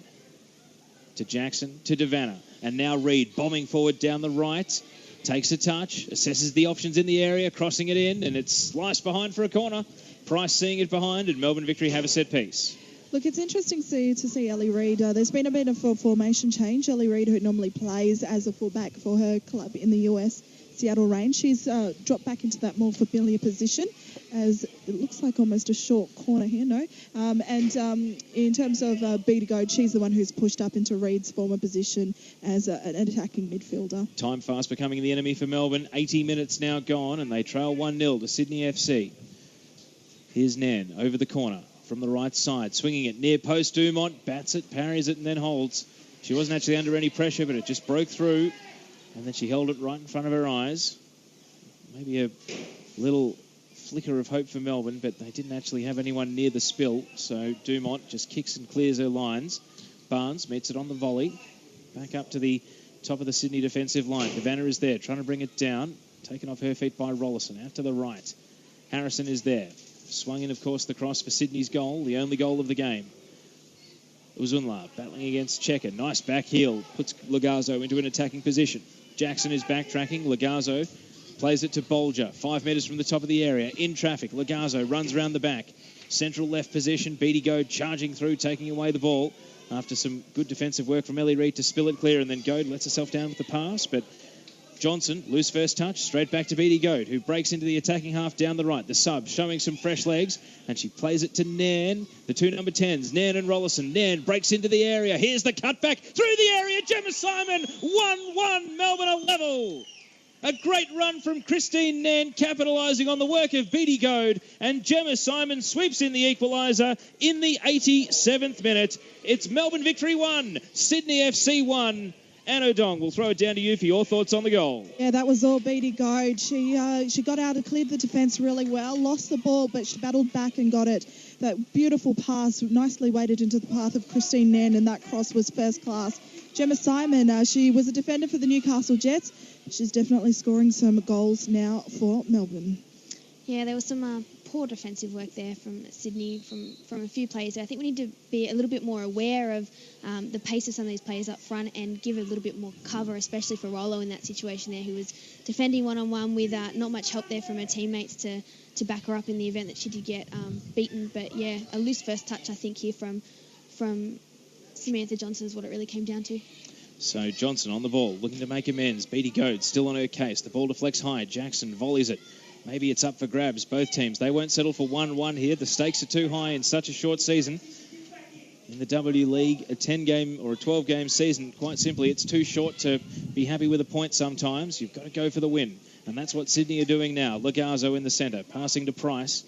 to Jackson, to Devanna. And now Reid bombing forward down the right. Takes a touch, assesses the options in the area, crossing it in, and it's sliced behind for a corner. Price seeing it behind, and Melbourne Victory have a set piece. Look, it's interesting to see Ellie Reid. There's been a bit of a formation change. Ellie Reid, who normally plays as a fullback for her club in the US, Seattle Reign, she's dropped back into that more familiar position, as it looks like almost a short corner here, no? In terms of Beta Goad, she's the one who's pushed up into Reid's former position as an attacking midfielder. Time fast becoming the enemy for Melbourne. 80 minutes now gone, and they trail 1-0 to Sydney FC. Here's Nairn over the corner from the right side, swinging it near post. Dumont bats it, parries it, and then holds. She wasn't actually under any pressure, but it just broke through, and then she held it right in front of her eyes. Maybe a little flicker of hope for Melbourne, but they didn't actually have anyone near the spill, so Dumont just kicks and clears her lines. Barnes meets it on the volley, back up to the top of the Sydney defensive line. Devanna is there, trying to bring it down, taken off her feet by Rollison, out to the right. Harrison is there, swung in, of course, the cross for Sydney's goal, the only goal of the game. Uzunla battling against Checker, nice back heel, puts Lagazzo into an attacking position. Jackson is backtracking, Lagazzo plays it to Bolger, 5 metres from the top of the area, in traffic. Lagazzo runs around the back. Central left position, Beatty Goad charging through, taking away the ball after some good defensive work from Ellie Reid to spill it clear, and then Goad lets herself down with the pass, but Johnson, loose first touch, straight back to Beatty Goad, who breaks into the attacking half down the right. The sub showing some fresh legs, and she plays it to Nairn, the 2 number 10s, Nairn and Rollison. Nairn breaks into the area. Here's the cutback through the area. Gemma Simon, 1-1, Melbourne a level. A great run from Christine Nairn, capitalising on the work of Beatty Goad, and Gemma Simon sweeps in the equaliser in the 87th minute. It's Melbourne Victory 1, Sydney FC 1. Anne O'Dong, we'll throw it down to you for your thoughts on the goal. Yeah, that was all Beatty Goad. She got out and cleared the defence really well, lost the ball, but she battled back and got it. That beautiful pass nicely weighted into the path of Christine Nairn, and that cross was first class. Gemma Simon, she was a defender for the Newcastle Jets. She's definitely scoring some goals now for Melbourne. Yeah, there was some poor defensive work there from Sydney, from a few players. I think we need to be a little bit more aware of the pace of some of these players up front and give a little bit more cover, especially for Rollo in that situation there, who was defending one-on-one with not much help there from her teammates to back her up in the event that she did get beaten. But yeah, a loose first touch, I think, here from Samantha Johnson is what it really came down to. So Johnson on the ball, looking to make amends. Beatty Goad still on her case. The ball deflects high. Jackson volleys it. Maybe it's up for grabs. Both teams, they won't settle for 1-1 here. The stakes are too high in such a short season. In the W League, a 10-game or a 12-game season, quite simply, it's too short to be happy with a point sometimes. You've got to go for the win. And that's what Sydney are doing now. Lagazzo in the centre, passing to Price.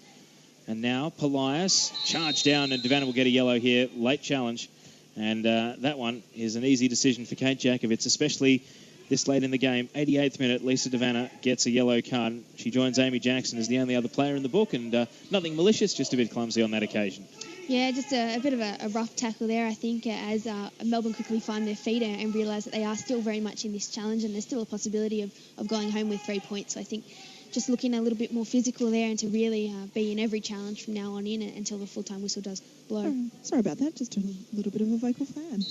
And now Polias charge down, and Devanna will get a yellow here. Late challenge. And that one is an easy decision for Kate Jakovitz, especially this late in the game. 88th minute, Lisa Devanna gets a yellow card. She joins Amy Jackson as the only other player in the book, and nothing malicious, just a bit clumsy on that occasion. Yeah, just a bit of a rough tackle there, I think, as Melbourne quickly find their feet and realise that they are still very much in this challenge, and there's still a possibility of going home with 3 points. So I think just looking a little bit more physical there, and to really be in every challenge from now on in until the full-time whistle does blow. Sorry about that, just a little bit of a vocal fan.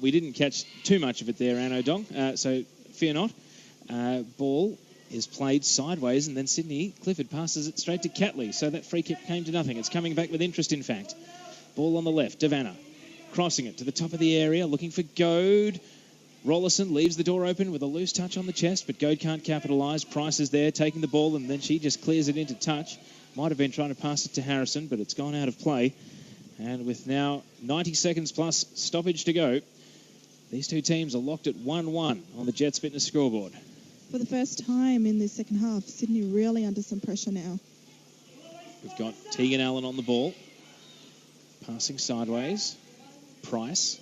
We didn't catch too much of it there, Anne O'Dong, so fear not. Ball is played sideways, and then Sydney Clifford passes it straight to Catley, so that free kick came to nothing. It's coming back with interest, in fact. Ball on the left, Devanna crossing it to the top of the area, looking for Goad. Rollerson leaves the door open with a loose touch on the chest, but Goad can't capitalise. Price is there, taking the ball, and then she just clears it into touch. Might have been trying to pass it to Harrison, but it's gone out of play. And with now 90 seconds plus stoppage to go, these two teams are locked at 1-1 on the Jets Fitness scoreboard. For the first time in the second half, Sydney really under some pressure now. We've got Tegan Allen on the ball. Passing sideways. Price.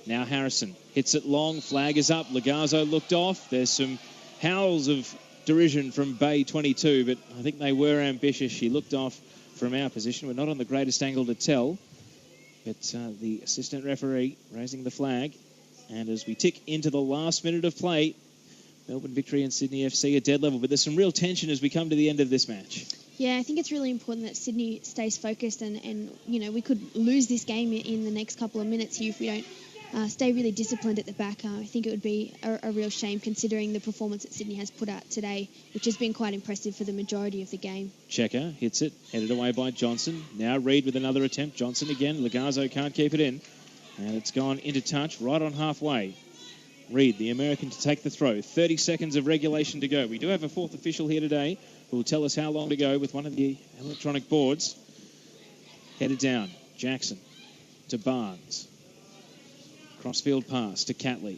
Now Harrison hits it long. Flag is up. Lagazzo looked off. There's some howls of derision from Bay 22, but I think they were ambitious. She looked off from our position. We're not on the greatest angle to tell, but the assistant referee raising the flag. And as we tick into the last minute of play, Melbourne Victory and Sydney FC are dead level, but there's some real tension as we come to the end of this match. Yeah, I think it's really important that Sydney stays focused, and we could lose this game in the next couple of minutes here if we don't stay really disciplined at the back. I think it would be a real shame considering the performance that Sydney has put out today, which has been quite impressive for the majority of the game. Checker hits it, headed away by Johnson. Now Reid with another attempt. Johnson again. Lagazzo can't keep it in. And it's gone into touch right on halfway. Reid, the American, to take the throw. 30 seconds of regulation to go. We do have a fourth official here today who will tell us how long to go with one of the electronic boards. Headed down. Jackson to Barnes. Crossfield pass to Catley.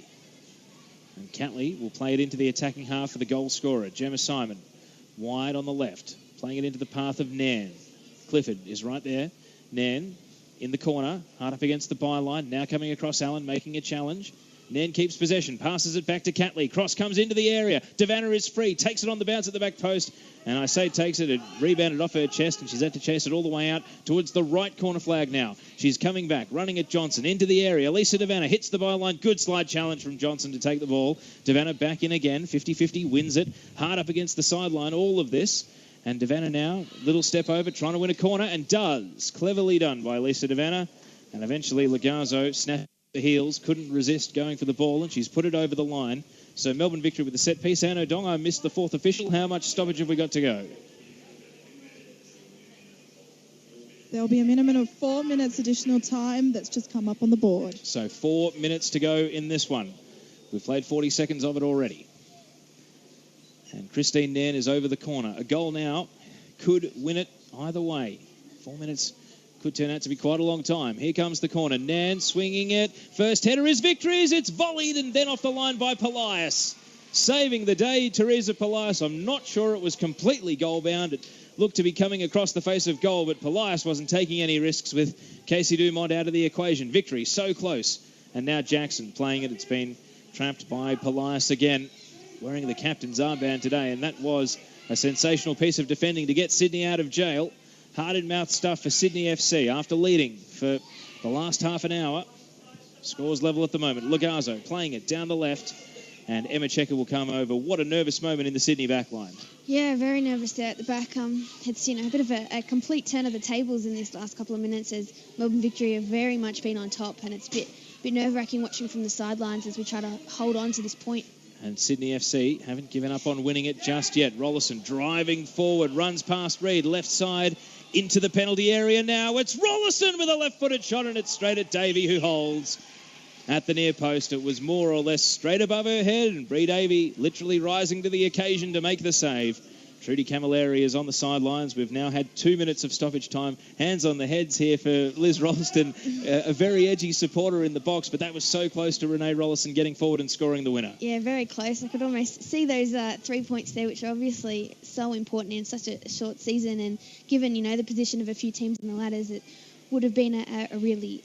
And Catley will play it into the attacking half for the goal scorer, Gemma Simon. Wide on the left, playing it into the path of Nan. Clifford is right there. Nan in the corner, hard up against the byline. Now coming across Allen, making a challenge. Nan keeps possession, passes it back to Catley. Cross comes into the area. Devanna is free, takes it on the bounce at the back post. And I say takes it, it rebounded off her chest, and she's had to chase it all the way out towards the right corner flag now. She's coming back, running at Johnson, into the area. Lisa Devanna hits the byline. Good slide challenge from Johnson to take the ball. Devanna back in again, 50-50, wins it. Hard up against the sideline, all of this. And Devanna now, little step over, trying to win a corner, and does. Cleverly done by Lisa Devanna. And eventually Lagazzo snapped the heels, couldn't resist going for the ball, and she's put it over the line. So Melbourne Victory with the set piece. Anne O'Dong, I missed the fourth official. How much stoppage have we got to go? There'll be a minimum of 4 minutes additional time that's just come up on the board. So 4 minutes to go in this one. We've played 40 seconds of it already. And Christine Nairn is over the corner. A goal now could win it either way. 4 minutes could turn out to be quite a long time. Here comes the corner. Nairn swinging it. First header is Victory's. It's volleyed and then off the line by Polias. Saving the day, Teresa Polias. I'm not sure it was completely goal-bound. It looked to be coming across the face of goal, but Polias wasn't taking any risks with Casey Dumont out of the equation. Victory so close. And now Jackson playing it. It's been trapped by Polias again, wearing the captain's armband today, and that was a sensational piece of defending to get Sydney out of jail. Hard-in-mouth stuff for Sydney FC after leading for the last half an hour. Scores level at the moment. Lagazzo playing it down the left, and Emma Checker will come over. What a nervous moment in the Sydney backline. Yeah, very nervous there at the back. It's a bit of a complete turn of the tables in this last couple of minutes, as Melbourne Victory have very much been on top, and it's a bit nerve-wracking watching from the sidelines as we try to hold on to this point. And Sydney FC haven't given up on winning it just yet. Rollerson driving forward, runs past Reid, left side into the penalty area now. It's Rollerson with a left-footed shot, and it's straight at Davey, who holds at the near post. It was more or less straight above her head, and Bree Davey literally rising to the occasion to make the save. Trudy Camilleri is on the sidelines. We've now had 2 minutes of stoppage time. Hands on the heads here for Liz Rolleston, a very edgy supporter in the box, but that was so close to Renee Rolleston getting forward and scoring the winner. Yeah, very close. I could almost see those 3 points there, which are obviously so important in such a short season. And given, the position of a few teams in the ladders, it would have been a really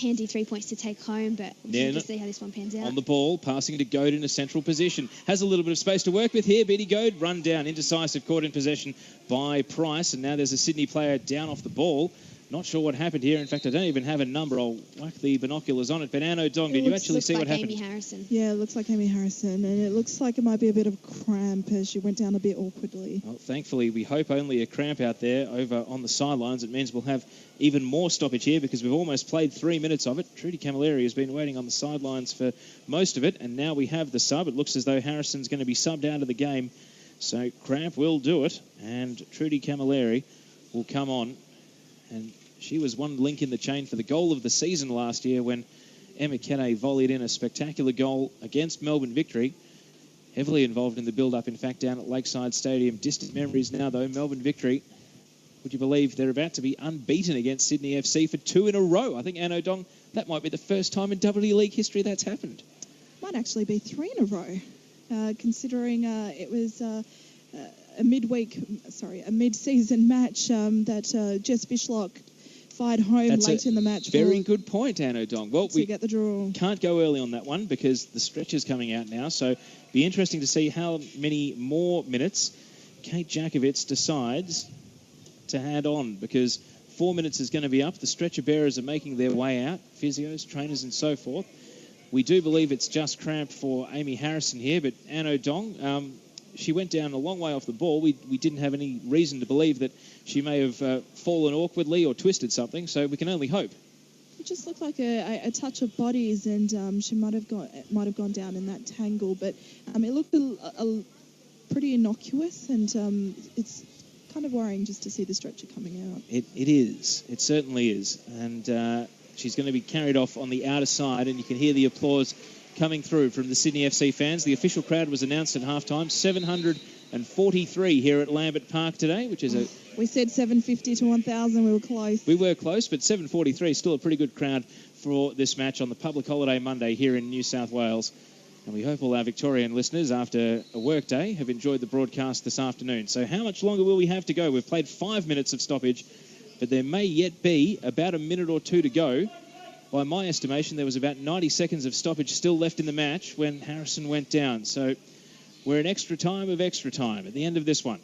handy 3 points to take home, but we'll just see how this one pans out. On the ball, passing to Goad in a central position. Has a little bit of space to work with here. Beatty Goad run down, indecisive, caught in possession by Price, and now there's a Sydney player down off the ball. Not sure what happened here. In fact, I don't even have a number. I'll whack the binoculars on it. But Anno Dong, did you actually see what happened? Amy Harrison. Yeah, it looks like Amy Harrison, and it looks like it might be a bit of cramp as she went down a bit awkwardly. Well, thankfully, we hope only a cramp out there over on the sidelines. It means we'll have even more stoppage here because we've almost played 3 minutes of it. Trudy Camilleri has been waiting on the sidelines for most of it, and now we have the sub. It looks as though Harrison's going to be subbed out of the game. So cramp will do it, and Trudy Camilleri will come on. And she was one link in the chain for the goal of the season last year when Emma Kenny volleyed in a spectacular goal against Melbourne Victory. Heavily involved in the build-up, in fact, down at Lakeside Stadium. Distant memories now, though. Melbourne Victory, would you believe they're about to be unbeaten against Sydney FC for 2 in a row? I think, Anno Dong, that might be the first time in W League history that's happened. Might actually be 3 in a row, considering it was a mid-season match that Jess Fishlock fired home late in the match. Very good point, Anno Dong. Well, we get the draw. Can't go early on that one because the stretch is coming out now. So be interesting to see how many more minutes Kate Jakovitz decides to add on, because 4 minutes is going to be up. The stretcher bearers are making their way out, physios, trainers and so forth. We do believe it's just cramp for Amy Harrison here, but Anno Dong, she went down a long way off the ball. We didn't have any reason to believe that she may have fallen awkwardly or twisted something, so we can only hope. It just looked like a touch of bodies, and she might have gone down in that tangle, but it looked pretty innocuous, and it's kind of worrying just to see the stretcher coming out. It is. It certainly is. And she's going to be carried off on the outer side, and you can hear the applause coming through from the Sydney FC fans. The official crowd was announced at halftime, 743 here at Lambert Park today, which is We said 750 to 1,000. We were close. We were close, but 743 is still a pretty good crowd for this match on the public holiday Monday here in New South Wales. And we hope all our Victorian listeners, after a work day, have enjoyed the broadcast this afternoon. So how much longer will we have to go? We've played 5 minutes of stoppage, but there may yet be about a minute or two to go. By my estimation, there was about 90 seconds of stoppage still left in the match when Harrison went down. So we're in extra time of extra time at the end of this one.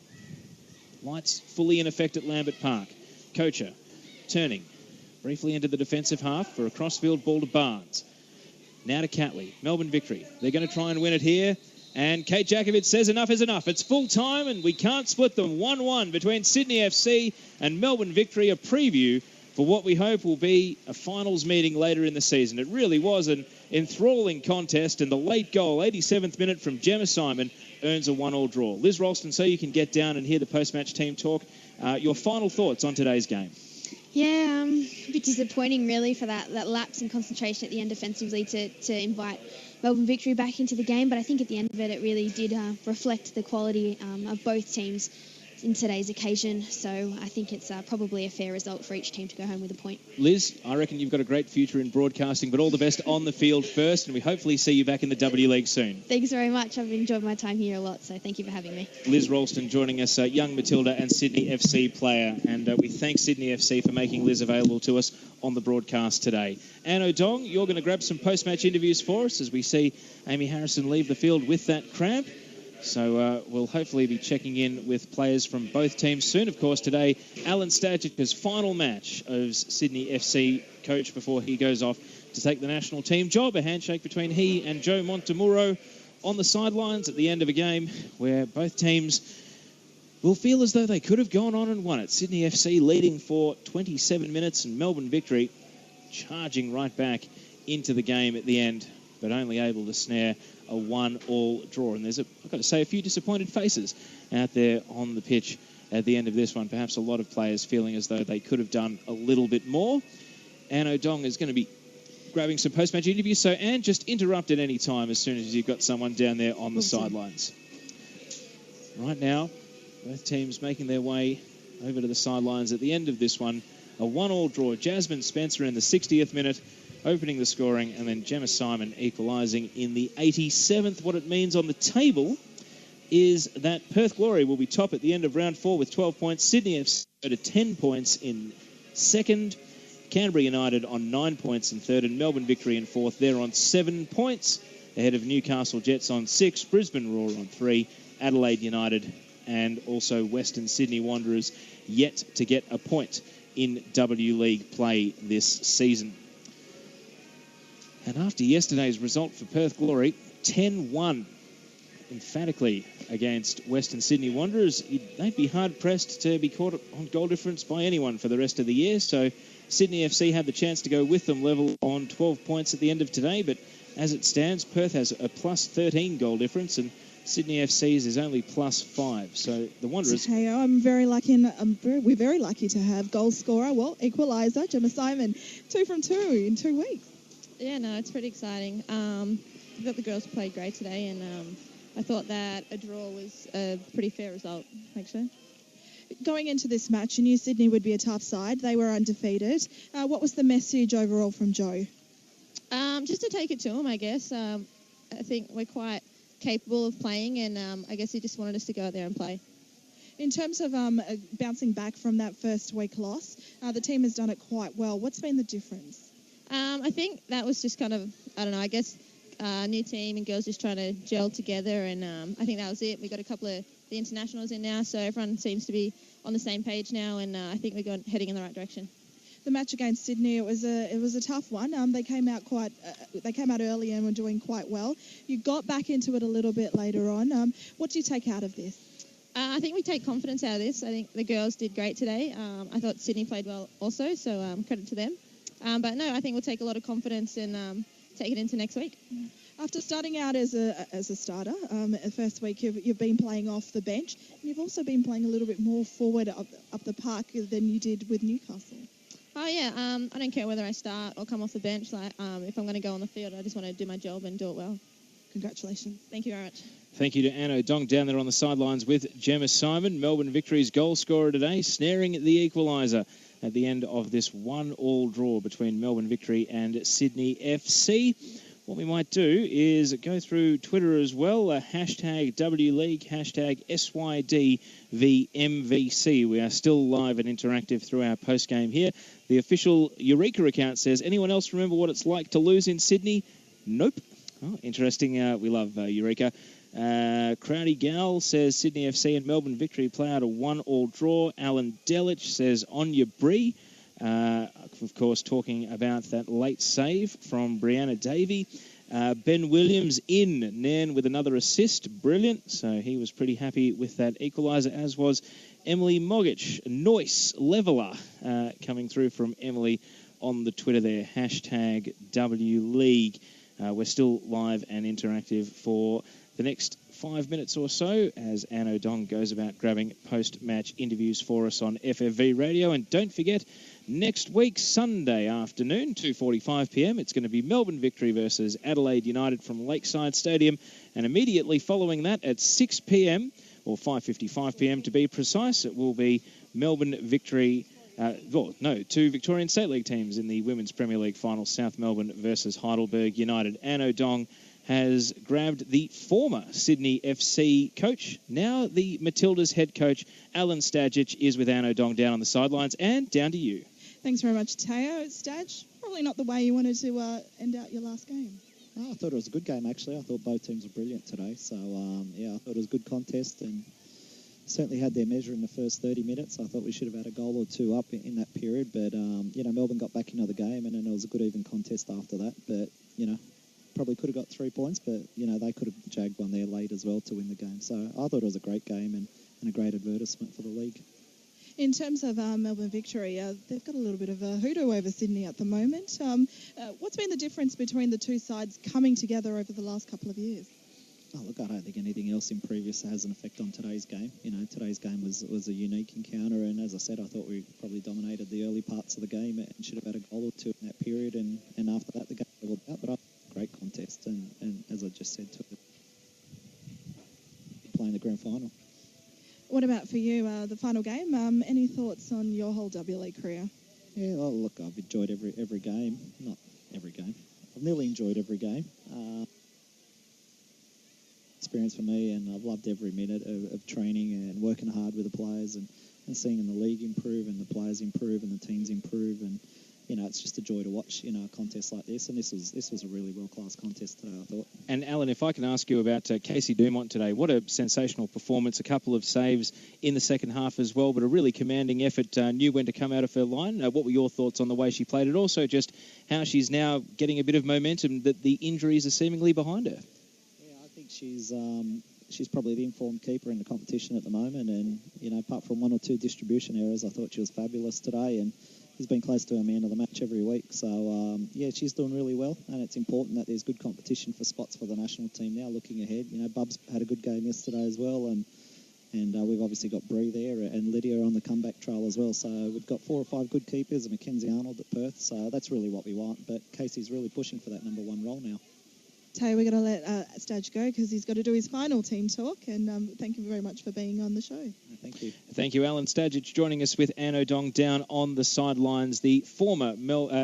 Lights fully in effect at Lambert Park. Kocher turning briefly into the defensive half for a crossfield ball to Barnes. Now to Catley. Melbourne Victory. They're going to try and win it here. And Kate Jakovitz says enough is enough. It's full time and we can't split them. 1-1 between Sydney FC and Melbourne Victory. A preview for what we hope will be a finals meeting later in the season. It really was an enthralling contest, and the late goal, 87th minute from Gemma Simon, earns a 1-1 draw. Liz Ralston, so you can get down and hear the post-match team talk. Your final thoughts on today's game? Yeah, a bit disappointing really for that lapse in concentration at the end defensively to invite Melbourne Victory back into the game, but I think at the end of it, it really did reflect the quality of both teams in today's occasion, so I think it's probably a fair result for each team to go home with a point. Liz, I reckon you've got a great future in broadcasting, but all the best on the field first, and we hopefully see you back in the W League soon. Thanks very much. I've enjoyed my time here a lot, so thank you for having me. Liz Ralston joining us, young Matilda and Sydney FC player, and we thank Sydney FC for making Liz available to us on the broadcast today. Anno Dong, you're going to grab some post-match interviews for us as we see Amy Harrison leave the field with that cramp. So we'll hopefully be checking in with players from both teams soon. Of course, today, Alan Stadic's final match of Sydney FC coach before he goes off to take the national team job. A handshake between he and Joe Montemuro on the sidelines at the end of a game where both teams will feel as though they could have gone on and won it. Sydney FC leading for 27 minutes and Melbourne Victory charging right back into the game at the end, but only able to snare a 1-1 draw. And there's, I've got to say, a few disappointed faces out there on the pitch at the end of this one. Perhaps a lot of players feeling as though they could have done a little bit more. Anno Dong is going to be grabbing some post-match interviews, so Anne, just interrupt at any time as soon as you've got someone down there on the sidelines. Right now, Both teams making their way over to the sidelines at the end of this one. A 1-1 draw. Jasmine Spencer in the 60th minute, opening the scoring, and then Gemma Simon equalising in the 87th. What it means on the table is that Perth Glory will be top at the end of round 4 with 12 points. Sydney FC go to 10 points in second. Canberra United on 9 points in third, and Melbourne Victory in fourth. They're on 7 points, ahead of Newcastle Jets on 6, Brisbane Roar on 3, Adelaide United and also Western Sydney Wanderers yet to get a point in W League play this season. And after yesterday's result for Perth Glory, 10-1 emphatically against Western Sydney Wanderers, they'd be hard-pressed to be caught on goal difference by anyone for the rest of the year. So Sydney FC had the chance to go with them level on 12 points at the end of today, but as it stands, Perth has a plus 13 goal difference and Sydney FC's is only plus 5. So the Wanderers... Hey, I'm very lucky, and we're very lucky to have goal scorer, equaliser, Gemma Simon, 2 from 2 in 2 weeks. Yeah, no, it's pretty exciting. I thought the girls played great today, and I thought that a draw was a pretty fair result, actually. Going into this match, you knew Sydney would be a tough side. They were undefeated. What was the message overall from Jo? Just to take it to them, I guess. I think we're quite capable of playing, and I guess he just wanted us to go out there and play. In terms of bouncing back from that first week loss, the team has done it quite well. What's been the difference? I think that was just kind of, I don't know, I guess new team and girls just trying to gel together, and I think that was it. We got a couple of the internationals in now, so everyone seems to be on the same page now, and I think we're heading in the right direction. The match against Sydney, it was a tough one. They came out early and were doing quite well. You got back into it a little bit later on. What do you take out of this? I think we take confidence out of this. I think the girls did great today. I thought Sydney played well also, so credit to them. But no, I think we'll take a lot of confidence and take it into next week. After starting out as a starter, the first week you've been playing off the bench, and you've also been playing a little bit more forward up the park than you did with Newcastle. Oh yeah, I don't care whether I start or come off the bench. Like, if I'm going to go on the field, I just want to do my job and do it well. Congratulations. Thank you very much. Thank you to Anne O'Dong down there on the sidelines with Gemma Simon, Melbourne Victory's goal scorer today, snaring the equaliser at the end of this 1-1 draw between Melbourne Victory and Sydney FC. What we might do is go through Twitter as well, hashtag WLeague, hashtag SYDVMVC. We are still live and interactive through our post-game here. The official Eureka account says, anyone else remember what it's like to lose in Sydney? Nope. Oh, interesting. We love Eureka. Crowdy Gal says Sydney FC and Melbourne Victory play out a 1-1 draw. Alan Delich says Anya Bree. Of course, talking about that late save from Brianna Davey. Ben Williams in, Nan with another assist. Brilliant. So he was pretty happy with that equaliser, as was Emily Mogic. Noise leveller coming through from Emily on the Twitter there. Hashtag WLeague. We're still live and interactive for the next 5 minutes or so as Anne O'Dong goes about grabbing post-match interviews for us on FFV Radio. And don't forget, next week, Sunday afternoon, 2:45 p.m, it's going to be Melbourne Victory versus Adelaide United from Lakeside Stadium. And immediately following that at 6 p.m, or 5:55 p.m. to be precise, it will be Melbourne Victory... two Victorian State League teams in the Women's Premier League final, South Melbourne versus Heidelberg United. Anne O'Dong has grabbed the former Sydney FC coach, now the Matildas head coach. Alan Stajic is with Anne O'Dong down on the sidelines. And down to you. Thanks very much, Teo. Stadge, probably not the way you wanted to end out your last game. Oh, I thought it was a good game, actually. I thought both teams were brilliant today. So, I thought it was a good contest and certainly had their measure in the first 30 minutes. I thought we should have had a goal or two up in that period. But, Melbourne got back into the game and then it was a good even contest after that. But, probably could have got 3 points, but, they could have jagged one there late as well to win the game. So I thought it was a great game and a great advertisement for the league. In terms of Melbourne Victory, they've got a little bit of a hoodoo over Sydney at the moment. What's been the difference between the two sides coming together over the last couple of years? Oh, look, I don't think anything else in previous has an effect on today's game. Today's game was a unique encounter, and as I said, I thought we probably dominated the early parts of the game and should have had a goal or two in that period, and after that the game leveled out. But great contest, and as I just said, playing the grand final. What about for you, the final game? Any thoughts on your whole W League career? Yeah, well, look, I've enjoyed every game. Not every game. I've nearly enjoyed every game. Experience for me, and I've loved every minute of training and working hard with the players and seeing the league improve and the players improve and the teams improve. And, you know, it's just a joy to watch, you know, a contest like this. And this was a really world-class contest today, I thought. And, Alan, if I can ask you about Casey Dumont today, what a sensational performance. A couple of saves in the second half as well, but a really commanding effort. Knew when to come out of her line. What were your thoughts on the way she played it? Also just how she's now getting a bit of momentum, that the injuries are seemingly behind her. Yeah, I think she's probably the informed keeper in the competition at the moment. And, you know, apart from one or two distribution errors, I thought she was fabulous today. And he's been close to her man of the match every week. So, yeah, she's doing really well. And it's important that there's good competition for spots for the national team now looking ahead. You know, Bubs had a good game yesterday as well. And we've obviously got Bree there and Lydia on the comeback trail as well. So we've got 4 or 5 good keepers and Mackenzie Arnold at Perth. So that's really what we want. But Casey's really pushing for that number 1 role now. Tay, we're going to let Stadge go because he's got to do his final team talk. And thank you very much for being on the show. Thank you. Thank you, Alan Stadge, joining us with Anne O'Dong down on the sidelines, the former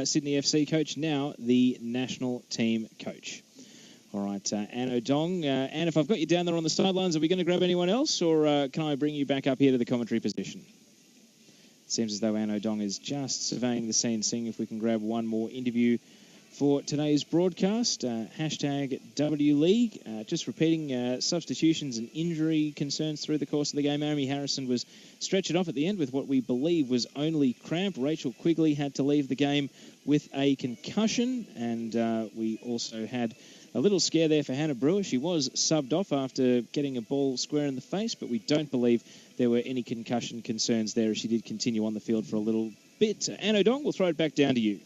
Sydney FC coach, now the national team coach. All right, Anne O'Dong. Anne, if I've got you down there on the sidelines, are we going to grab anyone else, or can I bring you back up here to the commentary position? It seems as though Anne O'Dong is just surveying the scene, seeing if we can grab one more interview for today's broadcast. Hashtag W League. Just repeating substitutions and injury concerns through the course of the game. Amy Harrison was stretchered off at the end with what we believe was only cramp. Rachel Quigley had to leave the game with a concussion. And we also had a little scare there for Hannah Brewer. She was subbed off after getting a ball square in the face, but we don't believe there were any concussion concerns there as she did continue on the field for a little bit. Anne O'Dong, we'll throw it back down to you.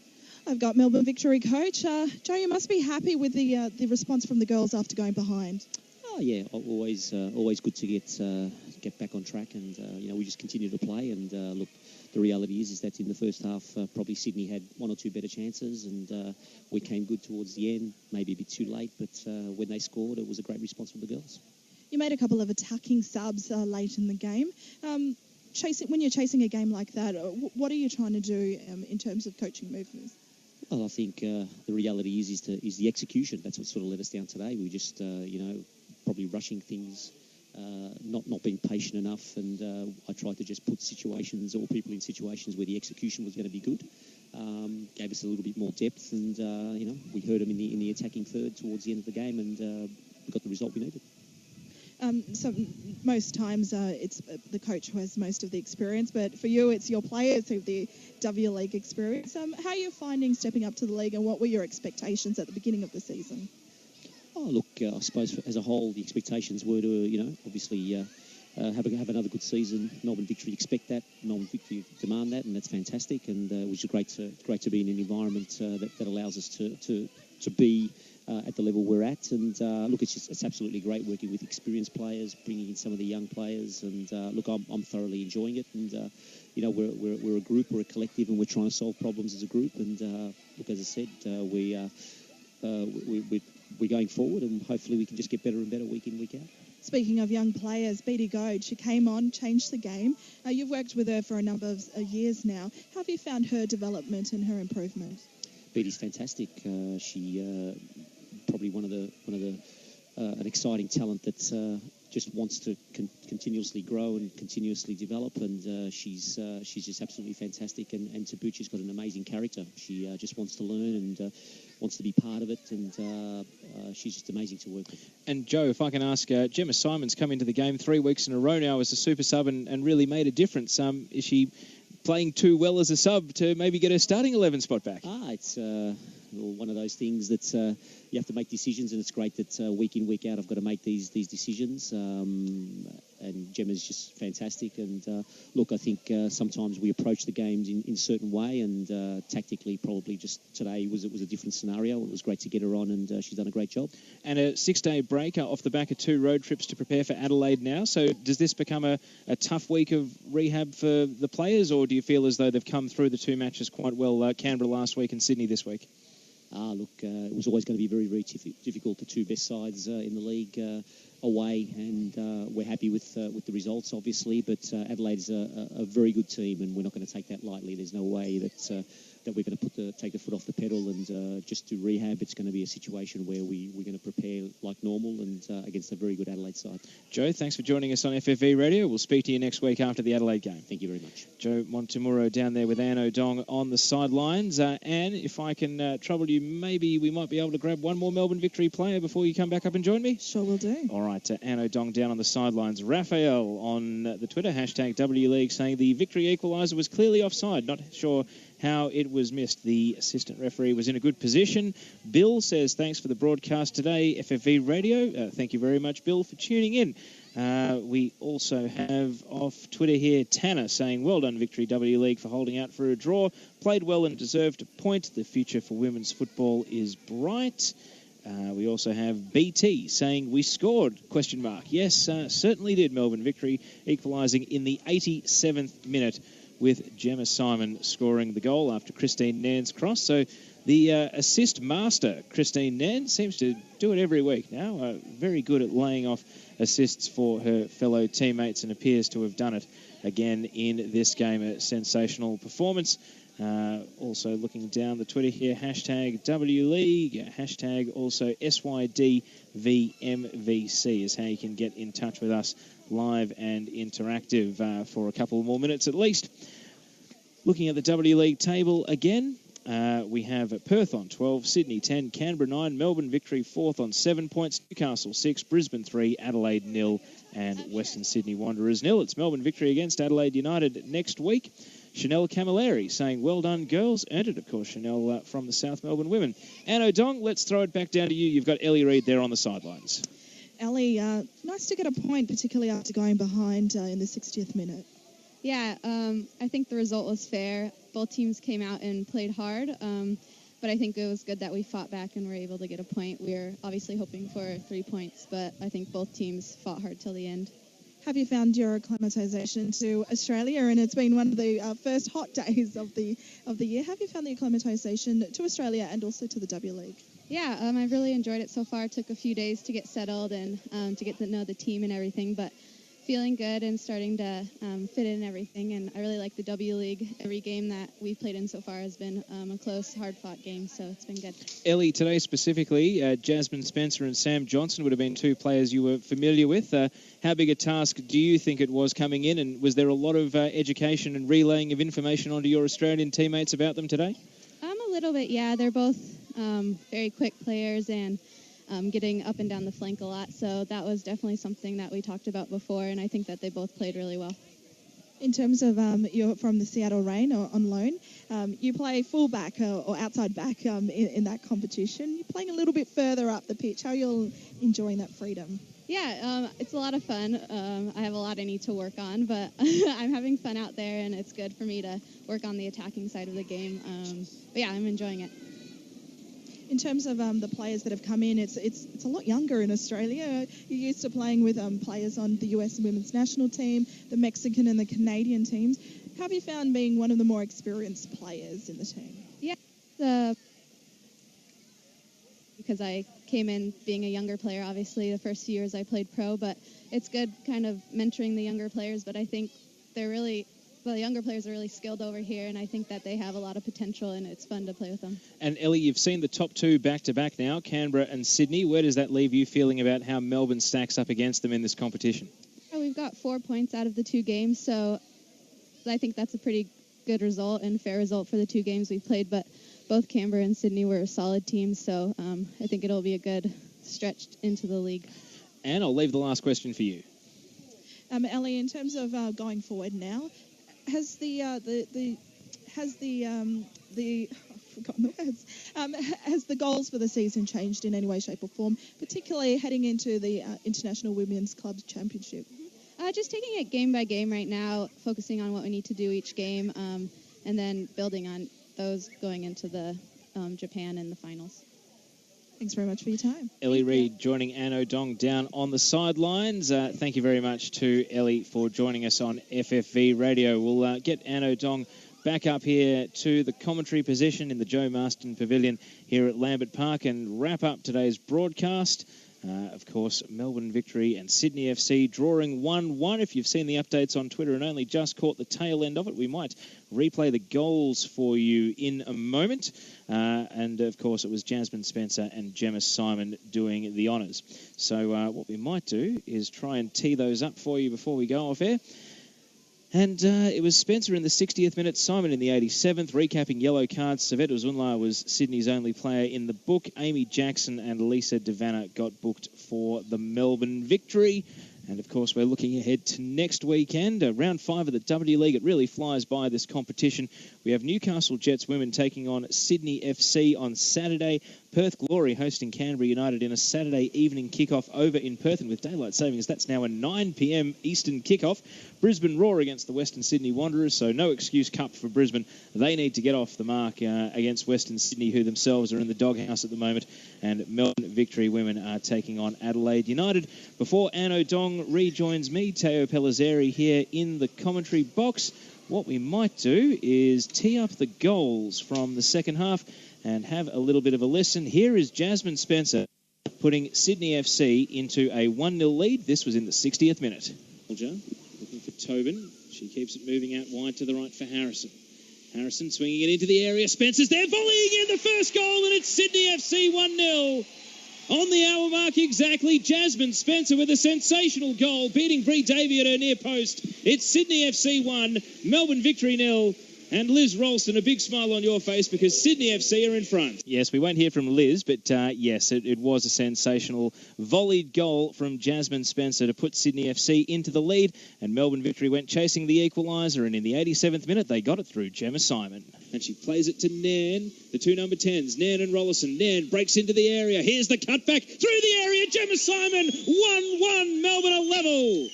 I've got Melbourne Victory coach. Joe, you must be happy with the response from the girls after going behind. Oh yeah, always good to get back on track, and you know, we just continue to play. And look, the reality is that in the first half, probably Sydney had 1 or 2 better chances, and we came good towards the end. Maybe a bit too late, but when they scored, it was a great response from the girls. You made a couple of attacking subs late in the game. When you're chasing a game like that, what are you trying to do in terms of coaching movements? Well, I think the reality is the execution. That's what sort of let us down today. We just, you know, probably rushing things, not being patient enough, and I tried to just put situations or people in situations where the execution was going to be good. Gave us a little bit more depth, and you know, we heard them in the attacking third towards the end of the game, and we got the result we needed. So most times it's the coach who has most of the experience, but for you it's your players who have the W League experience. How are you finding stepping up to the league, and what were your expectations at the beginning of the season? Oh, look, I suppose as a whole the expectations were to, you know, obviously have another good season. Melbourne Victory expect that, Melbourne Victory demand that, and that's fantastic, and it was great to be in an environment that allows us to be at the level we're at. And look, it's absolutely great working with experienced players, bringing in some of the young players, and look, I'm thoroughly enjoying it. And you know, we're a group, we're a collective, and we're trying to solve problems as a group. And look, as I said, we're going forward, and hopefully we can just get better and better week in, week out. Speaking of young players, Bertie Goad, she came on, changed the game. You've worked with her for a number of years now. How have you found her development and her improvement? Bertie's fantastic. She probably one of the an exciting talent that just wants to continuously grow and continuously develop, and she's just absolutely fantastic. And to boot, she's got an amazing character. She just wants to learn and wants to be part of it, and she's just amazing to work with. And Joe, if I can ask, Gemma Simon's come into the game 3 weeks in a row now as a super sub and really made a difference. Is she playing too well as a sub to maybe get her starting 11 spot back? It's one of those things that you have to make decisions, and it's great that week in, week out I've got to make these decisions, and Gemma's just fantastic. And look, I think sometimes we approach the games in a certain way, and tactically probably just today was a different scenario. It was great to get her on, and she's done a great job. And a 6-day break off the back of 2 road trips to prepare for Adelaide now. So does this become a tough week of rehab for the players, or do you feel as though they've come through the 2 matches quite well, Canberra last week and Sydney this week? Look, it was always going to be very, very difficult. The 2 best sides in the league away, and we're happy with the results, obviously. But Adelaide is a very good team, and we're not going to take that lightly. There's no way that we're going to take the foot off the pedal and just do rehab. It's going to be a situation where we're going to prepare like normal and against a very good Adelaide side. Joe, thanks for joining us on FFV Radio. We'll speak to you next week after the Adelaide game. Thank you very much. Joe Montemuro down there with Anne O'Dong on the sidelines. Anne, if I can trouble you, maybe we might be able to grab one more Melbourne Victory player before you come back up and join me? Sure will do. All right, Anne O'Dong down on the sidelines. Raphael on the Twitter, hashtag W League, saying the Victory equaliser was clearly offside. Not sure how it was missed. The assistant referee was in a good position. Bill says, thanks for the broadcast today, FFV Radio. Thank you very much, Bill, for tuning in. We also have off Twitter here Tanner saying, well done, Victory W League, for holding out for a draw. Played well and deserved a point. The future for women's football is bright. We also have BT saying, we scored, ? Yes, certainly did, Melbourne Victory, equalising in the 87th minute with Gemma Simon scoring the goal after Christine Nairn's cross. So the assist master, Christine Nairn, seems to do it every week now. Very good at laying off assists for her fellow teammates and appears to have done it again in this game. A sensational performance. Also looking down the Twitter here, hashtag W League, hashtag also SYDVMVC is how you can get in touch with us live and interactive for a couple more minutes at least. Looking at the W League table again, we have Perth on 12, Sydney 10, Canberra 9, Melbourne Victory 4th on 7 points, Newcastle 6, Brisbane 3, Adelaide 0 and Western Sydney Wanderers 0. It's Melbourne Victory against Adelaide United next week. Chanel Camilleri saying, well done, girls. Earned it, of course, Chanel, from the South Melbourne women. Anne O'Dong, let's throw it back down to you. You've got Ellie Reid there on the sidelines. Ellie, nice to get a point, particularly after going behind in the 60th minute. Yeah, I think the result was fair. Both teams came out and played hard, but I think it was good that we fought back and were able to get a point. We were obviously hoping for 3 points, but I think both teams fought hard till the end. Have you found your acclimatisation to Australia? And it's been one of the first hot days of the year. Have you found the acclimatisation to Australia and also to the W League? Yeah, I've really enjoyed it so far. It took a few days to get settled and to get to know the team and everything, but feeling good and starting to fit in everything. And I really like the W League. Every game that we've played in so far has been a close, hard-fought game, so it's been good. Ellie, today specifically, Jasmine Spencer and Sam Johnson would have been two players you were familiar with. How big a task do you think it was coming in, and was there a lot of education and relaying of information onto your Australian teammates about them today? A little bit, yeah. They're both very quick players and getting up and down the flank a lot. So that was definitely something that we talked about before, and I think that they both played really well. In terms of you're from the Seattle Reign or on loan, you play fullback or outside back in that competition. You're playing a little bit further up the pitch. How are you enjoying that freedom? Yeah, it's a lot of fun. I have a lot I need to work on, but I'm having fun out there, and it's good for me to work on the attacking side of the game. But yeah, I'm enjoying it. In terms of the players that have come in, it's a lot younger in Australia. You're used to playing with players on the US women's national team, the Mexican and the Canadian teams. How have you found being one of the more experienced players in the team? Yeah, because I came in being a younger player, obviously, the first few years I played pro, but it's good kind of mentoring the younger players, but I think the younger players are really skilled over here, and I think that they have a lot of potential, and it's fun to play with them. And Ellie, you've seen the top two back-to-back now, Canberra and Sydney. Where does that leave you feeling about how Melbourne stacks up against them in this competition? We've got 4 points out of the 2 games, so I think that's a pretty good result and fair result for the 2 games we've played, but both Canberra and Sydney were solid teams, so I think it'll be a good stretch into the league. And I'll leave the last question for you. Ellie, in terms of going forward now, has the goals for the season changed in any way, shape or form, particularly heading into the International Women's Clubs Championship? Just taking it game by game right now, focusing on what we need to do each game, and then building on those going into the Japan and the finals. Thanks very much for your time. Ellie Reid joining Anne O'Dong down on the sidelines. Thank you very much to Ellie for joining us on FFV Radio. We'll get Anne O'Dong back up here to the commentary position in the Joe Marston Pavilion here at Lambert Park and wrap up today's broadcast. Of course, Melbourne Victory and Sydney FC drawing 1-1. If you've seen the updates on Twitter and only just caught the tail end of it, we might replay the goals for you in a moment. And, of course, it was Jasmine Spencer and Gemma Simon doing the honours. So what we might do is try and tee those up for you before we go off air. And it was Spencer in the 60th minute, Simon in the 87th, recapping yellow cards. Savetta Zunla was Sydney's only player in the book. Amy Jackson and Lisa Devanna got booked for the Melbourne Victory. And, of course, we're looking ahead to next weekend, round 5 of the W League. It really flies by, this competition. We have Newcastle Jets women taking on Sydney FC on Saturday. Perth Glory hosting Canberra United in a Saturday evening kickoff over in Perth. And with daylight savings, that's now a 9 p.m. Eastern kickoff. Brisbane Roar against the Western Sydney Wanderers, so no excuse cup for Brisbane. They need to get off the mark against Western Sydney, who themselves are in the doghouse at the moment. And Melbourne Victory women are taking on Adelaide United. Before Anne O'Dong rejoins me, Teo Pellizzeri here in the commentary box, what we might do is tee up the goals from the second half and have a little bit of a listen. Here is Jasmine Spencer putting Sydney FC into a 1-0 lead. This was in the 60th minute. Looking for Tobin. She keeps it moving out wide to the right for Harrison. Harrison swinging it into the area. Spencer's there, volleying in the first goal, and it's Sydney FC 1-0. On the hour mark exactly, Jasmine Spencer with a sensational goal, beating Bree Davey at her near post. It's Sydney FC 1, Melbourne Victory 0. And Liz Ralston, a big smile on your face because Sydney FC are in front. Yes, we won't hear from Liz, but yes, it was a sensational volleyed goal from Jasmine Spencer to put Sydney FC into the lead. And Melbourne Victory went chasing the equaliser, and in the 87th minute, they got it through Gemma Simon. And she plays it to Nairn, the two number 10s, Nairn and Rollison. Nairn breaks into the area. Here's the cutback through the area. Gemma Simon, 1-1, Melbourne a level.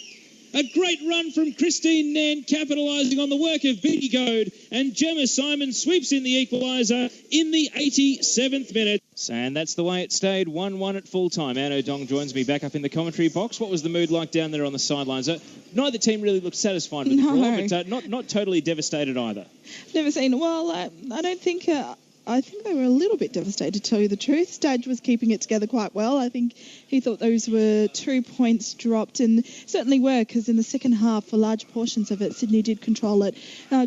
A great run from Christine Nairn, capitalising on the work of Beatty Goad, and Gemma Simon sweeps in the equaliser in the 87th minute. And that's the way it stayed, 1-1 at full time. Anne O'Dong joins me back up in the commentary box. What was the mood like down there on the sidelines? Neither team really looked satisfied with the draw, but not totally devastated either. Never seen. Well, I don't think. I think they were a little bit devastated, to tell you the truth. Stadge was keeping it together quite well. I think he thought those were 2 points dropped, and certainly were, because in the second half, for large portions of it, Sydney did control it.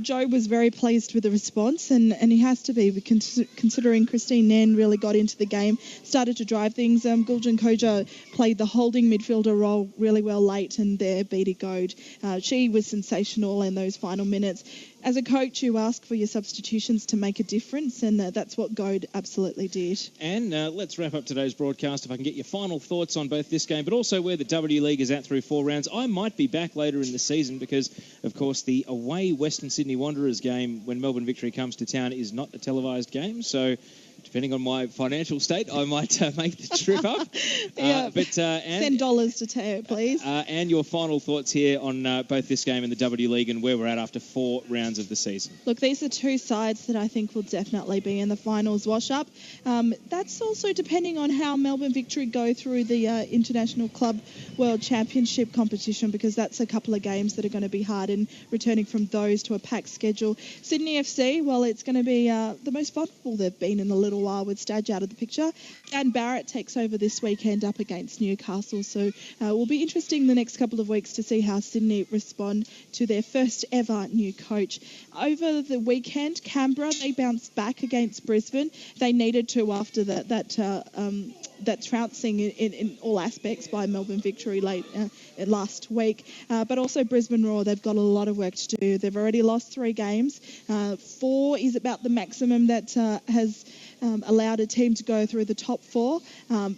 Joe was very pleased with the response, and he has to be, considering Christine Nairn really got into the game, started to drive things. Guljan Koja played the holding midfielder role really well late, and there, Beatty Goad. She was sensational in those final minutes. As a coach, you ask for your substitutions to make a difference, and that's what Goad absolutely did. And let's wrap up today's broadcast. If I can get your final thoughts on both this game, but also where the W League is at through 4 rounds. I might be back later in the season because, of course, the away Western Sydney Wanderers game when Melbourne Victory comes to town is not a televised game, so depending on my financial state, I might make the trip up. Send dollars to Teo, please. And your final thoughts here on both this game and the W League and where we're at after 4 rounds of the season. Look, these are two sides that I think will definitely be in the finals wash-up. That's also depending on how Melbourne Victory go through the International Club World Championship competition, because that's a couple of games that are going to be hard, and returning from those to a packed schedule. Sydney FC, well, it's going to be the most vulnerable they've been in a little while with Stadge out of the picture. Dan Barrett takes over this weekend up against Newcastle, so it will be interesting the next couple of weeks to see how Sydney respond to their first ever new coach. Over the weekend, Canberra, they bounced back against Brisbane. They needed to after that trouncing in all aspects by Melbourne Victory late last week. But also Brisbane Roar, they've got a lot of work to do. They've already lost 3 games. 4 is about the maximum that has allowed a team to go through the top 4.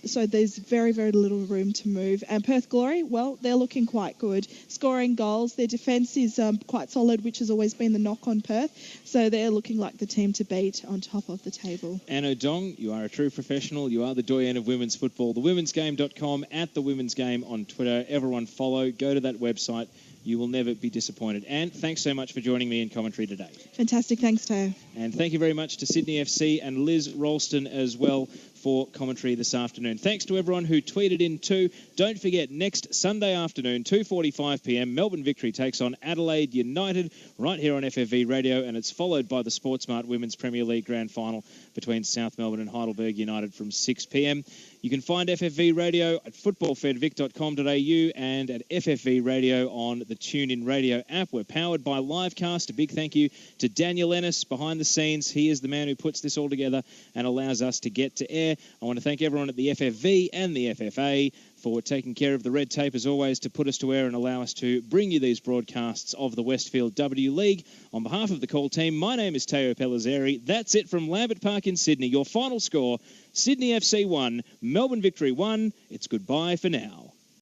So there's very, very little room to move. And Perth Glory, well, they're looking quite good. Scoring goals. Their defence is quite solid, which has always been the knock on Perth. So they're looking like the team to beat on top of the table. Anne O'Dong, you are a true professional. You are the doyen of women's football. TheWomen'sGame.com, at The Women's Game on Twitter. Everyone follow. Go to that website. You will never be disappointed. And thanks so much for joining me in commentary today. Fantastic. Thanks, Teo. And thank you very much to Sydney FC and Liz Ralston as well for commentary this afternoon. Thanks to everyone who tweeted in too. Don't forget, next Sunday afternoon, 2:45 p.m, Melbourne Victory takes on Adelaide United right here on FFV Radio, and it's followed by the Sportsmart Women's Premier League Grand Final between South Melbourne and Heidelberg United from 6 p.m. You can find FFV Radio at footballfedvic.com.au and at FFV Radio on the TuneIn Radio app. We're powered by Livecast. A big thank you to Daniel Ennis behind the scenes. He is the man who puts this all together and allows us to get to air. I want to thank everyone at the FFV and the FFA for taking care of the red tape, as always, to put us to air and allow us to bring you these broadcasts of the Westfield W League. On behalf of the call team, my name is Teo Pellizzeri. That's it from Lambert Park in Sydney. Your final score, Sydney FC 1, Melbourne Victory 1. It's goodbye for now.